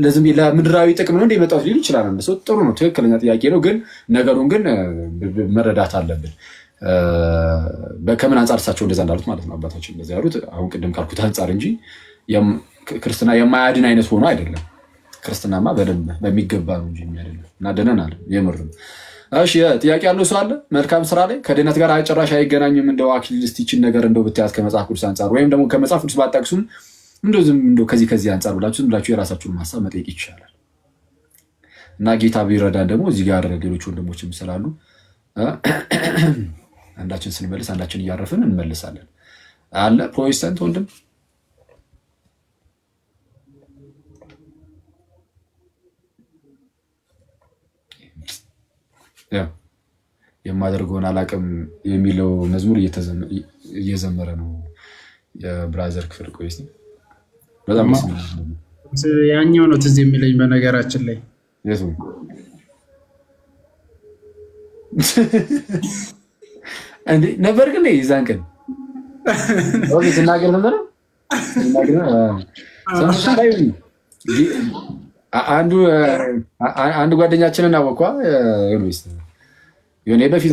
ለዝም ለምድራዊ ጥቅም ነው እንደ መጣው ሊል ይችላል። እንደሱ ጥሩ ነው፣ ትክክለኛ ጥያቄ ነው። ግን ነገሩን ግን መረዳት አለብን። በከምን አንጻር እሳቸው እንደዛ እንዳሉት ማለት ነው አባታችን እንደዛ ያሉት አሁን ቅድም ካልኩት አንጻር እንጂ ክርስትና የማያድን አይነት ሆኖ አይደለም። ክርስትናማ በደንብ በሚገባ ነው እንጂ የሚያድነው እና ደነናል የምርም። እሺ ጥያቄ ያለው ሰው አለ? መልካም ስራ ላይ ከድነት ጋር ጭራሽ አይገናኝም። እንደው አክሊሊስት ይችን ነገር እንደው ብታያት ከመጽሐፍ ቅዱስ አንጻር ወይም ደግሞ ከመጽሐፍ ቅዱስ ባጣቅሱም እንደው ዝም እንደው ከዚህ አንጻር ብላችሁ የራሳችሁን ሐሳብ መጠየቅ ይቻላል። እና ጌታ ቢረዳን ደግሞ እዚህ ጋር ሌሎች ወንድሞችም ስላሉ አንዳችን ስንመልስ አንዳችን እያረፍን እንመልሳለን። አለ ፕሮቴስታንት ወንድም የማደርገውን አላቅም የሚለው መዝሙር እየዘመረ ነው የብራዘር ክፍል። ቆይስ በጣም ያኛው ነው ትዝ የሚለኝ በነገራችን ላይ የቱ እንዴ ነበር ግን ይዛን ቀን ኦኬ ተናገር ነበር ሰምተሻል? አንዱ ጓደኛችንን አወቋ ዩኒስ የኔ በፊት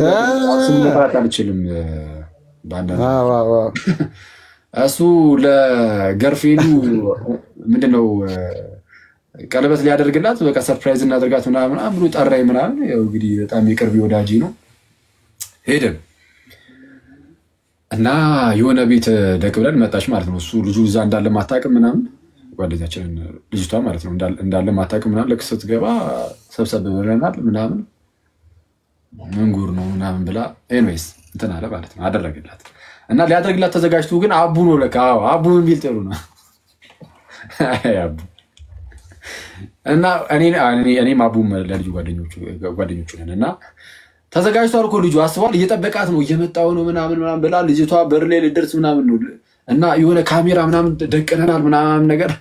ስም መጥራት አልችልም ባንዳ እሱ ለገርፍሬንዱ ምንድነው ቀለበት ሊያደርግላት በቃ ሰርፕራይዝ እናደርጋት ምናምን ብሎ ጠራይ ምናምን ያው እንግዲህ በጣም የቅርብ ወዳጅ ነው። ሄደን እና የሆነ ቤት ደቅ ብለን መጣች ማለት ነው። እሱ ልጁ እዛ እንዳለ ማታውቅም ምናምን ጓደኛችን ልጅቷ ማለት ነው እንዳለ ማታውቅም ምናምን ልክ ስትገባ ሰብሰብ ብለናል ምናምን ምን ጉር ነው ምናምን ብላ ኤኒዌይስ እንትን አለ ማለት ነው አደረገላት እና ሊያደርግላት ተዘጋጅቶ ግን አቡ ነው ለካ አቡ የሚል ጥሩ ነው አቡ እና እኔ አቡም ለልጁ ጓደኞቹ ነን እና ተዘጋጅቷል እኮ ልጁ አስቧል እየጠበቃት ነው እየመጣው ነው ምናምን ብላ ልጅቷ በር ላይ ልደርስ ምናምን ነው እና የሆነ ካሜራ ምናምን ደቀነናል ምናምን ነገር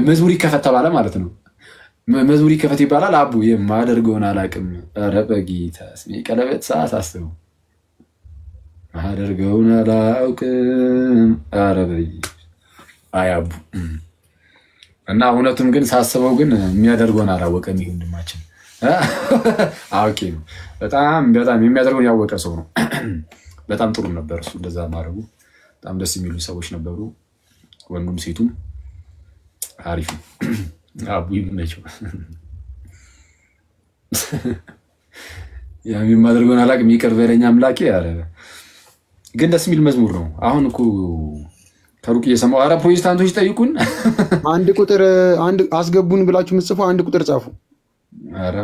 መዝሙር ይከፈት ተባለ ማለት ነው። መዝሙር ይከፈት ይባላል። አቡ የማደርገውን አላቅም ኧረ በጌታ ስሜ ቀለበት ሰዓት አስበው ማደርገውን አላውቅም ኧረ በጌታ አያቡ እና እውነቱም ግን ሳስበው ግን የሚያደርገውን አላወቀም። ይሄ ወንድማችን ኦኬ በጣም የሚያደርገውን ያወቀ ሰው ነው። በጣም ጥሩ ነበር እሱ እንደዛ ማድረጉ። በጣም ደስ የሚሉ ሰዎች ነበሩ፣ ወንዱም ሴቱም አሪፍ ነው። አቡ ይመቸው የሚያደርገውን አላቅም ይቅር በለኝ አምላኬ አረ ግን ደስ የሚል መዝሙር ነው። አሁን እኮ ከሩቅ እየሰማሁ አረ ፕሮቴስታንቶች ጠይቁን አንድ ቁጥር አንድ አስገቡን ብላችሁ ምጽፉ አንድ ቁጥር ጻፉ አረ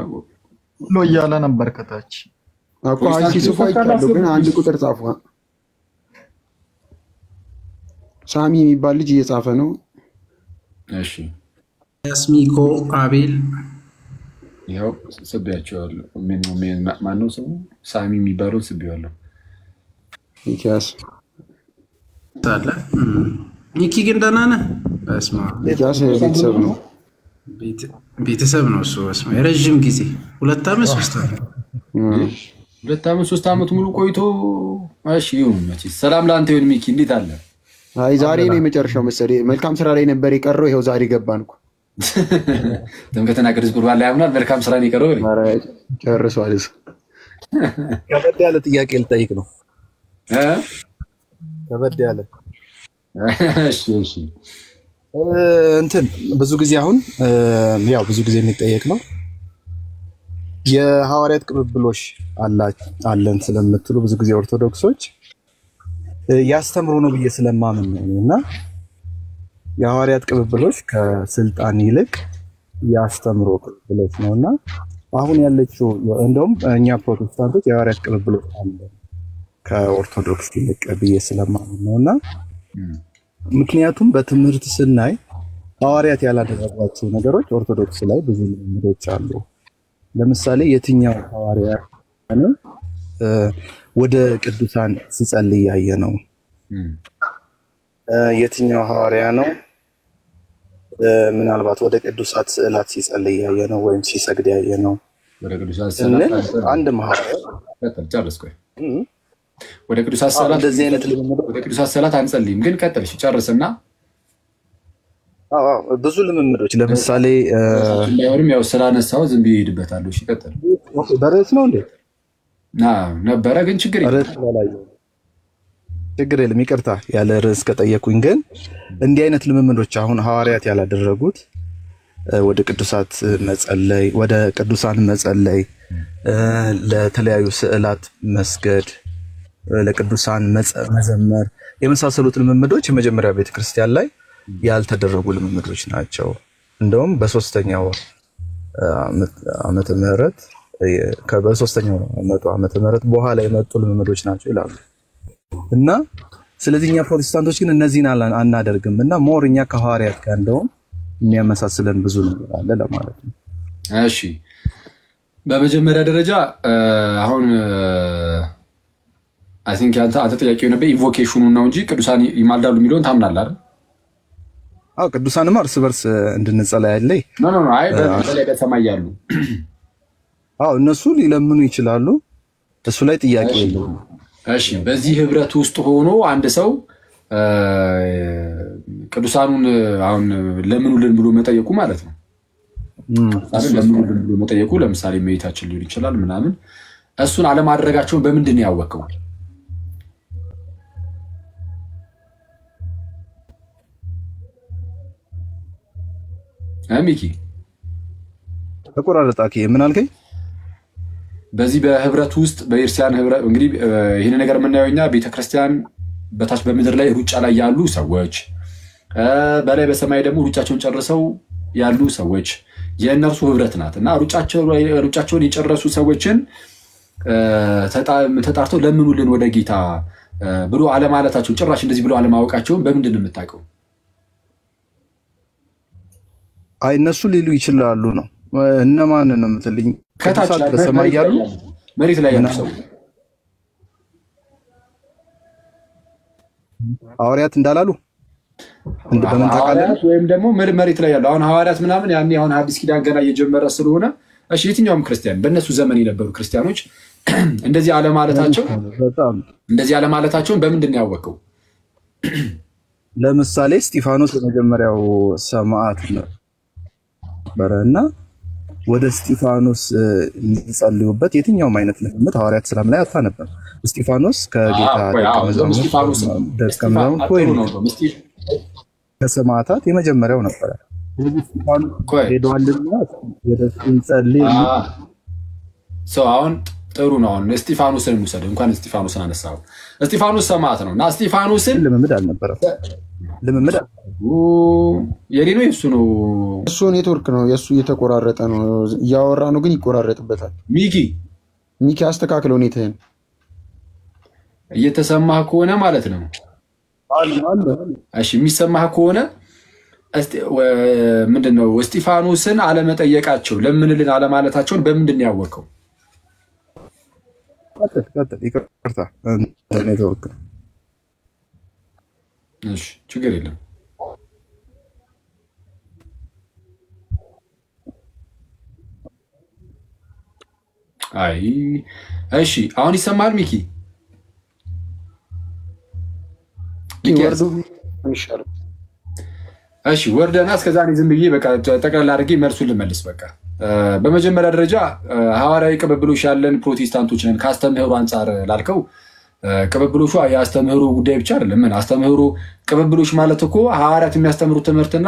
ብሎ እያለ ነበር ከታች አቆ አይ ሲጽፉ አይቻለሁ ግን አንድ ቁጥር ጻፉ። ሳሚ የሚባል ልጅ እየጻፈ ነው። እሺ ያስሚኮ አቤል ያው ሰብያቸዋለሁ። ማን ነው ሰው ሳሚ የሚባለው ሰብያለሁ። ሚኪያስ ታላ ሚኪ ግን ደህና ነህ? በስማ ሚኪያስ ቤተሰብ ነው ቤተሰብ ነው እሱ። በስማ የረጅም ጊዜ 2 ዓመት 3 ዓመት 2 ዓመት 3 ዓመት ሙሉ ቆይቶ እሺ ይሁን መቼ ሰላም ላንተ ይሁን ሚኪ እንዴት አለ? አይ ዛሬ ነው የመጨረሻው መሰለኝ። መልካም ስራ ላይ ነበር የቀረው ይሄው ዛሬ ገባን እኮ ተምከተና ቅዱስ ቁርባን ላይ አምናል። መልካም ስራ ነው የቀረው ኧረ ጨርሷል። ከበድ ያለ ጥያቄ ልጠይቅ ነው ከበድ ያለ እሺ እንትን ብዙ ጊዜ አሁን ያው ብዙ ጊዜ የሚጠየቅ ነው የሐዋርያት ቅብብሎሽ አለን ስለምትሉ ብዙ ጊዜ ኦርቶዶክሶች ያስተምሩ ነው ብዬ ስለማምን ነው። እና የሐዋርያት ቅብብሎሽ ከስልጣን ይልቅ ያስተምሩ ቅብብሎሽ ነውና አሁን ያለችው እንደውም እኛ ፕሮቴስታንቶች የሐዋርያት ቅብብሎሽ አለን ከኦርቶዶክስ ይልቅ ብዬ ስለማምን ነውና ምክንያቱም በትምህርት ስናይ ሐዋርያት ያላደረጓቸው ነገሮች ኦርቶዶክስ ላይ ብዙ ልምዶች አሉ። ለምሳሌ የትኛው ሐዋርያ ነው ወደ ቅዱሳን ሲጸልይ ያየ ነው? የትኛው ሐዋርያ ነው ምናልባት ወደ ቅዱሳት ስዕላት ሲጸልይ ያየ ነው ወይም ሲሰግድ ያየ ነው? ወደ ቅዱሳት ስዕላት አንድ ሐዋርያ ወደ ቅዱሳት ሰላት እንደዚህ አይነት ልምምዶች ወደ ቅዱሳት ሰላት አንጸልይም። ግን ቀጥልሽ ጨርስና ብዙ ልምምዶች ለምሳሌ እንዳይሆንም ያው ስላነሳው ዝም ብዬ እሄድበታለሁ። እሺ ቀጥል። በርዕስ ነው እንዴ? ነበረ ግን ችግር የለም ይቅርታ፣ ያለ ርዕስ ከጠየቁኝ። ግን እንዲህ አይነት ልምምዶች አሁን ሐዋርያት ያላደረጉት ወደ ቅዱሳት መጸለይ፣ ወደ ቅዱሳን መጸለይ፣ ለተለያዩ ስዕላት መስገድ፣ ለቅዱሳን መዘመር የመሳሰሉት ልምምዶች የመጀመሪያ ቤተክርስቲያን ላይ ያልተደረጉ ልምምዶች ናቸው። እንደውም በሶስተኛው ዓመተ ምህረት በሶስተኛው ዓመተ ምህረት በኋላ የመጡ ልምምዶች ናቸው ይላሉ። እና ስለዚህ እኛ ፕሮቴስታንቶች ግን እነዚህን አናደርግም እና ሞር እኛ ከሐዋርያት ጋር እንደውም የሚያመሳስለን ብዙ ነገር አለ ለማለት ነው። እሺ በመጀመሪያ ደረጃ አሁን አይ ቲንክ አንተ ጥያቄው ነበር ኢንቮኬሽኑ ነው እንጂ ቅዱሳን ይማልዳሉ የሚለውን ታምናለህ አይደል? ቅዱሳንማ እርስ በርስ እንድንጸልይ አይደል? ኖ አይ በሰማይ ያሉ እነሱ ሊለምኑ ይችላሉ። እሱ ላይ ጥያቄ የለውም። እሺ በዚህ ህብረት ውስጥ ሆኖ አንድ ሰው ቅዱሳኑን አሁን ለምኑልን ብሎ መጠየቁ ማለት ነው። ለምኑልን ብሎ መጠየቁ ለምሳሌ እመቤታችን ሊሆን ይችላል ምናምን፣ እሱን አለማድረጋቸውን በምንድን ነው ያወቀው? ሚኪ ተቆራረጣኪ ምን አልከኝ? በዚህ በህብረት ውስጥ በኤርሲያን ህብረት እንግዲህ ይሄን ነገር የምናየው እኛ ቤተክርስቲያን በታች በምድር ላይ ሩጫ ላይ ያሉ ሰዎች፣ በላይ በሰማይ ደግሞ ሩጫቸውን ጨርሰው ያሉ ሰዎች የእነርሱ ህብረት ናት እና ሩጫቸውን የጨረሱ ሰዎችን ተጣርተው ለምኑልን ወደ ጌታ ብሎ አለማለታቸው፣ ጭራሽ እንደዚህ ብሎ አለማወቃቸውን በምንድን ነው የምታውቀው? እነሱ ሊሉ ይችላሉ ነው። እነማን ነው የምትልኝ? ከታች በሰማይ ያሉ መሬት ላይ ያሉ ሰው ሐዋርያት እንዳላሉ በምን ታውቃለህ? ወይም ደግሞ መሬት ላይ ያሉ አሁን ሐዋርያት ምናምን ያኔ አሁን አዲስ ኪዳን ገና እየጀመረ ስለሆነ እሺ፣ የትኛውም ክርስቲያን በእነሱ ዘመን የነበሩ ክርስቲያኖች እንደዚህ አለማለታቸውን በምንድን ነው ያወቀው? ለምሳሌ እስጢፋኖስ የመጀመሪያው ሰማዕት ነበረና ወደ እስጢፋኖስ የሚጸልዩበት የትኛውም አይነት ልምምድ ሐዋርያት ሰላም ላይ አታነብም። እስጢፋኖስ ከጌታ ደቀ መዛሙርት ወይም ከሰማዕታት የመጀመሪያው ነበረ። ሄዷልና እንጸልይ አሁን ጥሩ ነው። አሁን እስጢፋኖስን እንውሰድ። እንኳን እስጢፋኖስን አነሳው። እስጢፋኖስ ሰማዕት ነው እና እስጢፋኖስን ልምምድ አልነበረም። የኔ ነው የሱ ነው። እሱ ኔትወርክ ነው የሱ እየተቆራረጠ ነው። እያወራ ነው ግን ይቆራረጥበታል። ሚኪ አስተካክለው ኔትህን እየተሰማህ ከሆነ ማለት ነው። እሺ የሚሰማህ ከሆነ ምንድነው እስጢፋኖስን አለመጠየቃቸው ለምንልን አለማለታቸውን በምንድን ነው ያወቀው? ቀጥል። ይቅርታ ኔትወርክ። እሺ ችግር የለም። እሺ አሁን ይሰማል ሚኪ? እሺ ወርደና እስከዛ ዝም ብዬ በቃ ጠቅላላ አድርጌ መልሱን ልመልስ። በቃ በመጀመሪያ ደረጃ ሐዋርያዊ ቅብብሎሽ ያለን ፕሮቴስታንቶች ነን። ካስተምህሩ አንጻር ላልከው ቅብብሎሹ የአስተምህሩ ጉዳይ ብቻ አይደለም። ምን አስተምህሩ ቅብብሎሽ ማለት እኮ ሐዋርያት የሚያስተምሩት ትምህርትና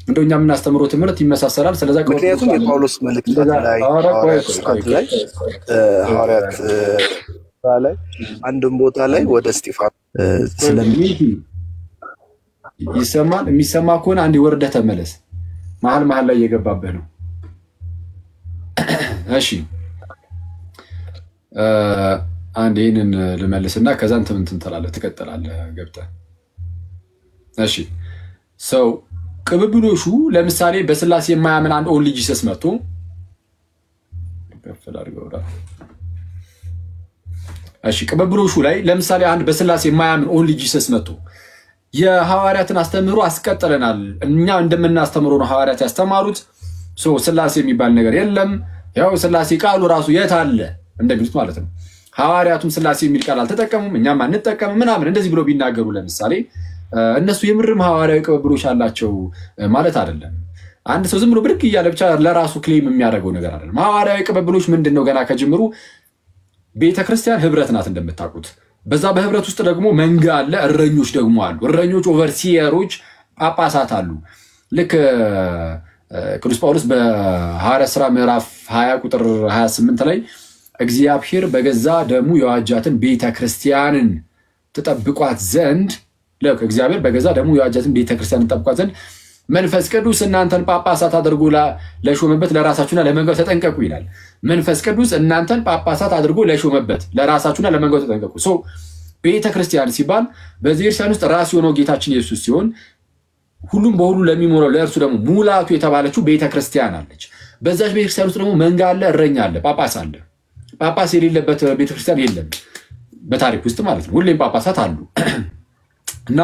እንደኛ የምናስተምረው ትምህርት ይመሳሰላል። ስለዚህ ምክንያቱም የጳውሎስ መልእክት ላይ ሐዋርያት ላይ አንድም ቦታ ላይ ወደ እስጢፋኖስ ይሰማል። የሚሰማ ከሆነ አንዴ ወርደህ ተመለስ። መሀል ላይ እየገባብህ ነው። እሺ አንዴ ይህንን ልመልስና ከዛ እንትን ትላለህ ትቀጥላለህ ገብተህ። እሺ ሰው ቅብብሎሹ ለምሳሌ በስላሴ የማያምን አንድ ኦንሊ ጂሰስ መጥቶ እሺ ቅብብሎሹ ላይ ለምሳሌ አንድ በስላሴ የማያምን ኦንሊ ጂሰስ መጥቶ የሐዋርያትን አስተምህሮ አስቀጥለናል፣ እኛ እንደምናስተምረው ነው ሐዋርያት ያስተማሩት፣ ስላሴ የሚባል ነገር የለም፣ ያው ስላሴ ቃሉ ራሱ የት አለ እንደሚሉት ማለት ነው። ሐዋርያቱም ሥላሴ የሚል ቃል አልተጠቀሙም፣ እኛም አንጠቀምም ምናምን እንደዚህ ብሎ ቢናገሩ ለምሳሌ እነሱ የምርም ሐዋርያዊ ቅብብሎች አላቸው ማለት አይደለም። አንድ ሰው ዝም ብሎ ብድግ እያለ ብቻ ለራሱ ክሌም የሚያደርገው ነገር አይደለም። ሐዋርያዊ ቅብብሎች ምንድነው? ገና ከጅምሩ ቤተክርስቲያን ህብረት ናት እንደምታውቁት። በዛ በህብረት ውስጥ ደግሞ መንጋ አለ፣ እረኞች ደግሞ አሉ። እረኞች ኦቨርሲየሮች፣ ጳጳሳት አሉ። ልክ ቅዱስ ጳውሎስ በሐዋርያት ሥራ ምዕራፍ 20 ቁጥር 28 ላይ እግዚአብሔር በገዛ ደሙ የዋጃትን ቤተክርስቲያንን ተጠብቋት ዘንድ እግዚአብሔር በገዛ ደሙ የዋጃትን ቤተክርስቲያንን ተጠብቋት ዘንድ መንፈስ ቅዱስ እናንተን ጳጳሳት አድርጎ ለሾመበት ለራሳችሁና ለመንጋው ተጠንቀቁ ይላል። መንፈስ ቅዱስ እናንተን ጳጳሳት አድርጎ ለሾመበት ለራሳችሁና ለመንጋው ተጠንቀቁ። ቤተክርስቲያን ሲባል በዚህ ክርስቲያን ውስጥ ራስ የሆነው ጌታችን ኢየሱስ ሲሆን ሁሉም በሁሉ ለሚሞላው ለእርሱ ደግሞ ሙላቱ የተባለችው ቤተክርስቲያን አለች። በዛች ቤተክርስቲያን ውስጥ ደግሞ መንጋ አለ፣ እረኛ አለ፣ ጳጳስ አለ። ጳጳስ የሌለበት ቤተክርስቲያን የለም በታሪክ ውስጥ ማለት ነው። ሁሌም ጳጳሳት አሉ እና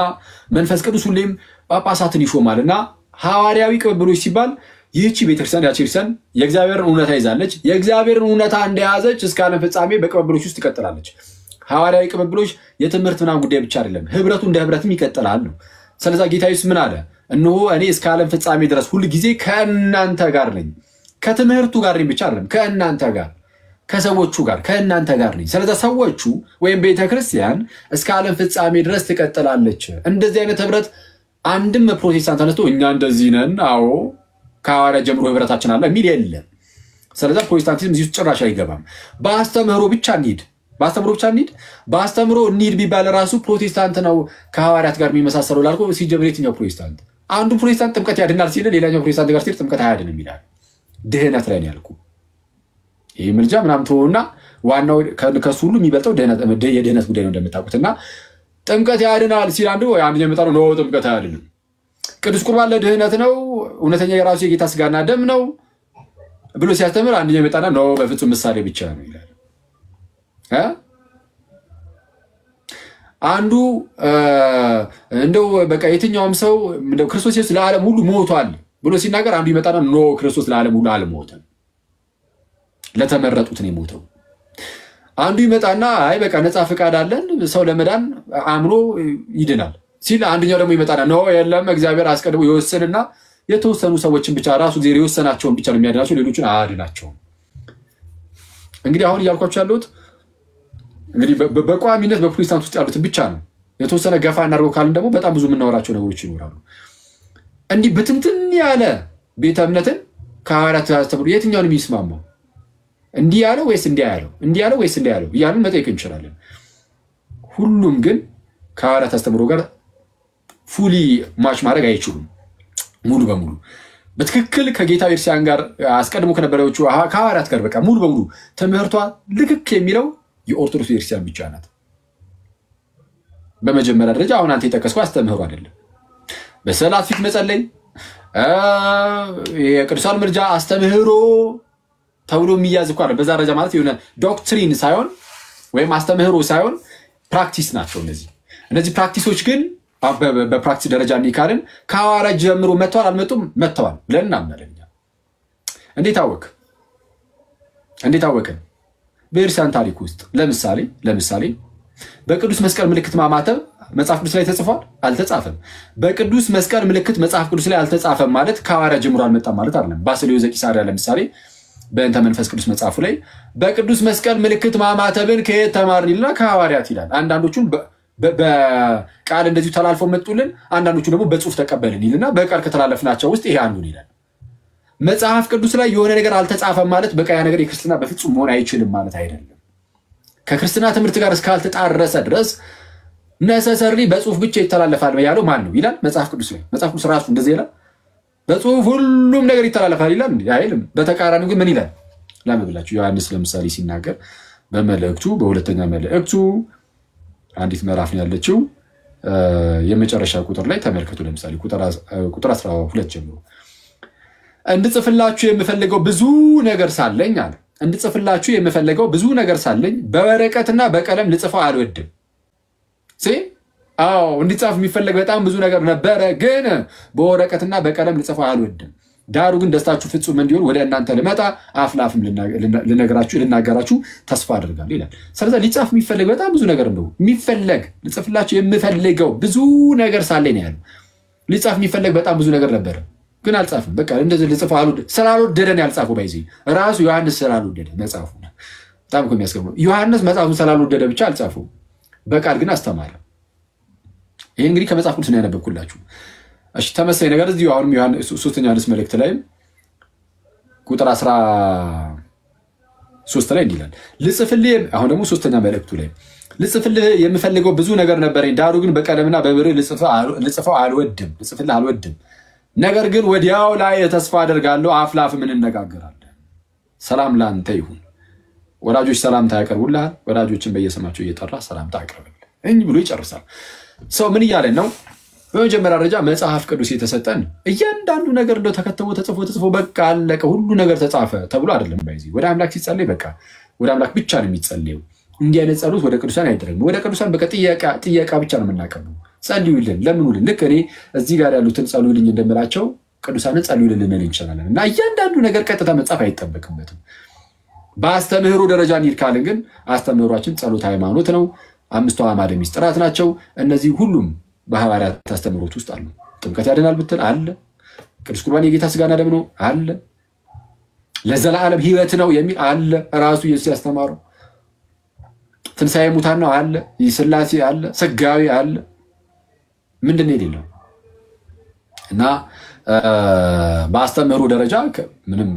መንፈስ ቅዱስ ሁሌም ጳጳሳትን ይሾማልና ሐዋርያዊ ቅብብሎች ሲባል ይህቺ ቤተክርስቲያን ያቺ ክርስቲያን የእግዚአብሔርን እውነታ ይዛለች። የእግዚአብሔርን እውነታ እንደያዘች እስከ ዓለም ፍጻሜ በቅብብሎች ውስጥ ትቀጥላለች። ሐዋርያዊ ቅብብሎች የትምህርት ምናምን ጉዳይ ብቻ አይደለም፣ ህብረቱ እንደ ህብረትም ይቀጥላል ነው። ስለዚህ ጌታ ኢየሱስ ምን አለ? እነሆ እኔ እስከ ዓለም ፍጻሜ ድረስ ሁሉ ጊዜ ከእናንተ ጋር ነኝ። ከትምህርቱ ጋር ነኝ ብቻ አይደለም፣ ከእናንተ ጋር ከሰዎቹ ጋር ከእናንተ ጋር ነኝ። ስለዚህ ሰዎቹ ወይም ቤተክርስቲያን እስከ ዓለም ፍጻሜ ድረስ ትቀጥላለች። እንደዚህ አይነት ህብረት አንድም ፕሮቴስታንት ተነስቶ እኛ እንደዚህ ነን አዎ ከሐዋርያ ጀምሮ ህብረታችን አለ የሚል የለም። ስለዚህ ፕሮቴስታንቲዝም እዚህ ጭራሽ አይገባም። በአስተምህሮ ብቻ እንሂድ፣ በአስተምህሮ እንሂድ ቢባል ራሱ ፕሮቴስታንት ነው ከሐዋርያት ጋር የሚመሳሰለው ላልኩ ሲጀምር የትኛው ፕሮቴስታንት? አንዱ ፕሮቴስታንት ጥምቀት ያድናል ሲል ሌላኛው ፕሮቴስታንት ጋር ሲል ጥምቀት አያድንም ይላል። ድህነት ላይ ነው ያልኩ። ይሄ ምልጃ ምናምን ተወውና ዋናው ከሱ ሁሉ የሚበልጠው የድህነት ጉዳይ ነው እንደምታውቁትና ጥምቀት ያድናል ሲል አንዱ አንደኛው የሚመጣው ነው ጥምቀት አያድንም። ቅዱስ ቁርባን ለድህነት ነው፣ እውነተኛ የራሱ የጌታ ስጋና ደም ነው ብሎ ሲያስተምር አንደኛው የሚመጣና ነው በፍጹም ምሳሌ ብቻ ነው ይላል። አንዱ እንደው በቃ የትኛውም ሰው እንደው ክርስቶስ ኢየሱስ ለዓለም ሁሉ ሞቷል ብሎ ሲናገር አንዱ ይመጣና ነው ክርስቶስ ለዓለም ሁሉ አልሞተም፣ ለተመረጡት ነው የሞተው። አንዱ ይመጣና አይ በቃ ነፃ ፍቃድ አለን ሰው ለመዳን አምኖ ይድናል ሲል አንደኛው ደግሞ ይመጣና ነው የለም እግዚአብሔር አስቀድሞ ይወሰንና የተወሰኑ ሰዎችን ብቻ ራሱ እግዚአብሔር የወሰናቸውን ብቻ ነው የሚያድናቸው፣ ሌሎችን አያድናቸውም። እንግዲህ አሁን እያልኳቸው ያለሁት እንግዲህ በቋሚነት በፕሮቴስታንት ውስጥ ያሉት ብቻ ነው። የተወሰነ ገፋ እናድርገው ካልን ደግሞ በጣም ብዙ የምናወራቸው ነገሮች ይኖራሉ። እንዲህ ብትንትን ያለ ቤተ እምነትን ከሐዋርያት አስተምሮ የትኛውን የሚስማማው? እንዲህ ያለው ወይስ እንዲህ ያለው? እንዲህ ያለው ወይስ እንዲህ ያለው እያልን መጠየቅ እንችላለን። ሁሉም ግን ከሐዋርያት አስተምሮ ጋር ፉሊ ማች ማድረግ አይችሉም። ሙሉ በሙሉ በትክክል ከጌታ ቤተክርስቲያን ጋር አስቀድሞ ከነበረዎቹ ከሐዋርያት ጋር በቃ ሙሉ በሙሉ ትምህርቷ ልክክ የሚለው የኦርቶዶክስ ቤተክርስቲያን ብቻ ናት። በመጀመሪያ ደረጃ አሁን አንተ የጠቀስከው አስተምህሮ አይደለም። በሰላት ፊት መጸለይ የቅዱሳን ምልጃ አስተምህሮ ተብሎ የሚያዝ እኮ በዛ ደረጃ ማለት የሆነ ዶክትሪን ሳይሆን ወይም አስተምህሮ ሳይሆን ፕራክቲስ ናቸው። እነዚህ ፕራክቲሶች ግን በፕራክቲስ ደረጃ እንዲካልን ከሐዋርያት ጀምሮ መጥተዋል አልመጡም? መጥተዋል ብለን እናምናለን። እንዴት አወቅን? በቤተክርስቲያን ታሪክ ውስጥ ለምሳሌ በቅዱስ መስቀል ምልክት ማማተብ መጽሐፍ ቅዱስ ላይ ተጽፏል? አልተጻፈም። በቅዱስ መስቀል ምልክት መጽሐፍ ቅዱስ ላይ አልተጻፈም ማለት ከሐዋርያት ጀምሮ አልመጣም ማለት አይደለም። ባስልዮስ ዘቂሳርያ ለምሳሌ በእንተ መንፈስ ቅዱስ መጽሐፉ ላይ በቅዱስ መስቀል ምልክት ማማተብን ከየት ተማርን ይልና ከሐዋርያት ይላል። አንዳንዶቹን በቃል እንደዚሁ ተላልፈው መጡልን፣ አንዳንዶቹ ደግሞ በጽሁፍ ተቀበልን ይልና በቃል ከተላለፍናቸው ውስጥ ይሄ አንዱን ይላል። መጽሐፍ ቅዱስ ላይ የሆነ ነገር አልተጻፈም ማለት በቃ ያ ነገር የክርስትና በፍጹም መሆን አይችልም ማለት አይደለም። ከክርስትና ትምህርት ጋር እስካልተጣረሰ ድረስ ነሰሰርሊ በጽሁፍ ብቻ ይተላለፋል ያለው ማን ነው ይላል? መጽሐፍ ቅዱስ ላይ። መጽሐፍ ቅዱስ ራሱ እንደዚህ ይላል፣ በጽሁፍ ሁሉም ነገር ይተላለፋል ይላል አይልም። በተቃራኒው ግን ምን ይላል? ለምብላችሁ ዮሐንስ ለምሳሌ ሲናገር በመልእክቱ በሁለተኛ መልእክቱ አንዲት ምዕራፍ ነው ያለችው የመጨረሻ ቁጥር ላይ ተመልከቱ። ለምሳሌ ቁጥር 12 ጀምሮ እንድጽፍላችሁ የምፈልገው ብዙ ነገር ሳለኝ አለ። እንድጽፍላችሁ የምፈልገው ብዙ ነገር ሳለኝ በወረቀትና በቀለም ልጽፈው አልወድም። እንዲጻፍ የሚፈልግ በጣም ብዙ ነገር ነበረ፣ ግን በወረቀትና በቀለም ልጽፈው አልወድም። ዳሩ ግን ደስታችሁ ፍጹም እንዲሆን ወደ እናንተ ልመጣ አፍ ለአፍም ልናገራችሁ ተስፋ አደርጋለሁ ይላል። ስለዚህ ሊጻፍ የሚፈልግ በጣም ብዙ ነገር ነው የሚፈልግ ልጽፍላችሁ የምፈልገው ብዙ ነገር ሳለኝ ነው ያለው። ሊጻፍ የሚፈልግ በጣም ብዙ ነገር ነበር ግን አልጻፍም። በቃ እንደዚህ ልጽፍ ስላልወደደ ነው ያልጻፈው። ባይዚ ራሱ ዮሐንስ ስላልወደደ መጽሐፉ በጣም እኮ የሚያስገርመው ዮሐንስ መጽሐፉን ስላልወደደ ብቻ አልጻፈው፣ በቃል ግን አስተማረ። ይሄ እንግዲህ ከመጽሐፍ ቅዱስ ነው ያነበብኩላችሁ። እሺ ተመሳሳይ ነገር እዚሁ አሁንም ዮሐንስ 3ኛ ዮሐንስ መልእክት ላይ ቁጥር 13 ላይ እንዲላል ልጽፍልህ አሁን ደግሞ 3ኛ መልእክቱ ላይ ልጽፍልህ የምፈልገው ብዙ ነገር ነበረኝ፣ ዳሩ ግን በቀለምና በብርዕ ልጽፈው አልወድም። ነገር ግን ወዲያው ላይ ተስፋ አደርጋለሁ፣ አፍ ለአፍም እንነጋገራለን። ሰላም ላንተ ይሁን። ወዳጆች ሰላምታ ያቀርቡልሃል፣ ወዳጆችን በየስማቸው እየጠራ ሰላምታ አቅርብልህ ብሎ ይጨርሳል። ሰው ምን እያለን ነው? በመጀመሪያ ደረጃ መጽሐፍ ቅዱስ የተሰጠን እያንዳንዱ ነገር እንደው ተከትቦ ተጽፎ በቃ አለቀ ሁሉ ነገር ተጻፈ ተብሎ አይደለም። ባይዚ ወደ አምላክ ሲጸልይ በቃ ወደ አምላክ ብቻ ነው የሚጸልየው። እንዲህ አይነት ጸሎት ወደ ቅዱሳን አይደረግም። ወደ ቅዱሳን በቃ ጥያቄ ብቻ ነው የምናቀርበው። ጸልዩልን፣ ለምኑልን። ልክ እኔ እዚህ ጋር ያሉትን ጸልዩልኝ እንደምላቸው ቅዱሳንን ጸልዩልን ልንል እንችላለን። እና እያንዳንዱ ነገር ቀጥታ መጻፍ አይጠበቅበትም። በአስተምህሮ ደረጃ እንሂድ ካልን ግን አስተምህሯችን ጸሎት ሃይማኖት ነው። 5 አዕማደ ምስጢራት ናቸው። እነዚህ ሁሉም በሐዋርያት አስተምህሮት ውስጥ አሉ። ጥምቀት ያድናል ብትል አለ። ቅዱስ ቁርባን የጌታ ስጋና ደም ነው አለ። ለዘላለም ሕይወት ነው የሚል አለ። ራሱ ኢየሱስ ያስተማረው ትንሣኤ ሙታን ነው አለ። ሥላሴ አለ። ስጋዊ አለ። ምንድነው የሌለው? እና በአስተምህሮ ደረጃ ምንም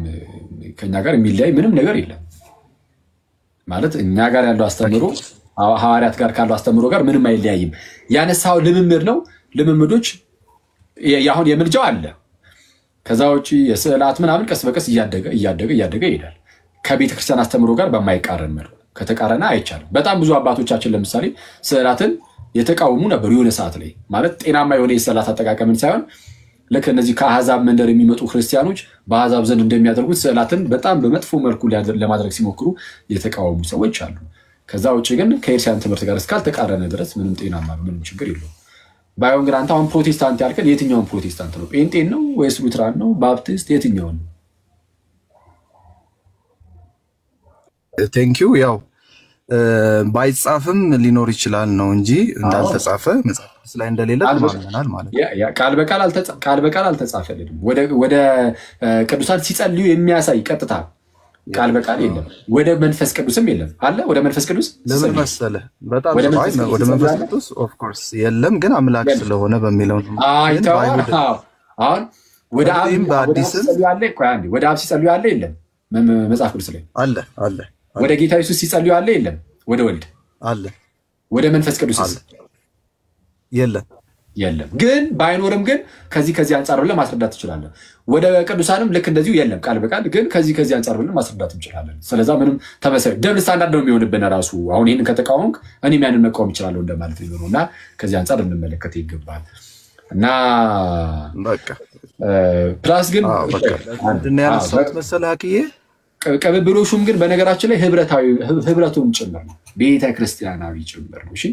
ከኛ ጋር የሚለያይ ምንም ነገር የለም ማለት እኛ ጋር ያለው አስተምህሮ ሐዋርያት ጋር ካለው አስተምህሮ ጋር ምንም አይለያይም። ያነሳው ልምምድ ነው። ልምምዶች ያሁን የምልጃው አለ። ከዛ ውጪ የስዕላት ምናምን ቀስ በቀስ እያደገ ይሄዳል። ከቤተ ክርስቲያን አስተምህሮ ጋር በማይቃረን መልኩ ከተቃረነ አይቻልም። በጣም ብዙ አባቶቻችን ለምሳሌ ስዕላትን የተቃወሙ ነበር የሆነ ሰዓት ላይ ማለት ጤናማ የሆነ የስዕላት አጠቃቀምን ሳይሆን ልክ እነዚህ ከአሕዛብ መንደር የሚመጡ ክርስቲያኖች በአሕዛብ ዘንድ እንደሚያደርጉት ስዕላትን በጣም በመጥፎ መልኩ ለማድረግ ሲሞክሩ የተቃወሙ ሰዎች አሉ። ከዛ ውጪ ግን ከኤርሲያን ትምህርት ጋር እስካልተቃረነ ድረስ ምንም ጤናማ ነው፣ ምንም ችግር የለውም። ባይሆን ግን አንተ አሁን ፕሮቴስታንት ያልከን የትኛውን ፕሮቴስታንት ነው? ጴንጤን ነው ወይስ ሉትራን ነው? ባፕቲስት? የትኛውን ነው? ቴንኪው ያው ባይጻፍም ሊኖር ይችላል ነው እንጂ እንዳልተጻፈ መጽሐፍ ላይ እንደሌለ ተማምነናል ማለት ነው። ቃል በቃል አልተጻፈልንም። ወደ ቅዱሳን ሲጸልዩ የሚያሳይ ቀጥታ ቃል በቃል የለም። ወደ መንፈስ ቅዱስም የለም አለ። ወደ መንፈስ ቅዱስ ለምን መሰለህ? በጣም ወደ መንፈስ ቅዱስ ኦፍ ኮርስ የለም፣ ግን አምላክ ስለሆነ በሚለው ነው። አሁን ወደ አብ ሲጸልዩ አለ የለም? መጽሐፍ ቅዱስ ላይ አለ። ወደ ጌታ ኢየሱስ ሲጸልዩ አለ የለም? ወደ ወልድ አለ። ወደ መንፈስ ቅዱስ የለም። ግን ባይኖርም ግን ከዚህ አንጻር ብለን ማስረዳት እንችላለን። ወደ ቅዱሳንም ልክ እንደዚሁ የለም ቃል በቃል ግን ከዚህ አንጻር ብለን ማስረዳት እንችላለን። ስለዚህ ምንም ተመሳሳይ ደብል ስታንዳርድ ነው የሚሆንብን ራሱ። አሁን ይሄንን ከተቃወምክ እኔም ያንን መቃወም እችላለሁ እንደማለት ነው። እና ከዚህ አንጻር እንመለከት ይገባል። እና በቃ ፕላስ ግን ምንድነው ያነሳሁት መሰለህ አክዬ ቅብብሎሹም ግን በነገራችን ላይ ህብረቱም ጭምር ነው፣ ቤተክርስቲያናዊ ጭምር ነው። እሺ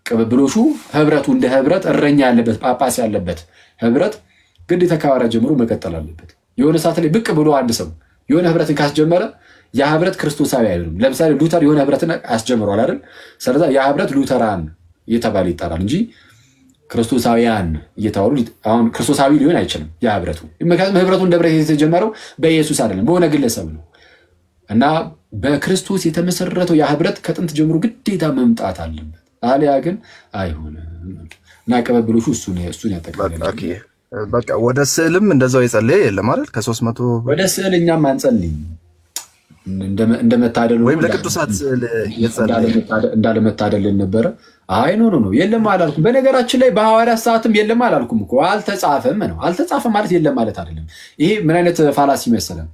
ቅብብሎሹ ህብረቱ እንደ ህብረት እረኛ ያለበት ጳጳስ ያለበት ህብረት ግዴታ ከሐዋርያ ጀምሮ መቀጠል አለበት። የሆነ ሰዓት ላይ ብቅ ብሎ አንድ ሰው የሆነ ህብረትን ካስጀመረ ያ ህብረት ክርስቶሳዊ አይደለም። ለምሳሌ ሉተር የሆነ ህብረትን አስጀምሯል አይደል? ስለዚህ ያ ህብረት ሉተራን እየተባለ ይጠራል እንጂ ክርስቶሳውያን እየተባሉ አሁን ክርስቶሳዊ ሊሆን አይችልም ያ ህብረቱ። ምክንያቱም ህብረቱ እንደ ህብረት የተጀመረው በኢየሱስ አይደለም በሆነ ግለሰብ ነው። እና በክርስቶስ የተመሰረተው ያ ህብረት ከጥንት ጀምሮ ግዴታ መምጣት አለበት፣ አሊያ ግን አይሆንም። እና ቅብብሎሹ እሱን ያጠቃልላል። በቃ ወደ ስዕልም እንደዛው የጸለየ የለም ማለት ከ300 ወደ ስዕል እኛም አንጸልይም እንደመታደል ወይም ለቅዱሳት ስዕል የጸለየ እንዳለመታደል ነበረ። አይ ኖ የለም አላልኩም። በነገራችን ላይ በሐዋርያት ሰዓትም የለም አላልኩም እኮ አልተጻፈም ነው። አልተጻፈም ማለት የለም ማለት አይደለም። ይሄ ምን አይነት ፋላሲ መሰለን?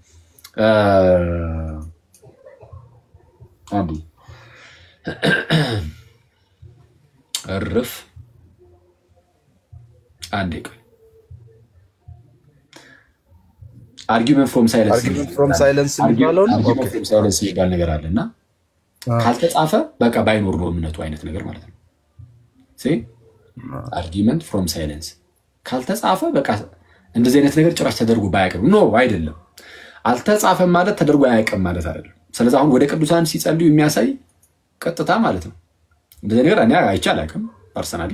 አንዱ እርፍ አንዴ ቆይ አርጊውመንት ፍሮም ሳይለንስ የሚባል ነገር አለና ካልተጻፈ በቃ ባይኖር ነው እምነቱ አይነት ነገር ማለት ነው። አርጊውመንት ፍሮም ሳይለንስ ካልተጻፈ በቃ እንደዚህ አይነት ነገር ጭራሽ ተደርጎ ባያቀም ኖ አይደለም። አልተጻፈም ማለት ተደርጎ አያቀም ማለት አይደለም። ስለዚህ አሁን ወደ ቅዱሳን ሲጸልዩ የሚያሳይ ቀጥታ ማለት ነው። እንደዚህ ነገር እኔ አይቼ አላውቅም ፐርሰናሊ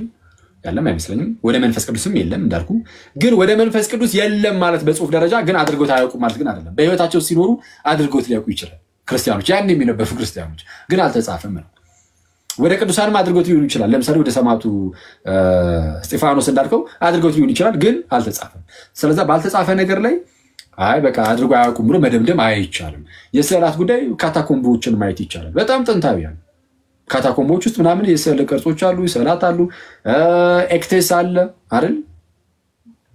ያለም አይመስለኝም። ወደ መንፈስ ቅዱስም የለም እንዳልኩ። ግን ወደ መንፈስ ቅዱስ የለም ማለት በጽሁፍ ደረጃ ግን አድርጎት አያውቁም ማለት ግን አይደለም። በህይወታቸው ሲኖሩ አድርጎት ሊያውቁ ይችላል ክርስቲያኖች፣ ያን የሚነበሩ ክርስቲያኖች ግን አልተጻፈም ነው። ወደ ቅዱሳንም አድርጎት ሊሆን ይችላል። ለምሳሌ ወደ ሰማዕቱ እስጢፋኖስ እንዳልከው አድርጎት ሊሆን ይችላል ግን አልተጻፈም። ስለዚህ ባልተጻፈ ነገር ላይ አይ በቃ አድርጎ አያውቁም ብሎ መደምደም አይቻልም። የስዕላት ጉዳይ ካታኮምቦችን ማየት ይቻላል። በጣም ጥንታዊያን ካታኮምቦች ውስጥ ምናምን የስዕል ቅርጾች አሉ፣ ስዕላት አሉ። ኤክቴስ አለ አይደል?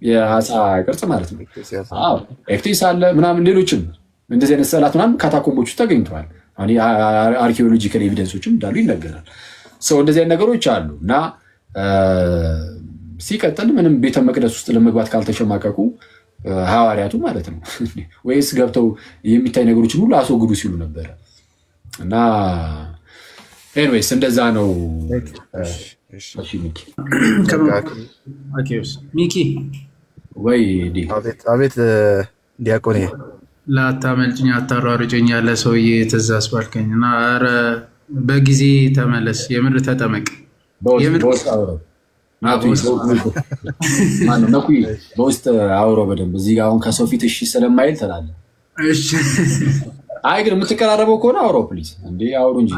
የአሳ ቅርጽ ማለት ነው። አዎ ኤክቴስ አለ ምናምን፣ ሌሎችም እንደዚህ አይነት ስዕላት ምናምን ካታኮምቦች ውስጥ ተገኝተዋል። አሁን አርኪኦሎጂካል ኤቪደንሶችም እንዳሉ ይነገራል። ሰው እንደዚህ አይነት ነገሮች አሉ እና ሲቀጥል ምንም ቤተ መቅደስ ውስጥ ለመግባት ካልተሸማቀቁ ሐዋርያቱ ማለት ነው ወይስ ገብተው የሚታይ ነገሮችን ሁሉ አስወግዱ ሲሉ ነበረ እና ኤኒዌይስ እንደዛ ነው። እሺ ሚኪ ወይ አቤት ዲያቆኔ ላታመልጭኝ አታሯሩጭኝ ያለ ሰውዬ ትእዛዝ ባልከኝ እና ኧረ በጊዜ ተመለስ፣ የምር ተጠመቅ። በውስጥ አውሮ በደንብ እዚህ ጋር አሁን ከሰው ፊት እሺ ስለማይል ትላለህ። አይ ግን የምትቀራረበው ከሆነ አውሮ ፕሊዝ እንዴ አውሩ እንጂ።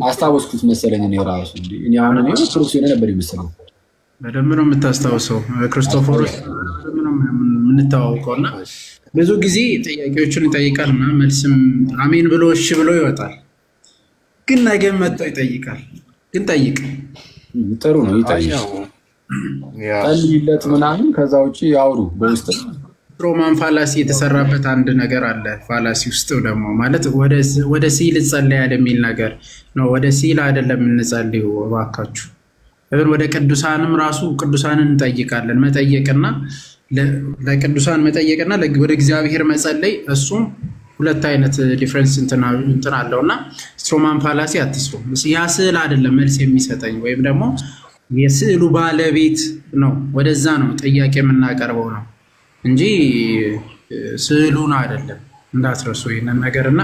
አስታወስኩት መሰለኝ እኔ ራሱ እንዴ እኔ አሁን እኔ ፕሮፌሽናል ነበር ይመስለኝ። በደንብ ነው የምታስታውሰው ክርስቶፎሮስ ምንም የምንተዋወቀውና ብዙ ጊዜ ጥያቄዎችን ይጠይቃል እና መልስም አሜን ብሎ እሺ ብሎ ይወጣል። ግን ነገ መጥቶ ይጠይቃል። ግን ጠይቅ ጥሩ ነው ይጠይቅ ጠልይለት ምናምን ከዛ ውጪ ያውሩ በውስጥ ሮማን ፋላሲ የተሰራበት አንድ ነገር አለ። ፋላሲ ውስጥ ደግሞ ማለት ወደ ሲል ጸልያል የሚል ነገር ነው። ወደ ሲል አይደለም እንጸልዩ እባካችሁ። ወደ ቅዱሳንም ራሱ ቅዱሳንን እንጠይቃለን። መጠየቅና ለቅዱሳን መጠየቅና ወደ እግዚአብሔር መጸለይ እሱም ሁለት አይነት ዲፈረንስ እንትን አለውና ሮማን ፋላሲ አትስሩ። ያ ስዕል አይደለም መልስ የሚሰጠኝ ወይም ደግሞ የስዕሉ ባለቤት ነው። ወደዛ ነው ጥያቄ የምናቀርበው ነው እንጂ ስዕሉን አይደለም። እንዳትረሱ ይሄንን ነገርና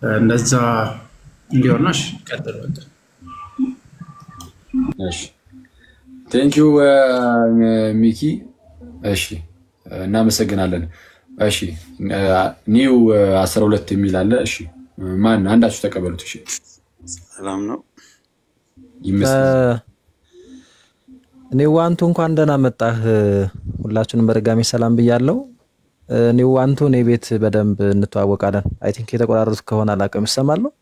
እንደዛ እንዲሆነሽ ቀጥል በቃ። እሺ ቴንክ ዩ ሚኪ። እሺ እናመሰግናለን። እሺ ኒው 12 የሚል አለ። እሺ ማን አንዳችሁ ተቀበሉት። እሺ ሰላም ነው ይመስላል። ኒው ዋንቱ እንኳን ደህና መጣህ። ሁላችንም በድጋሚ ሰላም ብያለሁ። ኒው ዋንቱ እኔ ቤት በደንብ እንተዋወቃለን። አይ ቲንክ የተቆራረጡት ከሆነ አላውቅም። ይሰማል ነው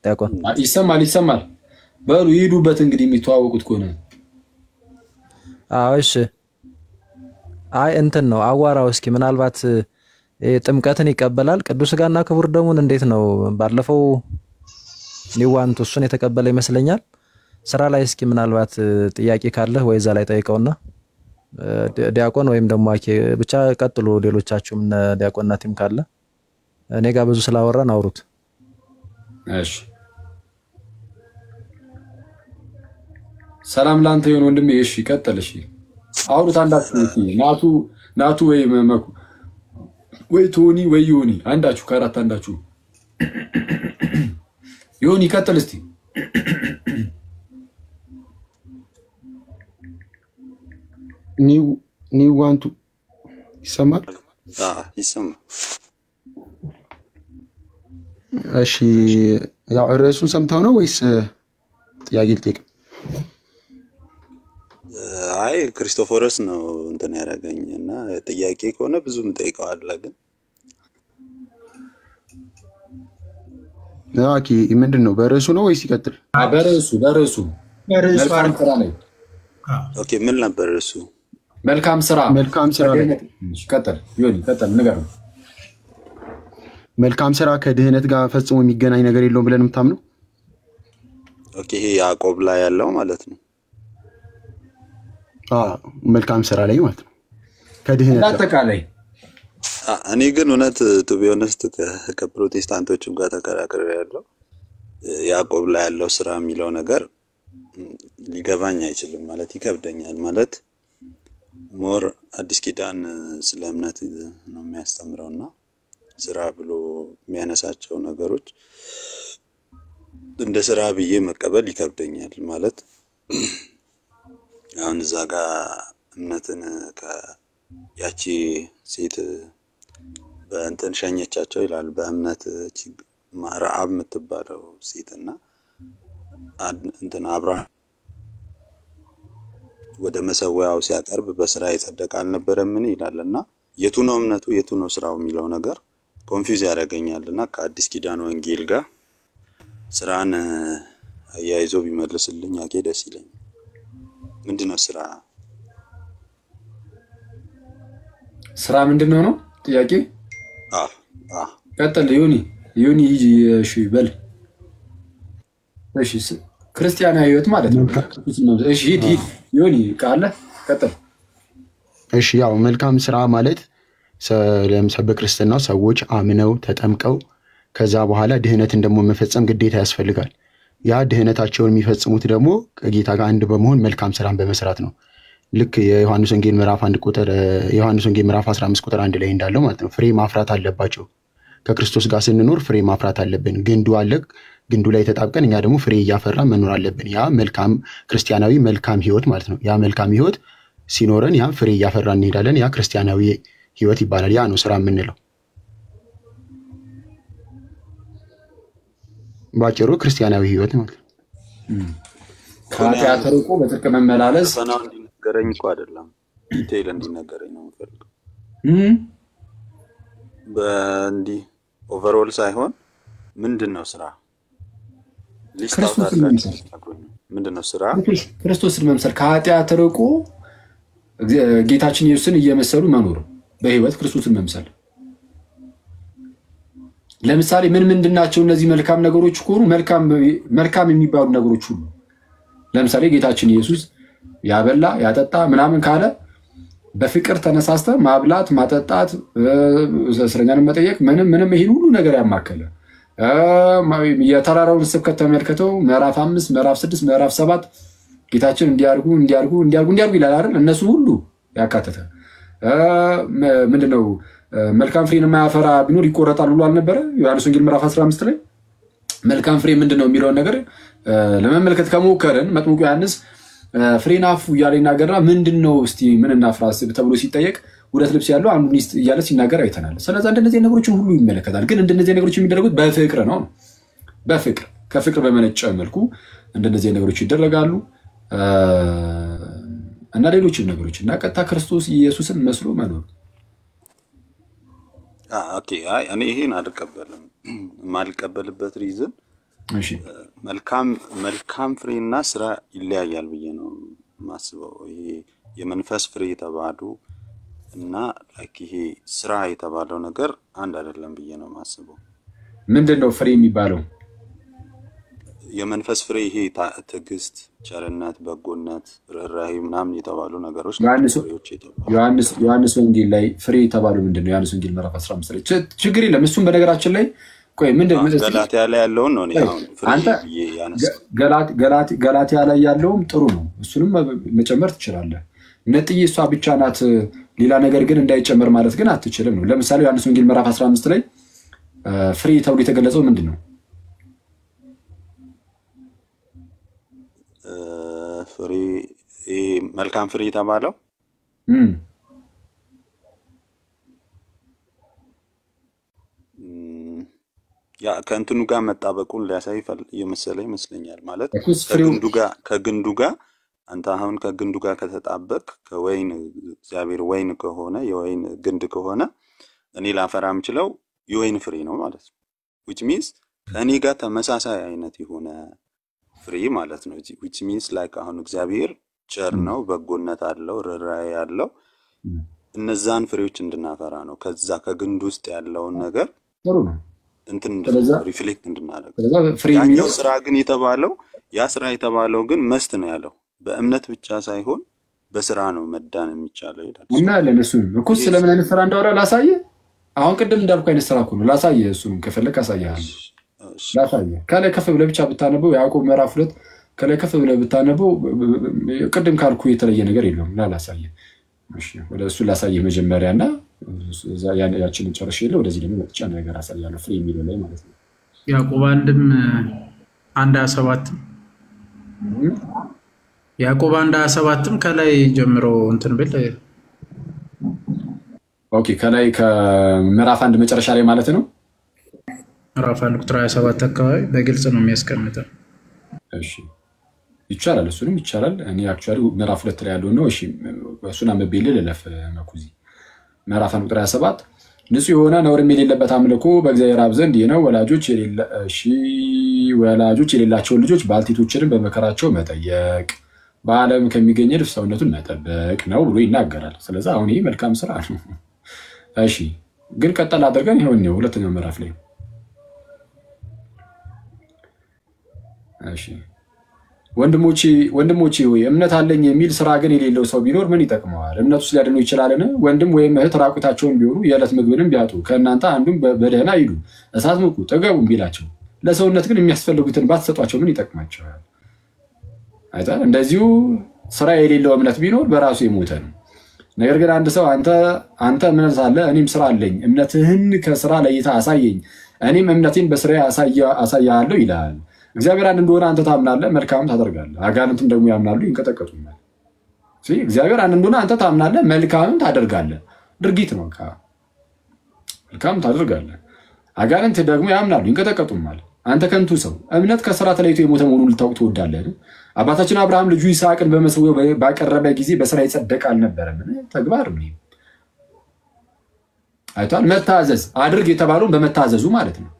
ዲያቆን? ይሰማል። በሉ ይሄዱበት እንግዲህ የሚተዋወቁት ከሆነ። አዎ እሺ። አይ እንትን ነው አዋራው እስኪ ምናልባት ጥምቀትን ይቀበላል ቅዱስ ሥጋና ክቡር ደሙን እንዴት ነው? ባለፈው ኒው ዋንቱ እሱን የተቀበለ ይመስለኛል። ስራ ላይ እስኪ ምናልባት ጥያቄ ካለህ ወይ እዛ ላይ ጠይቀውና ዲያቆን ወይም ደግሞ አኬ ብቻ ቀጥሉ። ሌሎቻችሁም ዲያቆንና ቲም ካለ እኔ ጋር ብዙ ስላወራን አውሩት። እሺ ሰላም ላንተ ይሁን ወንድሜ። እሺ ቀጥል። እሺ አውሩት አንዳችሁ ናቱ ወይ መመኩ ወይ ቶኒ ወይ ዮኒ አንዳችሁ ከአራት አንዳችሁ ዮኒ ቀጥል እስቲ። ኒው ዋንቱ ይሰማል? ይሰማል። እሺ ያው ርዕሱን ሰምተው ነው ወይስ ጥያቄ ልጠይቅ? አይ ክርስቶፎሮስ ነው እንትን ያደረገኝ እና ጥያቄ ከሆነ ብዙም ጠይቀዋለሁ። ግን ኦኬ ምንድን ነው በርዕሱ ነው ወይስ ይቀጥል? በርዕሱ መልካም ስራ ላይ ኦኬ ምን ነበር እሱ? መልካም ስራ ላይ ቀጥል ዮኒ ቀጥል ንገረው። መልካም ስራ ከድህነት ጋር ፈጽሞ የሚገናኝ ነገር የለውም ብለን የምታምነው? ኦኬ ይሄ ያዕቆብ ላይ ያለው ማለት ነው። መልካም ስራ ላይ ማለት ነው ከድህነት አጠቃላይ። እኔ ግን እውነት ቱ ቢ ኦነስት ከፕሮቴስታንቶችም ጋር ተከራክሬያለሁ። ያዕቆብ ላይ ያለው ስራ የሚለው ነገር ሊገባኝ አይችልም ማለት ይከብደኛል። ማለት ሞር አዲስ ኪዳን ስለ እምነት ነው የሚያስተምረውና ስራ ብሎ የሚያነሳቸው ነገሮች እንደ ስራ ብዬ መቀበል ይከብደኛል። ማለት አሁን እዛ ጋር እምነትን ያቺ ሴት በእንትን ሸኘቻቸው ይላል። በእምነት ረዓብ የምትባለው ሴትና እንትን አብርሃም ወደ መሰዊያው ሲያቀርብ በስራ የጸደቀ አልነበረምን ይላልና የቱ ነው እምነቱ የቱ ነው ስራው የሚለው ነገር ኮንፊውዝ ያደርገኛልና ከአዲስ ኪዳን ወንጌል ጋር ስራን አያይዞ ቢመልስልኝ ያቄ ደስ ይለኛል። ምንድነው ስራ? ስራ ምንድነው ነው ጥያቄ? ቀጥል ዮኒ እሺ በል። እሺ ክርስቲያናዊ ህይወት ማለት ነው። እሺ ሂድ ዮኒ ቃለ ቀጥል። እሺ ያው መልካም ስራ ማለት ለምሳሌ በክርስትና ሰዎች አምነው ተጠምቀው ከዛ በኋላ ድህነትን ደግሞ መፈጸም ግዴታ ያስፈልጋል። ያ ድህነታቸውን የሚፈጽሙት ደግሞ ከጌታ ጋር አንድ በመሆን መልካም ስራን በመስራት ነው። ልክ የዮሐንስ ወንጌል ምዕራፍ 15 ቁጥር 1 ላይ እንዳለው ማለት ነው። ፍሬ ማፍራት አለባቸው። ከክርስቶስ ጋር ስንኖር ፍሬ ማፍራት አለብን። ግንዱ አለ፣ ግንዱ ላይ ተጣብቀን እኛ ደግሞ ፍሬ እያፈራን መኖር አለብን። ያ መልካም ክርስቲያናዊ መልካም ህይወት ማለት ነው። ያ መልካም ህይወት ሲኖረን ያ ፍሬ እያፈራን እንሄዳለን። ያ ክርስቲያናዊ ህይወት ይባላል። ያ ነው ስራ የምንለው። ባጭሩ ክርስቲያናዊ ህይወት ማለት ነው። ከኃጢአት ርቆ በጽድቅ መመላለስ ፈናው እንዲነገረኝ እኮ አይደለም ዲቴይል እንዲነገረኝ ነው የምፈልገው። በእንዲ ኦቨርኦል ሳይሆን ምንድነው ስራ? ሊስታው ምንድነው ስራ? ክርስቶስን መምሰል ከኃጢአት ርቆ ጌታችን ኢየሱስን እየመሰሉ መኖር በህይወት ክርስቶስን መምሰል። ለምሳሌ ምንድናቸው እነዚህ መልካም ነገሮች ከሆኑ መልካም የሚባሉ ነገሮች ሁሉ ለምሳሌ ጌታችን ኢየሱስ ያበላ ያጠጣ ምናምን ካለ በፍቅር ተነሳስተ ማብላት ማጠጣት እስረኛን መጠየቅ ምንም ይሄን ሁሉ ነገር ያማከለ የተራራውን ስብከት ተመልከተው ምዕራፍ 5 ምዕራፍ 6 ምዕራፍ 7 ጌታችን እንዲያርጉ ይላል አይደል? እነሱ ሁሉ ያካተተ ምንድነው መልካም ፍሬን የማያፈራ ቢኖር ይቆረጣል ብሎ አልነበረ? ዮሐንስ ወንጌል ምዕራፍ 15 ላይ መልካም ፍሬ ምንድነው የሚለውን ነገር ለመመልከት ከሞከረን መጥምቁ ዮሐንስ ፍሬን አፉ እያለ ይናገርና ምንድነው እስቲ ምን እናፍራስ ተብሎ ሲጠየቅ ሁለት ልብስ ያለው አንዱን ይስጥ እያለ ሲናገር አይተናል። ስለዚህ እንደነዚህ ነገሮችን ሁሉ ይመለከታል። ግን እንደነዚህ ነገሮች የሚደረጉት በፍቅር ነው። በፍቅር ከፍቅር በመነጨ መልኩ እንደነዚህ ነገሮች ይደረጋሉ እና ሌሎችም ነገሮች እና ቀጥታ ክርስቶስ ኢየሱስን መስሎ መኖር። ኦኬ እኔ ይሄን አልቀበልም። የማልቀበልበት ሪዝን እሺ መልካም ፍሬና ስራ ይለያያል ብዬ ነው ማስበው። ይሄ የመንፈስ ፍሬ የተባሉ እና ይሄ ስራ የተባለው ነገር አንድ አይደለም ብዬ ነው ማስበው። ምንድነው ፍሬ የሚባለው? የመንፈስ ፍሬ ይሄ ትዕግስት፣ ቸርነት፣ በጎነት፣ ርህራሄ ምናምን የተባሉ ነገሮች ዮሐንስ ወንጌል ላይ ፍሬ የተባለው ምንድነው? ዮሐንስ ወንጌል ምዕራፍ 15 ላይ ችግር የለም። እሱም በነገራችን ላይ ቆይ ምንድነው ገላትያ ላይ ያለውን ነው አሁን አንተ ገላትያ ላይ ያለውም ጥሩ ነው። እሱንም መጨመር ትችላለህ። ነጥዬ እሷ ብቻ ናት ሌላ ነገር ግን እንዳይጨመር ማለት ግን አትችልም ነው። ለምሳሌ ዮሐንስ ወንጌል ምዕራፍ 15 ላይ ፍሬ ተብሎ የተገለጸው ምንድነው? ፍሬ መልካም ፍሬ የተባለው ያ ከእንትኑ ጋር መጣበቁን ሊያሳይ ይመስለኛል። ማለት ከግንዱ ጋር አንተ አሁን ከግንዱ ጋር ከተጣበቅ ከወይን እግዚአብሔር ወይን ከሆነ የወይን ግንድ ከሆነ እኔ ላፈራ የምችለው የወይን ፍሬ ነው ማለት ነው። which means ከእኔ ጋር ተመሳሳይ አይነት የሆነ ፍሬ ማለት ነው። which means like አሁን እግዚአብሔር ቸር ነው፣ በጎነት አለው፣ ርህራሄ አለው። እነዛን ፍሬዎች እንድናፈራ ነው። ከዛ ከግንዱ ውስጥ ያለውን ነገር ጥሩ ነው እንትን ሪፍሌክት እንድናደርግ። ያኛው ስራ ግን የተባለው ያ ስራ የተባለው ግን መስት ነው ያለው። በእምነት ብቻ ሳይሆን በስራ ነው መዳን የሚቻለው ይላል። እና ለነሱ እኮ ስለምን አይነት ስራ እንዳወራ ላሳየ። አሁን ቅድም እንዳልኩ አይነት ስራ እኮ ነው ላሳየ። እሱን ከፈለክ አሳያለሁ። ላሳየ ከላይ ከፍ ብለህ ብቻ ብታነበው ያዕቆብ ምዕራፍ 2 ከላይ ከፍ ብለህ ብታነበው ቅድም ካልኩ የተለየ ነገር የለውም። ላሳየ እሺ ወደ እሱ ላሳየህ መጀመሪያና ያችንን ጨርሼ ወደዚህ ደግሞ መጥቻ ነገር አሳያለሁ ፍሬ የሚለው ላይ ማለት ነው። ያዕቆብ 1:27 ያዕቆብ 1:27 ከላይ ጀምሮ እንትን ብል ኦኬ ከላይ ከምዕራፍ 1 መጨረሻ ላይ ማለት ነው። ምዕራፍ 1 ቁጥር 27 አካባቢ በግልጽ ነው የሚያስቀምጠው። እሺ ይቻላል፣ እሱንም ይቻላል። እኔ አክቹአሊ ምዕራፍ 2 ላይ ያለው ነው። እሺ እሱና መቤል ለለፍ መኩዚ ምዕራፍ 1 ቁጥር 27 ንጹህ የሆነ ነውርም የሌለበት አምልኮ በእግዚአብሔር አብ ዘንድ ነው። ወላጆች የሌላቸውን ልጆች ባልቴቶችንም በመከራቸው መጠየቅ በዓለም ከሚገኝ እድፍ ሰውነቱን መጠበቅ ነው ብሎ ይናገራል። ስለዚህ አሁን ይሄ መልካም ስራ ነው። እሺ ግን ቀጠል አድርገን ይሄውን ነው ሁለተኛው ምዕራፍ ላይ እሺ ወንድሞቼ ሆይ እምነት አለኝ የሚል ስራ ግን የሌለው ሰው ቢኖር ምን ይጠቅመዋል? እምነቱስ ሊያድነው ይችላልን? ወንድም ወይም እህት ራቁታቸውን ቢሆኑ የዕለት ምግብንም ቢያጡ ከእናንተ አንዱም በደህና ሂዱ እሳት ሙቁ ጠገቡም ቢላቸው ለሰውነት ግን የሚያስፈልጉትን ባትሰጧቸው ምን ይጠቅማቸዋል? አይታል እንደዚሁ ስራ የሌለው እምነት ቢኖር በራሱ የሞተ ነው። ነገር ግን አንድ ሰው አንተ እምነት አለ እኔም ስራ አለኝ፣ እምነትህን ከስራ ለይታ አሳየኝ፣ እኔም እምነቴን በስራ አሳያለሁ ይላል። እግዚአብሔር አንድ እንደሆነ አንተ ታምናለህ፣ መልካም ታደርጋለህ። አጋንንትም ደግሞ ያምናሉ ይንቀጠቀጡኛል። እግዚአብሔር አንድ እንደሆነ አንተ ታምናለህ፣ መልካም ታደርጋለህ። ድርጊት ነው። መልካም ታደርጋለህ። አጋንንት ደግሞ ያምናሉ ይንቀጠቀጡማል። አንተ ከንቱ ሰው እምነት ከስራ ተለይቶ የሞተ መሆኑን ልታውቅ ትወዳለህ? አባታችን አብርሃም ልጁ ይስሐቅን በመሰዊያው ባቀረበ ጊዜ በስራ ይጸደቅ አልነበረምን? ተግባር ምን አይቷል። መታዘዝ አድርግ የተባለውን በመታዘዙ ማለት ነው።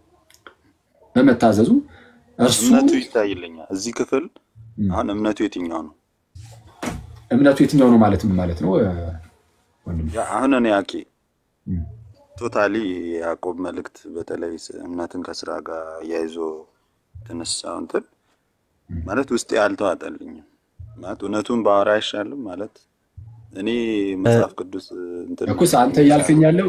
በመታዘዙ እምነቱ ይታይልኛል። እዚህ ክፍል አሁን እምነቱ የትኛው ነው? እምነቱ የትኛው ነው ማለት ምን ማለት ነው? አሁን እኔ ያቄ ቶታሊ ያዕቆብ መልእክት በተለይ እምነትን ከስራ ጋር ያይዞ ተነሳው እንትን ማለት ውስጥ ያልተዋጠልኝም ማለት እውነቱን ባወራ አይሻልም ማለት እኔ መጽሐፍ ቅዱስ እንትን እኮስ አንተ ያልከኝ ያለው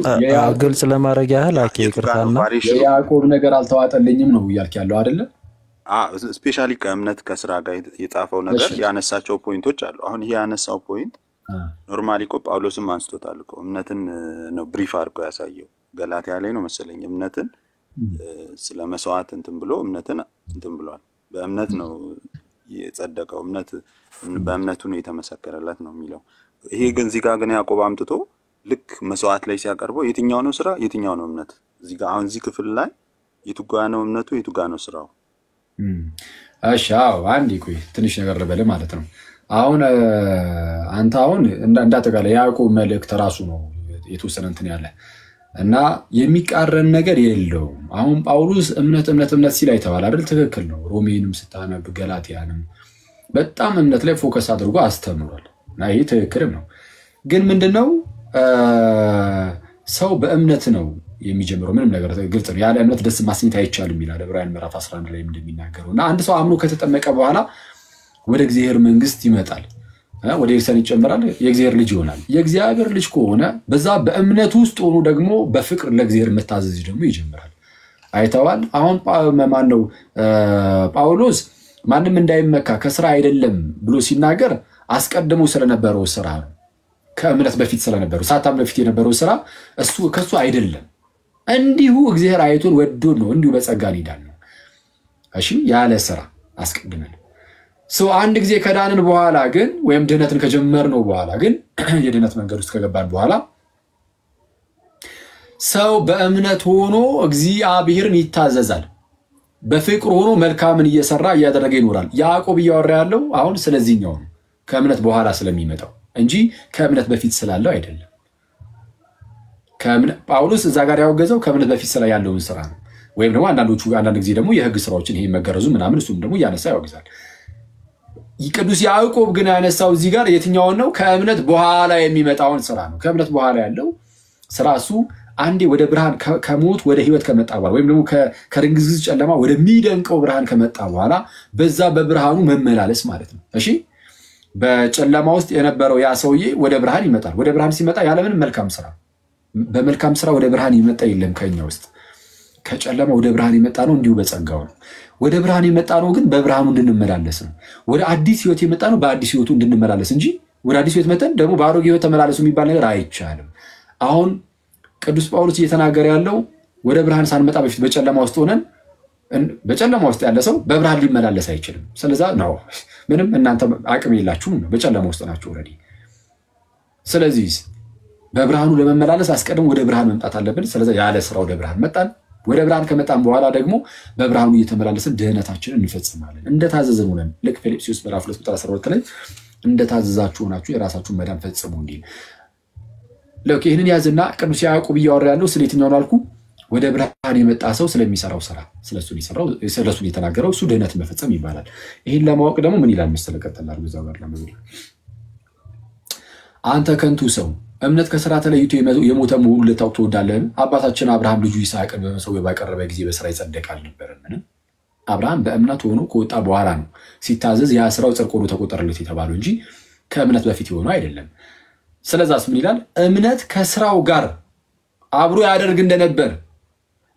ግልጽ ለማድረግ ያህል አኬ ይቅርታና የያዕቆብ ነገር አልተዋጠልኝም ነው እያልክ ያለው አይደለ? ስፔሻሊ ከእምነት ከስራ ጋር የጻፈው ነገር ያነሳቸው ፖይንቶች አሉ። አሁን ይሄ ያነሳው ፖይንት ኖርማሊ እኮ ጳውሎስም አንስቶታል እኮ እምነትን ነው ብሪፍ አድርጎ ያሳየው። ገላትያ ላይ ነው መሰለኝ እምነትን ስለ መስዋዕት እንትን ብሎ እምነትን እንትን ብሏል። በእምነት ነው የጸደቀው፣ በእምነቱ ነው የተመሰከረለት ነው የሚለው። ይሄ ግን እዚህ ጋር ግን ያዕቆብ አምጥቶ ልክ መስዋዕት ላይ ሲያቀርበው የትኛው ነው ስራ የትኛው ነው እምነት? እዚህ ጋር አሁን እዚህ ክፍል ላይ የቱጋ ነው እምነቱ የቱጋ ነው ስራው? እሺ አዎ አንዴ ቆይ ትንሽ ነገር ልበል ማለት ነው። አሁን አንተ አሁን እንዳጠቃላይ ያዕቆብ መልእክት ራሱ ነው የተወሰነ እንትን ያለ እና የሚቃረን ነገር የለውም። አሁን ጳውሎስ እምነት ሲል አይተዋል አይደል? ትክክል ነው። ሮሜንም ስታነብ ገላትያንም በጣም እምነት ላይ ፎከስ አድርጎ አስተምሯል እና ይሄ ትክክልም ነው። ግን ምንድነው ሰው በእምነት ነው የሚጀምረው። ምንም ነገር ግልጽ ነው። ያለ እምነት ደስ ማሰኘት አይቻልም ይላል ዕብራውያን ምዕራፍ 11 ላይ እንደሚናገረው እና አንድ ሰው አምኖ ከተጠመቀ በኋላ ወደ እግዚአብሔር መንግስት ይመጣል፣ ወደ ኤርሰን ይጨመራል፣ የእግዚአብሔር ልጅ ይሆናል። የእግዚአብሔር ልጅ ከሆነ በዛ በእምነት ውስጥ ሆኖ ደግሞ በፍቅር ለእግዚአብሔር መታዘዝ ደግሞ ይጀምራል። አይተዋል። አሁን ማን ነው ጳውሎስ ማንም እንዳይመካ ከስራ አይደለም ብሎ ሲናገር አስቀድሞ ስለነበረው ስራ ነው። ከእምነት በፊት ስለነበረው ሳታም በፊት የነበረው ስራ እሱ ከሱ አይደለም። እንዲሁ እግዚአብሔር አይቶን ወዶን ነው እንዲሁ በጸጋ ይዳል ነው። እሺ ያለ ስራ አስቀድመን ሰው አንድ ጊዜ ከዳንን በኋላ ግን ወይም ድህነትን ከጀመርነው በኋላ ግን የድህነት መንገድ ውስጥ ከገባን በኋላ ሰው በእምነት ሆኖ እግዚአብሔርን ይታዘዛል። በፍቅር ሆኖ መልካምን እየሰራ እያደረገ ይኖራል። ያዕቆብ እያወራ ያለው አሁን ስለዚህኛው ነው፣ ከእምነት በኋላ ስለሚመጣው እንጂ ከእምነት በፊት ስላለው አይደለም። ጳውሎስ እዛ ጋር ያወገዘው ከእምነት በፊት ስላ ያለውን ስራ ነው። ወይም ደግሞ አንዳንድ ጊዜ ደግሞ የህግ ስራዎችን ይሄ መገረዙ ምናምን እሱም ደግሞ እያነሳ ያወግዛል። ቅዱስ ያዕቆብ ግን ያነሳው እዚህ ጋር የትኛውን ነው? ከእምነት በኋላ የሚመጣውን ስራ ነው። ከእምነት በኋላ ያለው ስራ እሱ አንዴ ወደ ብርሃን ከሞት ወደ ህይወት ከመጣ በኋላ ወይም ደግሞ ከድንግዝግዝ ጨለማ ወደሚደንቀው ብርሃን ከመጣ በኋላ በዛ በብርሃኑ መመላለስ ማለት ነው። እሺ በጨለማ ውስጥ የነበረው ያ ሰውዬ ወደ ብርሃን ይመጣል። ወደ ብርሃን ሲመጣ ያለምንም መልካም ስራ በመልካም ስራ ወደ ብርሃን ይመጣ የለም ከኛ ውስጥ። ከጨለማ ወደ ብርሃን የመጣ ነው እንዲሁ በጸጋው ነው። ወደ ብርሃን የመጣ ነው ግን በብርሃኑ እንድንመላለስ ነው። ወደ አዲስ ህይወት የመጣ ነው በአዲስ ህይወቱ እንድንመላለስ እንጂ ወደ አዲስ ቤት መተን ደግሞ በአሮጌ ሕይወት ተመላለሱ የሚባል ነገር አይቻልም። አሁን ቅዱስ ጳውሎስ እየተናገረ ያለው ወደ ብርሃን ሳንመጣ በፊት በጨለማ ውስጥ ሆነን በጨለማ ውስጥ ያለ ሰው በብርሃን ሊመላለስ አይችልም። ስለዛ ነው ምንም እናንተ አቅም የላችሁም ነው፣ በጨለማ ውስጥ ናችሁ ኦልሬዲ። ስለዚህ በብርሃኑ ለመመላለስ አስቀድሞ ወደ ብርሃን መምጣት አለብን። ስለዛ ያለ ስራ ወደ ብርሃን መጣን። ወደ ብርሃን ከመጣን በኋላ ደግሞ በብርሃኑ እየተመላለስን ድህነታችንን እንፈጽማለን። እንደታዘዝን ሆነን ልክ ፊልጵስዩስ ምዕራፍ 2 ቁጥር 12 ላይ እንደታዘዛችሁ ሆናችሁ የራሳችሁን መዳን ፈጽሙ እንዲል ለክ ይህንን ያዝና ቅዱስ ያዕቆብ እያወራ ያለው ስለ የትኛው ነው አልኩ? ወደ ብርሃን የመጣ ሰው ስለሚሰራው ስራ ስለሱ የተናገረው እሱ ድህነት መፈጸም ይባላል። ይህን ለማወቅ ደግሞ ምን ይላል መሰለህ? ቀጥታ አርጉዛው ጋር ለምን አንተ ከንቱ ሰው እምነት ከስራ ተለይቶ የሞተ መሆኑን ልታውቅ ትወዳለህን? አባታችን አብርሃም ልጁ ይስሐቅን በመሰዊያ ባቀረበ ጊዜ በስራ ይጸደቅ አልነበረምን? አብርሃም በእምነት ሆኖ ከወጣ በኋላ ነው ሲታዘዝ ያ ስራው ጽድቅ ሆኖ ተቆጠረለት የተባለው እንጂ ከእምነት በፊት የሆነው አይደለም። ስለዛስ ምን ይላል? እምነት ከስራው ጋር አብሮ ያደርግ እንደነበር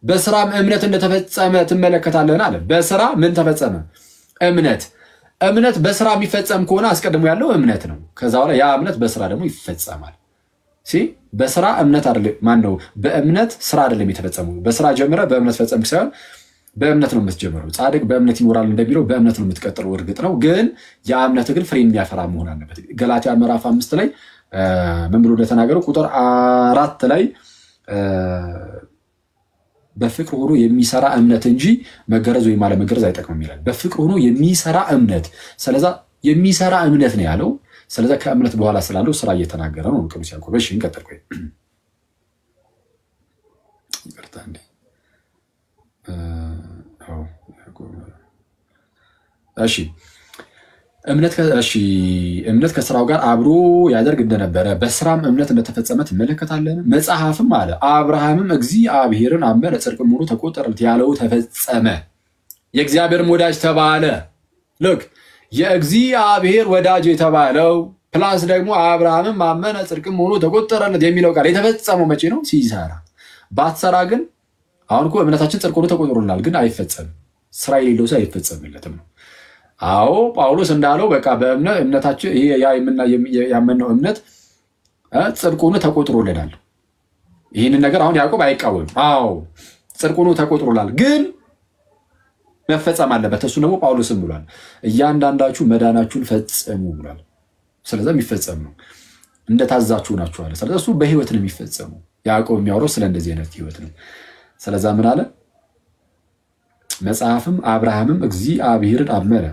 በስራም እምነት እንደተፈጸመ ትመለከታለህን አለ። በስራ ምን ተፈጸመ? እምነት በስራ የሚፈጸም ከሆነ አስቀድሞ ያለው እምነት ነው። ከዛ በኋላ ያ እምነት በስራ ደግሞ ይፈጸማል። በስራ እምነት አይደለም ማነው? በእምነት ስራ አይደለም የተፈጸመው። በስራ ጀምረ በእምነት ፈጸምክ ሳይሆን በእምነት ነው የምትጀምረው። ጻድቅ በእምነት ይኖራል እንደሚለው በእምነት ነው የምትቀጥለው። እርግጥ ነው ግን ያ እምነት ግን ፍሬ የሚያፈራ መሆን አለበት። ገላትያ ምዕራፍ 5 ላይ ምን ብሎ እንደተናገረው ቁጥር 4 ላይ በፍቅር ሆኖ የሚሰራ እምነት እንጂ መገረዝ ወይም አለመገረዝ አይጠቅምም ይላል። በፍቅር ሆኖ የሚሰራ እምነት። ስለዛ የሚሰራ እምነት ነው ያለው። ስለዛ ከእምነት በኋላ ስላለው ስራ እየተናገረ ነው ቅዱስ ያዕቆብ። እሺ እንቀጥል። ቆይ ይቅርታ እንዴ እሺ እምነት ከስራው ጋር አብሮ ያደርግ እንደነበረ በስራም እምነት እንደተፈጸመ ትመለከታለን። መጽሐፍም አለ አብርሃምም እግዚአብሔርን አመነ ጽድቅም ሆኖ ተቆጠረለት ያለው ተፈጸመ፣ የእግዚአብሔርም ወዳጅ ተባለ። ልክ የእግዚአብሔር ወዳጅ የተባለው ፕላስ ደግሞ አብርሃምም አመነ ጽድቅም ሆኖ ተቆጠረለት የሚለው ቃል የተፈጸመው መቼ ነው? ሲሰራ። ባትሰራ ግን አሁን እኮ እምነታችን ጽድቅ ሆኖ ተቆጥሮልናል፣ ግን አይፈጸምም። ስራ የሌለው ሰው አይፈጸምለትም ነው። አዎ ጳውሎስ እንዳለው በቃ በእምነታችን ያመነው እምነት ጽድቅ ሆኖ ተቆጥሮልናል። ይህንን ነገር አሁን ያዕቆብ አይቃወምም። አዎ ጽድቅ ሆኖ ተቆጥሮላል፣ ግን መፈጸም አለበት። እሱ ደግሞ ጳውሎስም ብሏል እያንዳንዳችሁ መዳናችሁን ፈጽሙ ብሏል። ስለዚህ የሚፈጸም ነው። እንደታዛችሁ ናችኋል። ስለዚህ እሱ በህይወት ነው የሚፈጸመው። ያዕቆብ የሚያወራው ስለ እንደዚህ አይነት ህይወት ነው። ስለዚህ ምን አለ? መጽሐፍም አብርሃምም እግዚአብሔርን አመነ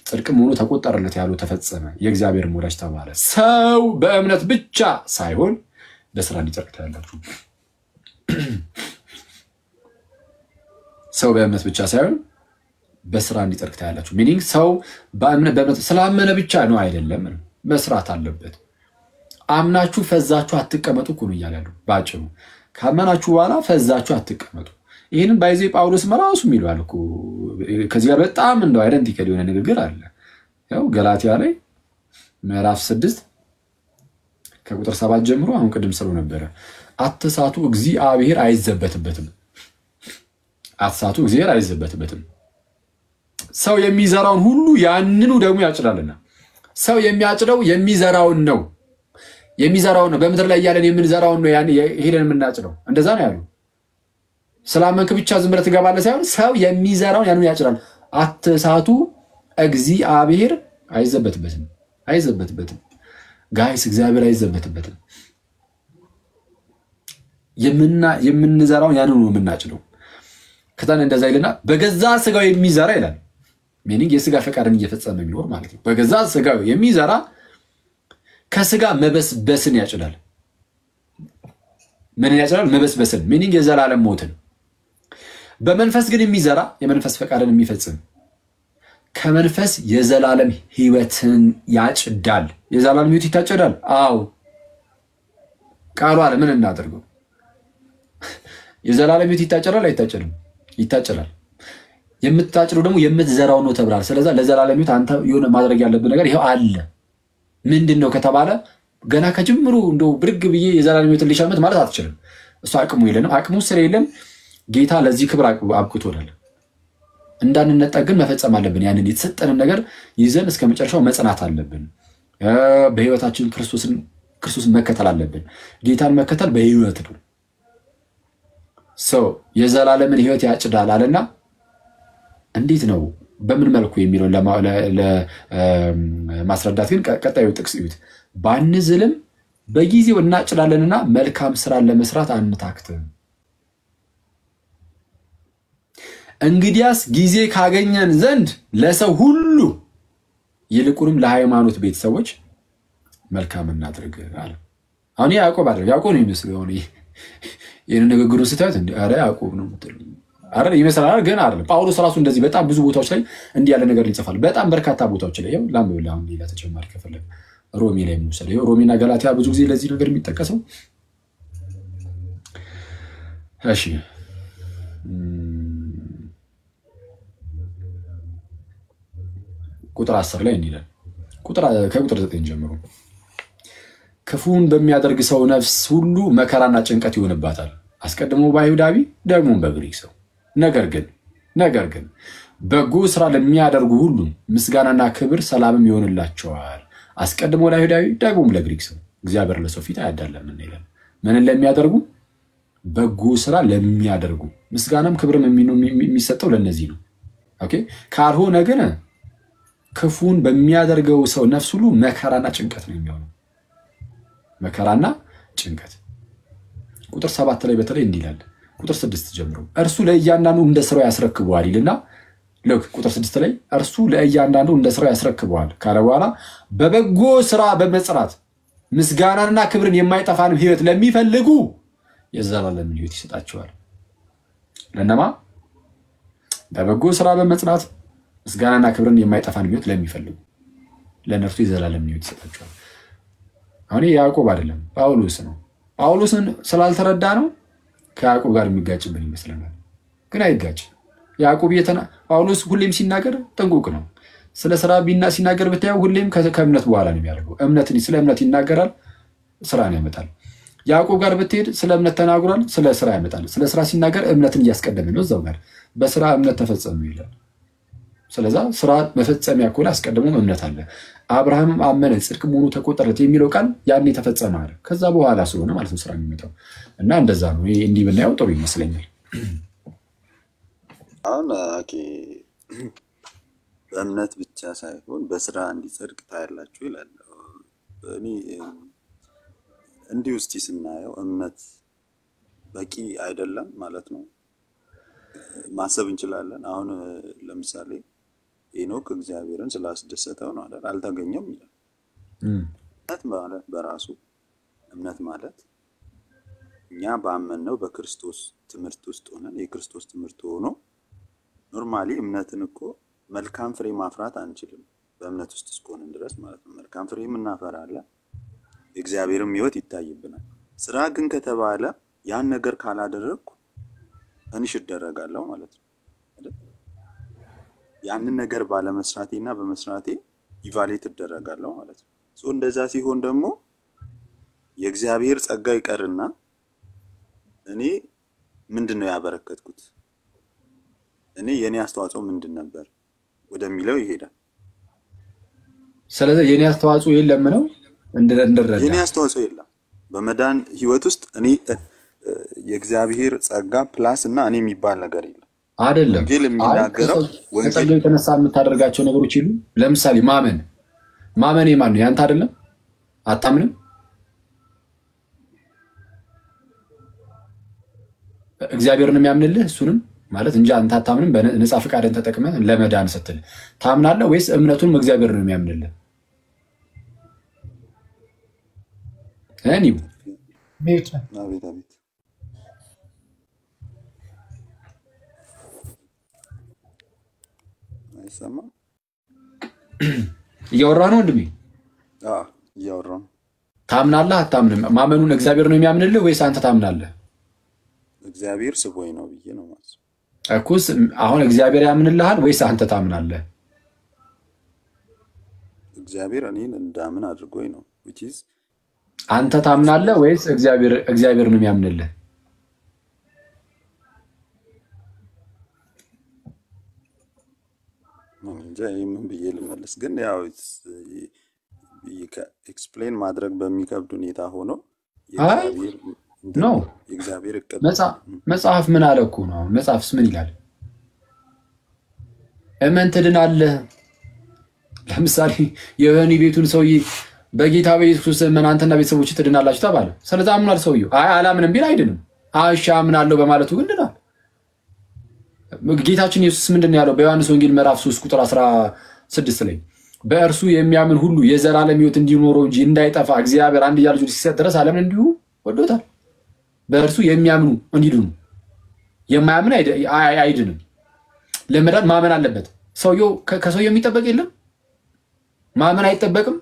ጽድቅም ሆኖ ተቆጠረለት ያለው ተፈጸመ፣ የእግዚአብሔርም ወዳጅ ተባለ። ሰው በእምነት ብቻ ሳይሆን በስራ እንዲጸድቅ ታያላችሁ። ሰው በእምነት ብቻ ሳይሆን በስራ እንዲጸድቅ ታያላችሁ። ሚኒንግ ሰው በእምነት ስላመነ ብቻ ነው አይደለም፣ መስራት አለበት። አምናችሁ ፈዛችሁ አትቀመጡ እኮ ነው እያለ ያለው ባጭሩ። ካመናችሁ በኋላ ፈዛችሁ አትቀመጡ። ይህንን ባይዜ ጳውሎስ መራሱ የሚለዋል እኮ ከዚህ ጋር በጣም እንደው አይደንቲካል የሆነ ንግግር አለ። ያው ገላትያ ላይ ምዕራፍ 6 ከቁጥር 7 ጀምሮ አሁን ቅድም ስለው ነበረ አትሳቱ እግዚአብሔር አይዘበትበትም። አትሳቱ እግዚአብሔር አይዘበትበትም። ሰው የሚዘራውን ሁሉ ያንኑ ደግሞ ያጭዳልና። ሰው የሚያጭደው የሚዘራውን ነው። በምድር ላይ ያለን የምንዘራውን ነው ያን ሄደን የምናጭደው። እንደዛ ነው ያለው። ስላመንክ ብቻ ዝም ብለህ ትገባለህ ሳይሆን ሰው የሚዘራውን ያንኑ ያጭዳል። አትሳቱ እግዚአብሔር አይዘበትበትም። ጋይስ እግዚአብሔር አይዘበትበትም። የምንዘራውን ያንኑ ነው የምናጭደው። ከዛን እንደዛ ይልና በገዛ ስጋው የሚዘራ ይላል። ሚኒንግ የስጋ ፈቃድን እየፈጸመ የሚኖር ማለት ነው። በገዛ ስጋው የሚዘራ ከስጋ መበስበስን ያጭዳል። ምን ያጭዳል? መበስበስን ሚኒንግ የዘላለም ሞትን። በመንፈስ ግን የሚዘራ የመንፈስ ፈቃድን የሚፈጽም ከመንፈስ የዘላለም ሕይወትን ያጭዳል። የዘላለም ሕይወት ይታጨዳል። አዎ ቃሉ አለ። ምን እናደርገው? የዘላለም ሕይወት ይታጨዳል አይታጨድም? ይታጨዳል። የምታጭደው ደግሞ የምትዘራው ነው ተብሏል። ስለዚህ ለዘላለም ሕይወት አንተ የሆነ ማድረግ ያለብህ ነገር ይሄው አለ። ምንድነው ከተባለ ገና ከጅምሩ እንደው ብርግ ብዬ የዘላለም ሕይወትን ሊሻመት ማለት አትችልም። እሱ አቅሙ የለንም። አቅሙ ስለሌለም ጌታ ለዚህ ክብር አብቅቶናል። እንዳንነጠቅ ግን መፈጸም አለብን። ያንን የተሰጠንን ነገር ይዘን እስከ መጨረሻው መጽናት አለብን። በህይወታችን ክርስቶስን መከተል አለብን። ጌታን መከተል በህይወት ነው። ሰው የዘላለምን ህይወት ያጭዳል አለና እንዴት ነው በምን መልኩ የሚለውን ለማስረዳት ግን ቀጣዩ ጥቅስ ይዩት። ባንዝልም በጊዜው እናጭዳለንና መልካም ስራን ለመስራት አንታክትም። እንግዲያስ ጊዜ ካገኘን ዘንድ ለሰው ሁሉ ይልቁንም ለሃይማኖት ቤተሰቦች መልካም እናድርግ አለ። አሁን ያዕቆብ አይደል? ያዕቆብ ነው የሚመስለው። አሁን ይሄን ንግግሩ ስታዩት እንዴ አረ ያዕቆብ ነው የምትሉ አረ ይመስላል፣ ግን አይደለም። ጳውሎስ ራሱ እንደዚህ በጣም ብዙ ቦታዎች ላይ እንዲህ ያለ ነገር ይጽፋል። በጣም በርካታ ቦታዎች ላይ አሁን ሌላ ተጨማሪ ከፈለገ ሮሜ ላይ ነው። ሮሜና ገላትያ ብዙ ጊዜ ለዚህ ነገር የሚጠቀሰው። እሺ ቁጥር 10 ላይ እንዲላል ከቁጥር 9 ጀምሮ ክፉን በሚያደርግ ሰው ነፍስ ሁሉ መከራና ጭንቀት ይሆንባታል፣ አስቀድሞ በአይሁዳዊ ደግሞም በግሪክ ሰው። ነገር ግን በጎ ስራ ለሚያደርጉ ሁሉ ምስጋናና ክብር ሰላምም ይሆንላቸዋል፣ አስቀድሞ ለአይሁዳዊ ደግሞም ለግሪክ ሰው። እግዚአብሔር ለሰው ፊት አያዳላም ይላል። ምንን ለሚያደርጉ? በጎ ስራ ለሚያደርጉ ምስጋናም ክብርም የሚሰጠው ለነዚህ ነው። ኦኬ። ካልሆነ ግን ክፉን በሚያደርገው ሰው ነፍስ ሁሉ መከራና ጭንቀት ነው የሚሆነው። መከራና ጭንቀት። ቁጥር 7 ላይ በተለይ እንዲህ ይላል። ቁጥር 6 ጀምሮ እርሱ ለእያንዳንዱ እንደ ስራው ያስረክበዋል ይልና ቁጥር 6 ላይ እርሱ ለእያንዳንዱ እንደ ስራው ያስረክበዋል ካለ በኋላ በበጎ ስራ በመጽናት ምስጋናንና ክብርን የማይጠፋን ህይወት ለሚፈልጉ የዘላለም ህይወት ይሰጣቸዋል። ለነማ? በበጎ ስራ በመጽናት ምስጋናና ክብርን የማይጠፋን ህይወት ለሚፈልጉ ለነርሱ የዘላለም ህይወት ይሰጣቸዋል። አሁን ያዕቆብ አይደለም ጳውሎስ ነው። ጳውሎስን ስላልተረዳ ነው ከያዕቆብ ጋር የሚጋጭብን ይመስለናል፣ ግን አይጋጭም። ያዕቆብ ጳውሎስ ሁሌም ሲናገር ጥንቁቅ ነው። ስለ ስራ ሲናገር ብታየው ሁሌም ከእምነት በኋላ ነው የሚያደርገው። ስለ እምነት ይናገራል፣ ስራን ያመጣል። ያዕቆብ ጋር ብትሄድ ስለ እምነት ተናግሯል፣ ስለ ስራ ያመጣል። ስለ ስራ ሲናገር እምነትን እያስቀደመ ነው። እዛው ጋር በስራ እምነት ተፈጸመ ይላል። ስለዛ ስራ መፈጸሚያ ከሆነ አስቀድሞ እምነት አለ። አብርሃምም አመነ ጽድቅ መሆኑ ተቆጠረለት የሚለው ቃል ያኔ ተፈጸመ አለ። ከዛ በኋላ ስለሆነ ማለት ነው ስራ የሚመጣው እና እንደዛ ነው። እንዲህ ብናየው ጥሩ ይመስለኛል። አሁን በእምነት ብቻ ሳይሆን በስራ እንዲጸድቅ ታያላችሁ ይላል። እኔ እንዲህ ውስጥ ስናየው እምነት በቂ አይደለም ማለት ነው ማሰብ እንችላለን። አሁን ለምሳሌ ሄኖክ እግዚአብሔርን ስላስደሰተው ነው አይደል አልተገኘም ይላል። እምነት ማለት በራሱ እምነት ማለት እኛ ባመንነው በክርስቶስ ትምህርት ውስጥ ሆነን የክርስቶስ ትምህርት ሆኖ ኖርማሊ እምነትን እኮ መልካም ፍሬ ማፍራት አንችልም በእምነት ውስጥ እስከሆነን ድረስ ማለት ነው። መልካም ፍሬ እናፈራለን፣ የእግዚአብሔርም ሕይወት ይታይብናል። ስራ ግን ከተባለ ያን ነገር ካላደረግኩ እንሽ ይደረጋለሁ ማለት ነው አይደል? ያንን ነገር ባለመስራቴና በመስራቴ ኢቫሉዌት ይደረጋለሁ ማለት ነው። እንደዛ ሲሆን ደግሞ የእግዚአብሔር ጸጋ ይቀርና እኔ ምንድነው ያበረከትኩት? የኔ አስተዋጽኦ ምንድን ነበር ወደሚለው ይሄዳል። ስለዚህ የኔ አስተዋጽኦ የለም ነው እንደረዳ። የኔ አስተዋጽኦ የለም በመዳን ህይወት ውስጥ የእግዚአብሔር ጸጋ ፕላስ እና እኔ የሚባል ነገር የለም አይደለም። ወንጌል የሚናገረው ወንጌል የተነሳ የምታደርጋቸው ነገሮች ይሉ። ለምሳሌ ማመን የማን ነው? ያንተ አይደለም? አታምንም? እግዚአብሔርን የሚያምንልህ እሱንም ማለት እንጂ አንተ አታምንም። በነፃ ፈቃድን ተጠቅመህ ለመዳን ስትል ታምናለህ ወይስ እምነቱንም እግዚአብሔር ነው የሚያምንልህ? አቤት አይሰማም? እያወራህ ነው ወንድሜ? እያወራሁ ነው። ታምናለህ አታምንም? ማመኑን እግዚአብሔር ነው የሚያምንልህ ወይስ አንተ ታምናለህ? እግዚአብሔር ስቦኝ ነው ብዬ ነው ማለት እኮ። አሁን እግዚአብሔር ያምንልሃል ወይስ አንተ ታምናለህ? እግዚአብሔር እኔን እንዳምን አድርጎኝ ነው። which is አንተ ታምናለህ ወይስ እግዚአብሔር ነው የሚያምንልህ? እንጃ ምን ብዬ ልመልስ፣ ግን ያው ኤክስፕሌን ማድረግ በሚከብድ ሁኔታ ሆኖ አይ ኖ የእግዚአብሔር እቅድ መጽሐፍ ምን አለ እኮ ነው። መጽሐፍስ ምን ይላል? እመን ትድናለህ። ለምሳሌ የወህኒ ቤቱን ሰውዬ በጌታ በኢየሱስ እመን አንተና ቤተሰቦች ትድናላችሁ ተባለ። ስለዚህ አምኗል ሰውዬው። አይ አላምንም ቢል አይድንም። አሻ አምናለሁ በማለቱ ግን ድናል። ጌታችን ኢየሱስ ምንድነው ያለው? በዮሐንስ ወንጌል ምዕራፍ 3 ቁጥር 16 ላይ በእርሱ የሚያምን ሁሉ የዘላለም ሕይወት እንዲኖረው እንጂ እንዳይጠፋ እግዚአብሔር አንድያ ልጁን ሲሰጥ ድረስ ዓለምን እንዲሁ ወዶታል። በእርሱ የሚያምኑ እንዲድኑ፣ የማያምን አይድንም። ለመዳን ማመን አለበት። ሰውየው ከሰውየው የሚጠበቅ የለም። ማመን አይጠበቅም።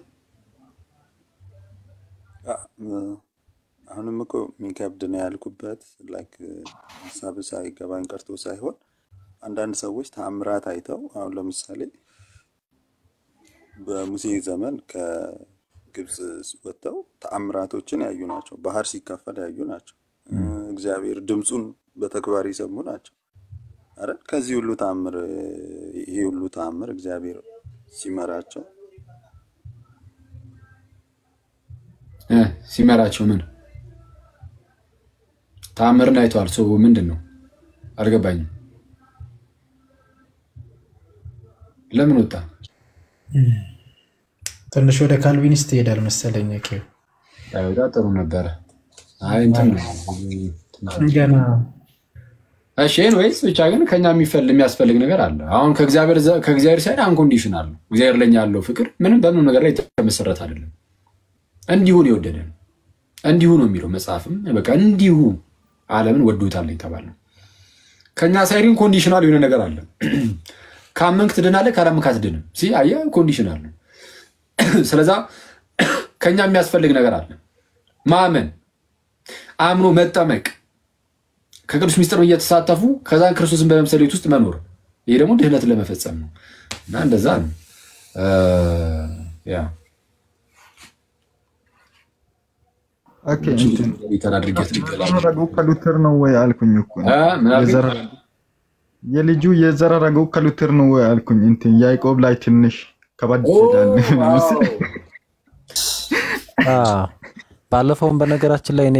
አሁንም እኮ የሚከብድ ነው ያልኩበት ላይክ ሀሳብ ሳይገባኝ ቀርቶ ሳይሆን አንዳንድ ሰዎች ተአምራት አይተው አሁን ለምሳሌ በሙሴ ዘመን ከግብፅ ወጥተው ተአምራቶችን ያዩ ናቸው። ባህር ሲከፈል ያዩ ናቸው። እግዚአብሔር ድምፁን በተግባር ይሰሙ ናቸው። አረ ከዚህ ሁሉ ተአምር ይሄ ሁሉ ተአምር እግዚአብሔር ሲመራቸው ምን ተአምርን አይተዋል? ሰው ምንድነው አልገባኝም። ለምን ወጣ? ትንሽ ወደ ካልቪኒስት ይሄዳል መሰለኝ። አይወጣ ጥሩ ነበረ። አይ እንትን ገና እሺ ወይስ ብቻ ግን ከኛ የሚያስፈልግ ነገር አለ። አሁን ከእግዚአብሔር ሳይድ አንኮንዲሽናል ነው። እግዚአብሔር ለኛ ያለው ፍቅር ምንም በምንም ነገር ላይ የተመሰረተ አይደለም። እንዲሁ ነው የወደደን፣ እንዲሁ ነው የሚለው መጽሐፍም በቃ እንዲሁ ዓለምን ወዶታል ተባለ። ከኛ ሳይድ ኮንዲሽናል የሆነ ነገር አለ። ካመንክ ትድናለህ፣ ካላመንክ አትድንም። አየህ ኮንዲሽናል ነው። ስለዚህ ከኛ የሚያስፈልግ ነገር አለ። ማመን፣ አምኖ መጠመቅ፣ ከቅዱስ ሚስጥር እየተሳተፉ ከዛ ክርስቶስን በመምሰል ውስጥ መኖር። ይሄ ደግሞ ድህነትን ለመፈጸም ነው እና እንደዛ ነው። ያ ኦኬ ከሉተር ነው ወይ አልኩኝ እኮ የልጁ የዘረረገው ከሉተር ነው ወይ አልኩኝ። እንትን ያዕቆብ ላይ ትንሽ ከበድ ይላል። ባለፈውም በነገራችን ላይ እኔ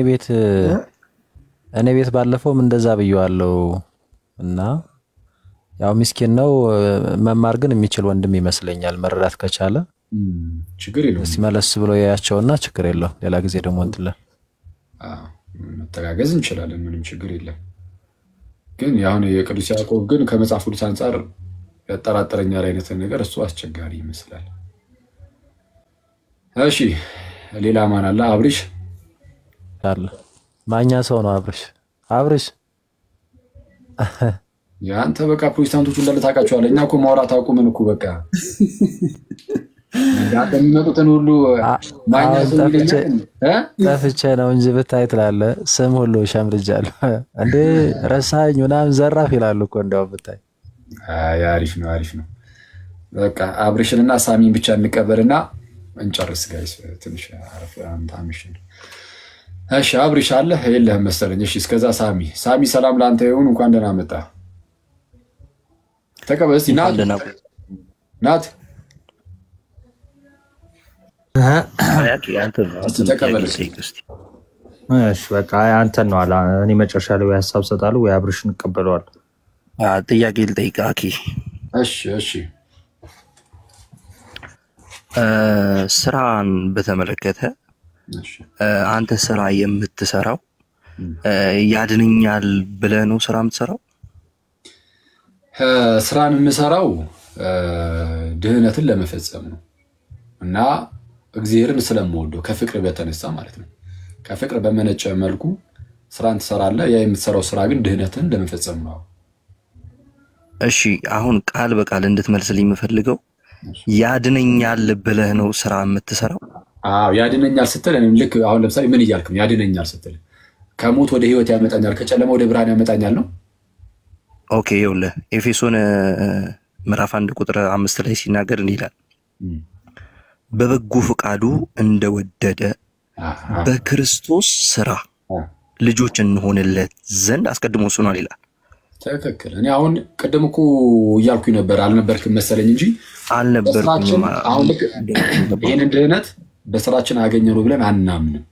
ቤት ባለፈውም እንደዛ ብየዋለሁ እና ያው ምስኪን ነው መማር ግን የሚችል ወንድም ይመስለኛል። መረዳት ከቻለ ችግር የለውም። እስቲ መለስ ብሎ ያያቸውና ችግር የለውም። ሌላ ጊዜ ደግሞ እንትለ መተጋገዝ እንችላለን። ምንም ችግር የለም። ግን ያሁን የቅዱስ ያዕቆብ ግን ከመጽሐፍ ቅዱስ አንፃር ያጠራጠረኛል አይነት ነገር እሱ አስቸጋሪ ይመስላል። እሺ ሌላ ማን አለ? አብርሽ አለ። ማኛ ሰው ነው አብርሽ ያንተ በቃ ፕሮቴስታንቶቹ እንዳለ ታውቃቸዋለህ። እኛ እኮ ማውራት አቁመን እኮ በቃ የሚመጡትን ሁሉ ጠፍቼ ነው እንጂ ብታይ ትላለህ። ስም ሁሉ ሸምርጃለሁ እንዴ ረሳኝ ምናምን ዘራፍ ይላሉ እኮ እንደው ብታይ። አሪፍ ነው። በቃ አብርሽንና ሳሚን ብቻ እንቀበልና እንጨርስ ጋይስ። ትንሽ አረፍ አንታምሽን። እሺ አብርሽ አለ የለህም መሰለኝ። እሺ እስከዛ ሳሚ ሰላም ላንተ ይሁን። እንኳን ደህና መጣ። ተቀበል እስቲ ናት እሺ በቃ አንተን ነው አላ እኔ መጨረሻ ላይ ሀሳብ ሰጣለሁ ወይ አብርሽን እቀበለዋለሁ። ጥያቄ ልጠይቅ አኪ። እሺ ስራን በተመለከተ አንተ ስራ የምትሰራው ያድነኛል ብለህ ነው ስራ የምትሰራው? ስራን የምሰራው ድህነትን ለመፈጸም ነው እና እግዚአብሔርን ስለምወደው ከፍቅር በተነሳ ማለት ነው። ከፍቅር በመነጨ መልኩ ስራን ትሰራለህ። ያ የምትሰራው ስራ ግን ድህነትን ለመፈጸም ነው። እሺ አሁን ቃል በቃል እንድትመልስልኝ የምፈልገው ያድነኛል ብለህ ነው ስራ የምትሰራው? አዎ ያድነኛል ስትል ልክ አሁን ለምሳሌ ምን እያልክ ነው? ያድነኛል ስትል ከሞት ወደ ህይወት ያመጣኛል፣ ከጨለማ ወደ ብርሃን ያመጣኛል ነው። ኦኬ ይኸውልህ ኤፌሶን ምዕራፍ 1 ቁጥር 5 ላይ ሲናገር እንዲህ ይላል በበጎ ፈቃዱ እንደወደደ በክርስቶስ ስራ ልጆች እንሆንለት ዘንድ አስቀድሞ ወስኗል ይላል። ትክክል። እኔ አሁን ቀደም እኮ እያልኩኝ ነበር አልነበርክም መሰለኝ እንጂ አልነበርኩም። አሁን ልክ ይሄን ድህነት በስራችን አገኘነው ብለን አናምንም።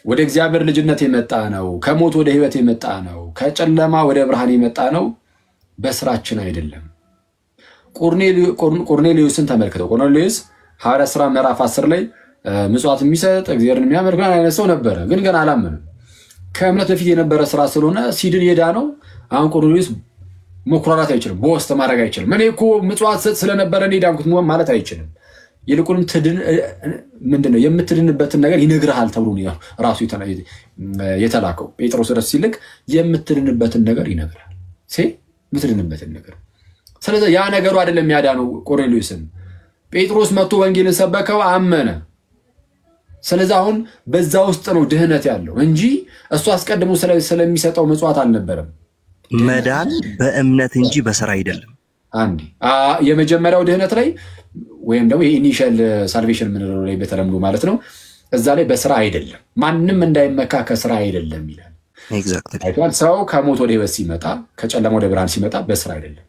ወደ እግዚአብሔር ልጅነት የመጣ ነው፣ ከሞት ወደ ህይወት የመጣ ነው፣ ከጨለማ ወደ ብርሃን የመጣ ነው፣ በስራችን አይደለም። ቆርኔሌዎስን ተመልክተው። ቆርኔሌዎስ ሐዋርያት ሥራ ምዕራፍ 10 ላይ ምጽዋት የሚሰጥ እግዚአብሔርን የሚያመልክ አይነት ሰው ነበረ፣ ግን ገና አላመነም። ከእምነት በፊት የነበረ ስራ ስለሆነ ሲድን የዳነው። አሁን ቆርኔሌዎስ መኩራራት አይችልም፣ ቦስት ማድረግ አይችልም። እኔ እኮ ምጽዋት ሰጥ ስለነበረ እኔ ዳንኩት ማለት አይችልም። ይልቁንም ምንድነው የምትድንበትን ነገር ይነግርሃል ተብሎ ነው ራሱ የተላከው። ጴጥሮስ ድረስ ሲልክ የምትድንበትን ነገር ይነግራል። የምትድንበትን ነገር። ስለዚህ ያ ነገሩ አይደለም ያዳነው ቆርኔሌዎስን። ጴጥሮስ መጥቶ ወንጌልን ሰበከው፣ አመነ። ስለዚህ አሁን በዛ ውስጥ ነው ድህነት ያለው እንጂ እሱ አስቀድሞ ስለሚሰጠው መጽዋት አልነበረም። መዳን በእምነት እንጂ በስራ አይደለም። አንዲ የመጀመሪያው ድህነት ላይ ወይም ደግሞ የኢኒሻል ሳልቬሽን ምንለው ላይ በተለምዶ ማለት ነው። እዛ ላይ በስራ አይደለም፣ ማንም እንዳይመካ ከስራ አይደለም ይላል። ኤግዛክትሊ። ሰው ከሞት ወደ ህይወት ሲመጣ፣ ከጨለማ ወደ ብርሃን ሲመጣ በስራ አይደለም።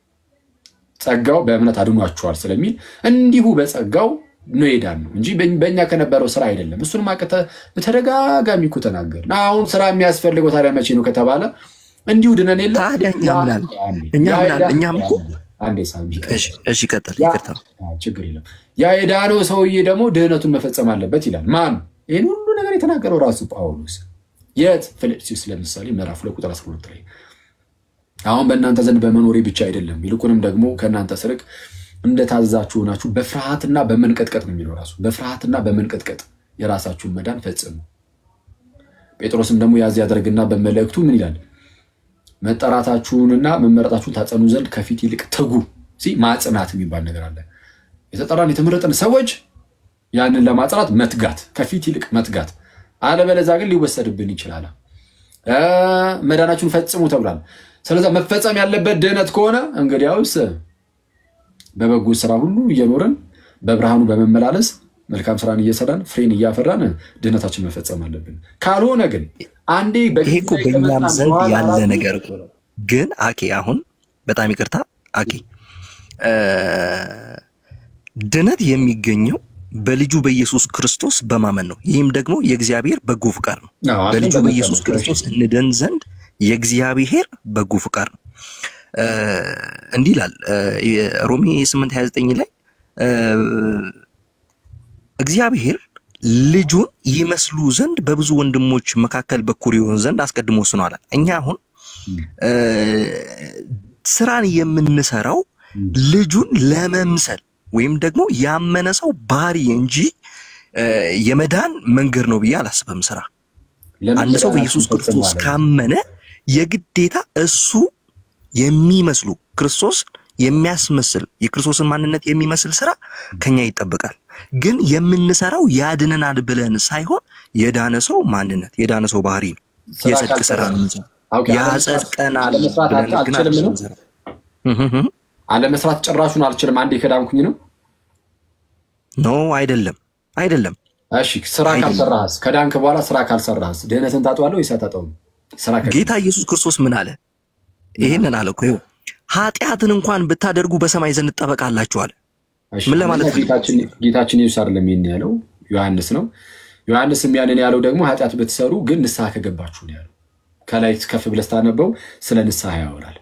ጸጋው በእምነት አድኗቸዋል ስለሚል እንዲሁ በጸጋው ነው የዳን ነው እንጂ በእኛ ከነበረው ስራ አይደለም። እሱን ማቀተ በተደጋጋሚ እኮ ተናገርን። አሁን ስራ የሚያስፈልገው ታዲያ መቼ ነው ከተባለ እንዲሁ ድነን የለ ታዲያ እኛም እኮ አንዴ ሳሚ እሺ ቀጥል። ይቅርታ ችግር የለም። ያ የዳነው ሰውዬ ደግሞ ድህነቱን መፈጸም አለበት ይላል። ማን? ይሄን ሁሉ ነገር የተናገረው ራሱ ጳውሎስ። የት? ፊልጵስዩስ ለምሳሌ ምዕራፍ 2 ቁጥር 12 ላይ አሁን በእናንተ ዘንድ በመኖሬ ብቻ አይደለም ይልቁንም ደግሞ ከእናንተ ስርቅ እንደታዘዛችሁ ሆናችሁ በፍርሃትና በመንቀጥቀጥ ነው የሚለው ራሱ። በፍርሃትና በመንቀጥቀጥ የራሳችሁን መዳን ፈጽሙ። ጴጥሮስም ደግሞ ያዝ ያደርግና በመልእክቱ ምን ይላል? መጠራታችሁንና መመረጣችሁን ታጸኑ ዘንድ ከፊት ይልቅ ትጉ። ማጽናት የሚባል ነገር አለ። የተጠራን የተመረጠን ሰዎች ያንን ለማጽናት መትጋት፣ ከፊት ይልቅ መትጋት። አለበለዚያ ግን ሊወሰድብን ይችላል። መዳናችሁን ፈጽሙ ተብሏል። ስለዚህ መፈጸም ያለበት ድህነት ከሆነ እንግዲያውስ በበጎ ስራ ሁሉ እየኖርን በብርሃኑ በመመላለስ መልካም ስራን እየሰራን ፍሬን እያፈራን ድህነታችን መፈጸም አለብን። ካልሆነ ግን አንዴ በጊዜው በእኛም ዘንድ ያለ ነገር ነው። ግን አኬ አሁን በጣም ይቅርታ አኬ ድህነት የሚገኘው በልጁ በኢየሱስ ክርስቶስ በማመን ነው። ይህም ደግሞ የእግዚአብሔር በጎ ፍቃድ ነው። በልጁ በኢየሱስ ክርስቶስ እንደን ዘንድ የእግዚአብሔር በጎ ፍቃድ ነው። እንዲህ ይላል ሮሜ 8:29 ላይ እግዚአብሔር ልጁን ይመስሉ ዘንድ በብዙ ወንድሞች መካከል በኩር ይሆን ዘንድ አስቀድሞ ወስኗል። እኛ አሁን ስራን የምንሰራው ልጁን ለመምሰል ወይም ደግሞ ያመነ ሰው ባህሪ እንጂ የመዳን መንገድ ነው ብዬ አላስብም። ስራ አንድ ሰው በኢየሱስ ክርስቶስ ካመነ የግዴታ እሱ የሚመስሉ ክርስቶስ የሚያስመስል የክርስቶስን ማንነት የሚመስል ስራ ከኛ ይጠበቃል። ግን የምንሰራው ያድነናል ብለን ሳይሆን የዳነ ሰው ማንነት የዳነ ሰው ባህሪ ነው። የጽድቅ ስራ ነው እንጂ ያጸድቀናል ብለን ግን አለመስራት ጭራሹን አልችልም አንዴ ከዳንኩኝ ነው። ኖ አይደለም። እሺ ስራ ካልሰራህስ ከዳንክ በኋላ ስራ ካልሰራህስ ድህነትን ታጣዋለህ ወይስ አታጣውም? ስራ ጌታ ኢየሱስ ክርስቶስ ምን አለ? ይሄንን አለ እኮ ኃጢአትን እንኳን ብታደርጉ በሰማይ ዘንድ ትጠበቃላችሁ አለ። ምን ለማለት ነው? ጌታችን ኢየሱስ አይደለም ይሄን ያለው ዮሐንስ ነው። ዮሐንስም ያንን ያለው ደግሞ ኃጢአት ብትሰሩ ግን ንስሐ ከገባችሁ ነው ያለው። ከላይ ከፍ ብለህ ስታነበው ስለ ንስሐ ያወራል።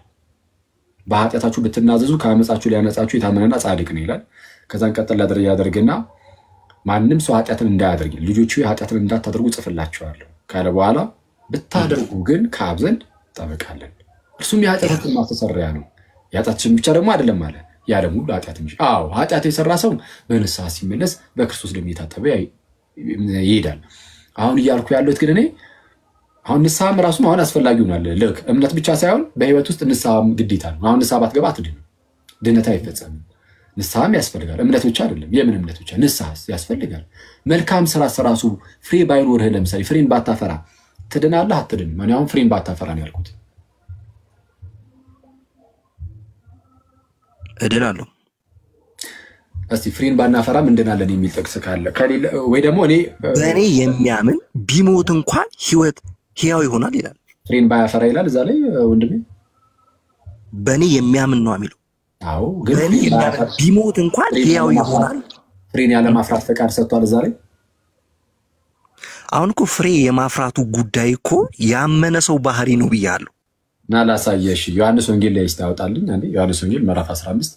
በኃጢአታችሁ ብትናዘዙ ከአመጻችሁ ሊያነጻችሁ የታመነና ጻድቅ ነው ይላል። ከዛን ቀጥል ያደርግና ማንም ሰው ኃጢአትን እንዳያደርግ ልጆቹ ኃጢአትን እንዳታደርጉ ጽፍላችኋለሁ ካለ በኋላ ብታደርጉ ግን ከአብ ዘንድ ጠበቃለን። እርሱም የኃጢአትን ማስተሰሪያ ነው። የኃጢአትን ብቻ ደግሞ አይደለም ማለት ያ ደግሞ ኃጢአት እንጂ ኃጢአት የሰራ ሰው በንስሐ ሲመለስ በክርስቶስ ደም የታጠበ ይሄዳል። አሁን እያልኩ ያለሁት ግን እኔ አሁን ንስሐም ራሱ አሁን አስፈላጊ ሆኗል። ልክ እምነት ብቻ ሳይሆን በህይወት ውስጥ ንስሐም ግዴታ ነው። አሁን ንስሐ ባትገባ አትድንም፣ ድነት አይፈጸምም። ንስሐም ያስፈልጋል። እምነት ብቻ አይደለም። የምን እምነት ብቻ ንስሐ ያስፈልጋል። መልካም ስራ ራሱ ፍሬ ባይኖርህ ለምሳሌ ፍሬን ባታፈራ ትድናለህ አትድንም? እኔ አሁን ፍሬን ባታፈራ ነው ያልኩት። እድናለሁ። እስቲ ፍሬን ባናፈራም እንድናለን የሚል ጥቅስ ካለ ከሌለ ወይ ደግሞ በእኔ የሚያምን ቢሞት እንኳን ሕያው ይሆናል ይላል። ፍሬን ባያፈራ ይላል እዛ ላይ ወንድሜ። በእኔ የሚያምን ነው የሚለው። ግን በእኔ የሚያምን ቢሞት እንኳን ሕያው ይሆናል። ፍሬን ያለ ማፍራት ፈቃድ ሰጥቷል እዛ ላይ። አሁን እኮ ፍሬ የማፍራቱ ጉዳይ እኮ ያመነ ሰው ባህሪ ነው ብያለሁ። ና ላሳየሽ። ዮሐንስ ወንጌል ላይ ይስታውጣልኝ አንዴ። ዮሐንስ ወንጌል ምዕራፍ 15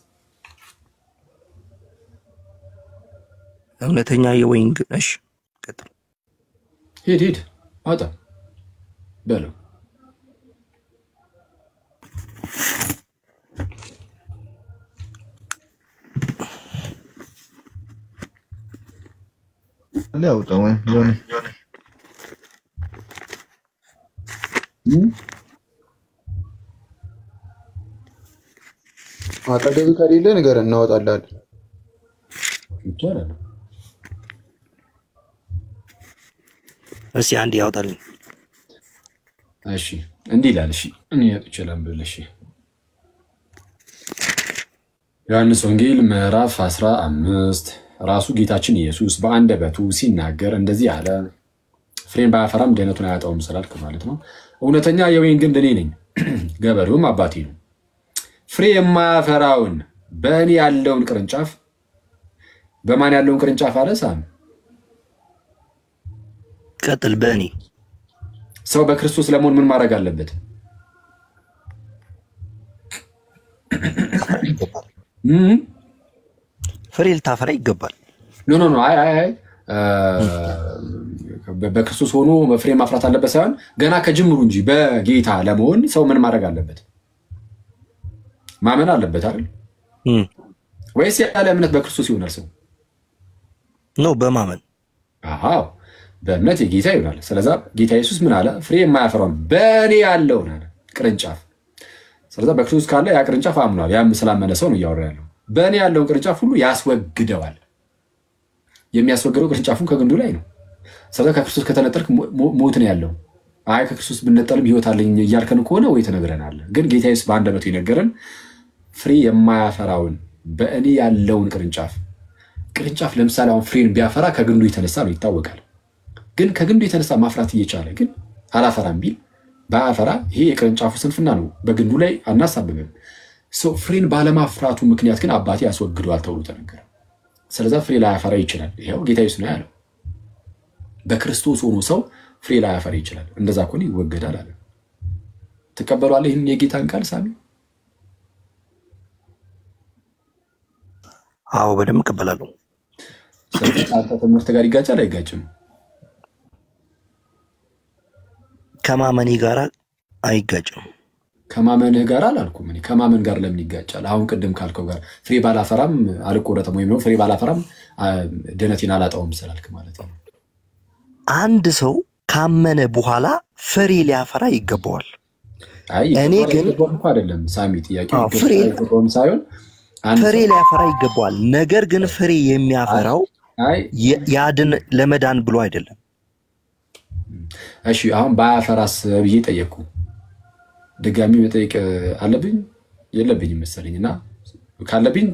እውነተኛ የወይን እሺ፣ ቀጥል። ሂድ አውጣ በለው። ሊያውጣ ወይ ዮኒ አጠገብ ከሌለ ነገር እናወጣለን ይቻላል። እስኪ አንድ ያውጣልኝ። እሺ እንዲህ ይላል። እሺ እኔ ያጥቼላም ብለሽ ዮሐንስ ወንጌል ምዕራፍ 15 ራሱ ጌታችን ኢየሱስ በአንደበቱ ሲናገር እንደዚህ አለ። ፍሬን ባያፈራም ድህነቱን አያጣውም ስላልክ ማለት ነው። እውነተኛ የወይን ግንድ እኔ ነኝ፣ ገበሬውም አባቴ ነው። ፍሬ የማያፈራውን በእኔ ያለውን ቅርንጫፍ በማን ያለውን ቅርንጫፍ አለ ሳም? ቀጥል። በእኔ ሰው በክርስቶስ ለመሆን ምን ማድረግ አለበት? ፍሬ ልታፈራ ይገባል። ኖ አይ በክርስቶስ ሆኖ ፍሬ ማፍራት አለበት ሳይሆን ገና ከጅምሩ እንጂ በጌታ ለመሆን ሰው ምን ማድረግ አለበት? ማመን አለበት አይደል? ወይስ ያለ እምነት በክርስቶስ ይሆናል ሰው? ነው በማመን። አዎ በእምነት የጌታ ይሆናል። ስለዚህ ጌታ ኢየሱስ ምን አለ? ፍሬ የማያፈራውን በእኔ ያለውን አለ ቅርንጫፍ። ስለዚህ በክርስቶስ ካለ ያ ቅርንጫፍ አምኗል። ያም ስላመነ ሰው ነው እያወራ ያለው። በእኔ ያለውን ቅርንጫፍ ሁሉ ያስወግደዋል። የሚያስወግደው ቅርንጫፉን ከግንዱ ላይ ነው። ስለዚህ ከክርስቶስ ከተነጠልክ ሞት ነው ያለው። አይ ከክርስቶስ ብንነጠልም ህይወት አለኝ እያልከን ከሆነ ወይ ተነግረናል። ግን ጌታ ኢየሱስ በአንደበቱ ይነገረን ፍሬ የማያፈራውን በእኔ ያለውን ቅርንጫፍ ለምሳሌ አሁን ፍሬን ቢያፈራ ከግንዱ የተነሳ ነው ይታወቃል። ግን ከግንዱ የተነሳ ማፍራት እየቻለ ግን አላፈራም ቢል ባያፈራ ይሄ የቅርንጫፉ ስንፍና ነው። በግንዱ ላይ አናሳብብም። ፍሬን ባለማፍራቱ ምክንያት ግን አባቴ ያስወግደዋል ተብሎ ተነገረ። ስለዚህ ፍሬ ላያፈራ ይችላል። ይሄው ጌታ ኢየሱስ ነው ያለው። በክርስቶስ ሆኖ ሰው ፍሬ ላያፈራ ይችላል። እንደዛ ከሆነ ይወገዳል አለ። ትቀበሏለህ ይህን የጌታን ቃል ሳሚ? አዎ በደንብ እቀበላለሁ። ስለዚህ አንተ ትምህርት ጋር ይጋጫል አይጋጭም? ከማመኔ ጋር አይጋጭም። ከማመንህ ጋር አላልኩም እኔ። ከማመን ጋር ለምን ይጋጫል? አሁን ቅድም ካልከው ጋር ፍሬ ባላፈራም አልቆረጥም ወይም ነው ፍሬ ባላፈራም ድህነቴን አላጣውም ስላልክ ማለት ነው። አንድ ሰው ካመነ በኋላ ፍሬ ሊያፈራ ይገባዋል። እኔ ግን አይደለም ሳሚ ጥያቄ ፍሬ ሳይሆን ፍሬ ሊያፈራ ይገባዋል። ነገር ግን ፍሬ የሚያፈራው ያድን ለመዳን ብሎ አይደለም። እሺ አሁን ባያፈራስ ብዬ ጠየቅኩ። ድጋሚ መጠየቅ አለብኝ የለብኝም መሰለኝና ካለብኝ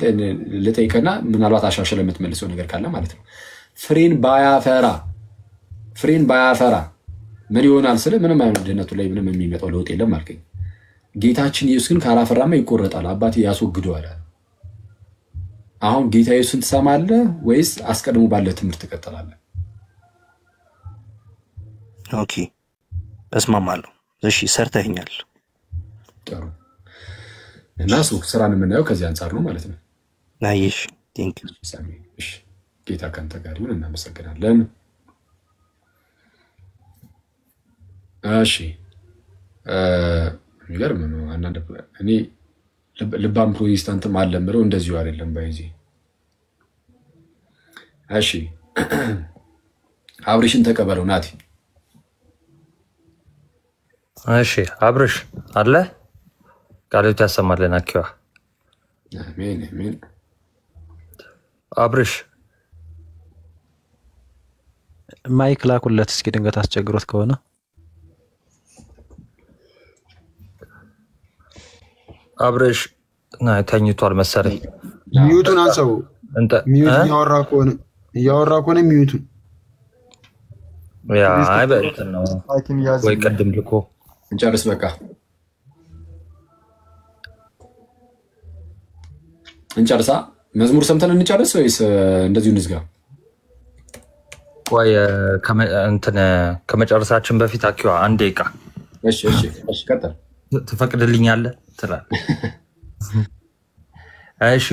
ልጠይቅና ምናልባት አሻሽለ የምትመልሰው ነገር ካለ ማለት ነው። ፍሬን ባያፈራ ምን ይሆናል ስለ ምንም አይነት ድህነቱ ላይ ምንም የሚመጣው ለውጥ የለም አልከኝ። ጌታችን ኢየሱስ ግን ካላፈራማ ይቆረጣል፣ አባቴ ያስወግደዋል። አሁን ጌታ ኢየሱስን ትሰማለህ ወይስ አስቀድሞ ባለ ትምህርት ትቀጥላለህ? ኦኬ እስማማለሁ። እሺ ሰርተኛል። ጥሩ እና ስራን የምናየው ከዚህ አንጻር ነው ማለት ነው። ናይሽ ቴንክ ዩ ሳሚ። እሺ ጌታ ካንተ ጋር ይሁን። እናመሰግናለን። እሺ የሚገርም ነው። አንዳንድ እኔ ልባም ፕሮቴስታንትም አለምረው እንደዚሁ አይደለም ባይዚ። እሺ አብርሽን ተቀበለው ናቲ። እሺ አብርሽ አለ ቃልት ያሰማልን። አኪዋ አሜን አሜን። አብርሽ ማይክ ላኩለት እስኪ ድንገት አስቸግሮት ከሆነ አብርሽ ተኝቷል መሰለኝ። ሚዩቱን አንሰው። ሚዩት እያወራ ከሆነ ሚዩቱን ያ አይበልጥ ነው ወይ ቀድም ልኮ እንጨርስ በቃ እንጨርሳ መዝሙር ሰምተን እንጨርስ ወይስ እንደዚሁ እንዝጋ? ቆይ ከመጨረሳችን በፊት አኪዋ አንድ ደቂቃ እሺ ቀጥል። ትፈቅድልኛለህ ትላለህ? እሺ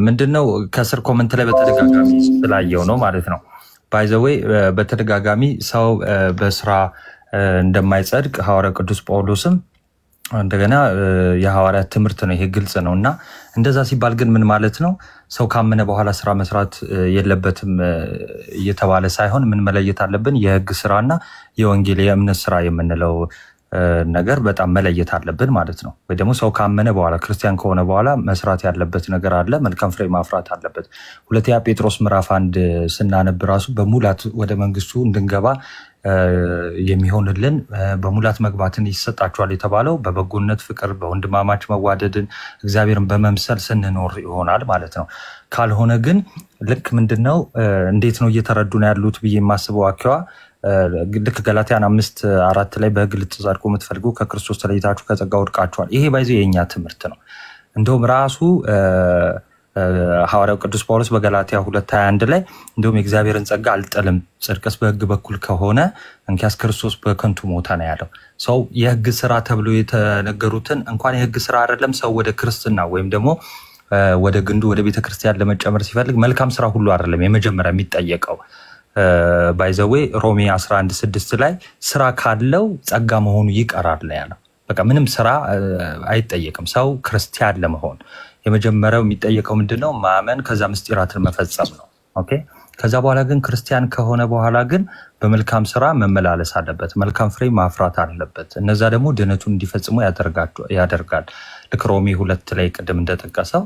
ምንድነው ከስር ኮመንት ላይ በተደጋጋሚ ስላየው ነው ማለት ነው። ባይ ዘ ዌይ በተደጋጋሚ ሰው በስራ እንደማይጸድቅ ሐዋርያው ቅዱስ ጳውሎስም እንደገና የሐዋርያት ትምህርት ነው፣ ይሄ ግልጽ ነው። እና እንደዛ ሲባል ግን ምን ማለት ነው? ሰው ካመነ በኋላ ስራ መስራት የለበትም እየተባለ ሳይሆን ምን መለየት አለብን? የህግ ስራና የወንጌል የእምነት ስራ የምንለው ነገር በጣም መለየት አለብን ማለት ነው። ወይ ደግሞ ሰው ካመነ በኋላ ክርስቲያን ከሆነ በኋላ መስራት ያለበት ነገር አለ፣ መልካም ፍሬ ማፍራት አለበት። ሁለተኛ ጴጥሮስ ምዕራፍ 1 ስናነብ ራሱ በሙላት ወደ መንግስቱ እንድንገባ የሚሆንልን በሙላት መግባትን ይሰጣቸዋል የተባለው በበጎነት ፍቅር፣ በወንድማማች መዋደድን እግዚአብሔርን በመምሰል ስንኖር ይሆናል ማለት ነው። ካልሆነ ግን ልክ ምንድነው እንዴት ነው እየተረዱ ነው ያሉት ብዬ የማስበው አኪዋ ልክ ገላትያን 5:4 ላይ በህግ ልትጸድቁ የምትፈልጉ ከክርስቶስ ተለይታችሁ ከጸጋ ወድቃችኋል። ይሄ ባይዘው የኛ ትምህርት ነው። እንደውም ራሱ ሐዋርያው ቅዱስ ጳውሎስ በገላትያ 2:21 ላይ እንደውም የእግዚአብሔርን ጸጋ አልጠልም ጽድቅስ በህግ በኩል ከሆነ እንኪያስ ክርስቶስ በከንቱ ሞተ ነው ያለው። ሰው የህግ ስራ ተብሎ የተነገሩትን እንኳን የህግ ስራ አይደለም ሰው ወደ ክርስትና ወይም ደግሞ ወደ ግንዱ ወደ ቤተክርስቲያን ለመጨመር ሲፈልግ መልካም ስራ ሁሉ አይደለም የመጀመሪያ የሚጠየቀው። ባይ ዘ ዌይ ሮሜ 11:6 ላይ ስራ ካለው ጸጋ መሆኑ ይቀራል ያለው። በቃ ምንም ስራ አይጠየቅም ሰው ክርስቲያን ለመሆን። የመጀመሪያው የሚጠየቀው ምንድነው? ማመን፣ ከዛ ምስጢራትን መፈጸም ነው። ኦኬ። ከዛ በኋላ ግን ክርስቲያን ከሆነ በኋላ ግን በመልካም ስራ መመላለስ አለበት፣ መልካም ፍሬ ማፍራት አለበት። እነዛ ደግሞ ድነቱን እንዲፈጽሙ ያደርጋል። ልክ ሮሜ 2 ላይ ቅድም እንደጠቀሰው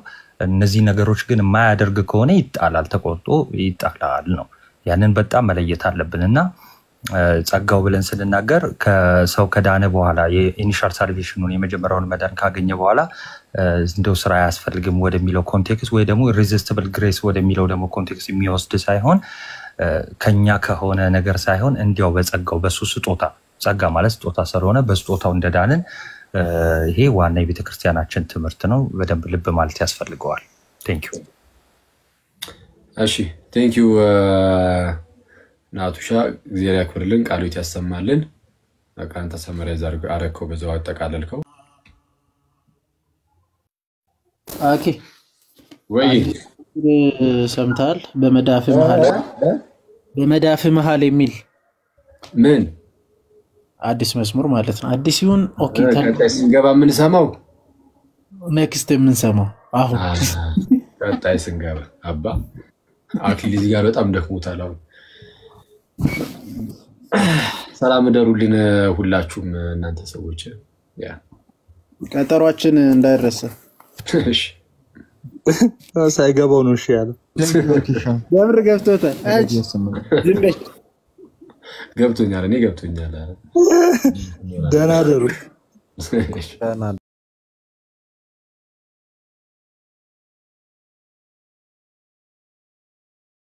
እነዚህ ነገሮች ግን የማያደርግ ከሆነ ይጣላል፣ ተቆርጦ ይጣላል ነው። ያንን በጣም መለየት አለብንና ጸጋው ብለን ስንናገር ከሰው ከዳነ በኋላ የኢኒሻል ሳልቬሽኑን የመጀመሪያውን መዳን ካገኘ በኋላ እንደው ስራ ያስፈልግም ወደሚለው ኮንቴክስት ወይ ደግሞ ኢሬዚስቲብል ግሬስ ወደሚለው ደግሞ ኮንቴክስት የሚወስድ ሳይሆን ከኛ ከሆነ ነገር ሳይሆን እንዲያው በጸጋው በሱ ስጦታ፣ ጸጋ ማለት ስጦታ ስለሆነ በስጦታው እንደዳንን ይሄ ዋና የቤተክርስቲያናችን ትምህርት ነው። በደንብ ልብ ማለት ያስፈልገዋል። ቴንክ ዩ። እሺ ቴንክ ዩ ናቱሻ፣ እግዚአብሔር ያክብርልን፣ ቃሉት ያሰማልን። በቃ አንተ ሰመራይዝ አረከው በዛው አጠቃለልከው። ኦኬ ወይ ሰምታል? በመዳፍ መሃል የሚል ምን አዲስ መስሙር ማለት ነው። አዲስ ይሁን ኦኬ። ቀጣይ ስንገባ ምን ሰማው? ኔክስት ምን ሰማው? አሁን ቀጣይ ስንገባ አባ አክሊል ጋር በጣም ደክሞታል አሁን። ሰላም ደሩልን ሁላችሁም እናንተ ሰዎች። ያ ቀጠሯችን እንዳይረሳ። እሺ ሳይገባው ነው እሺ ያለው። ለምን ገብቶታል? ገብቶኛል፣ እኔ ገብቶኛል። ደህና ደሩ።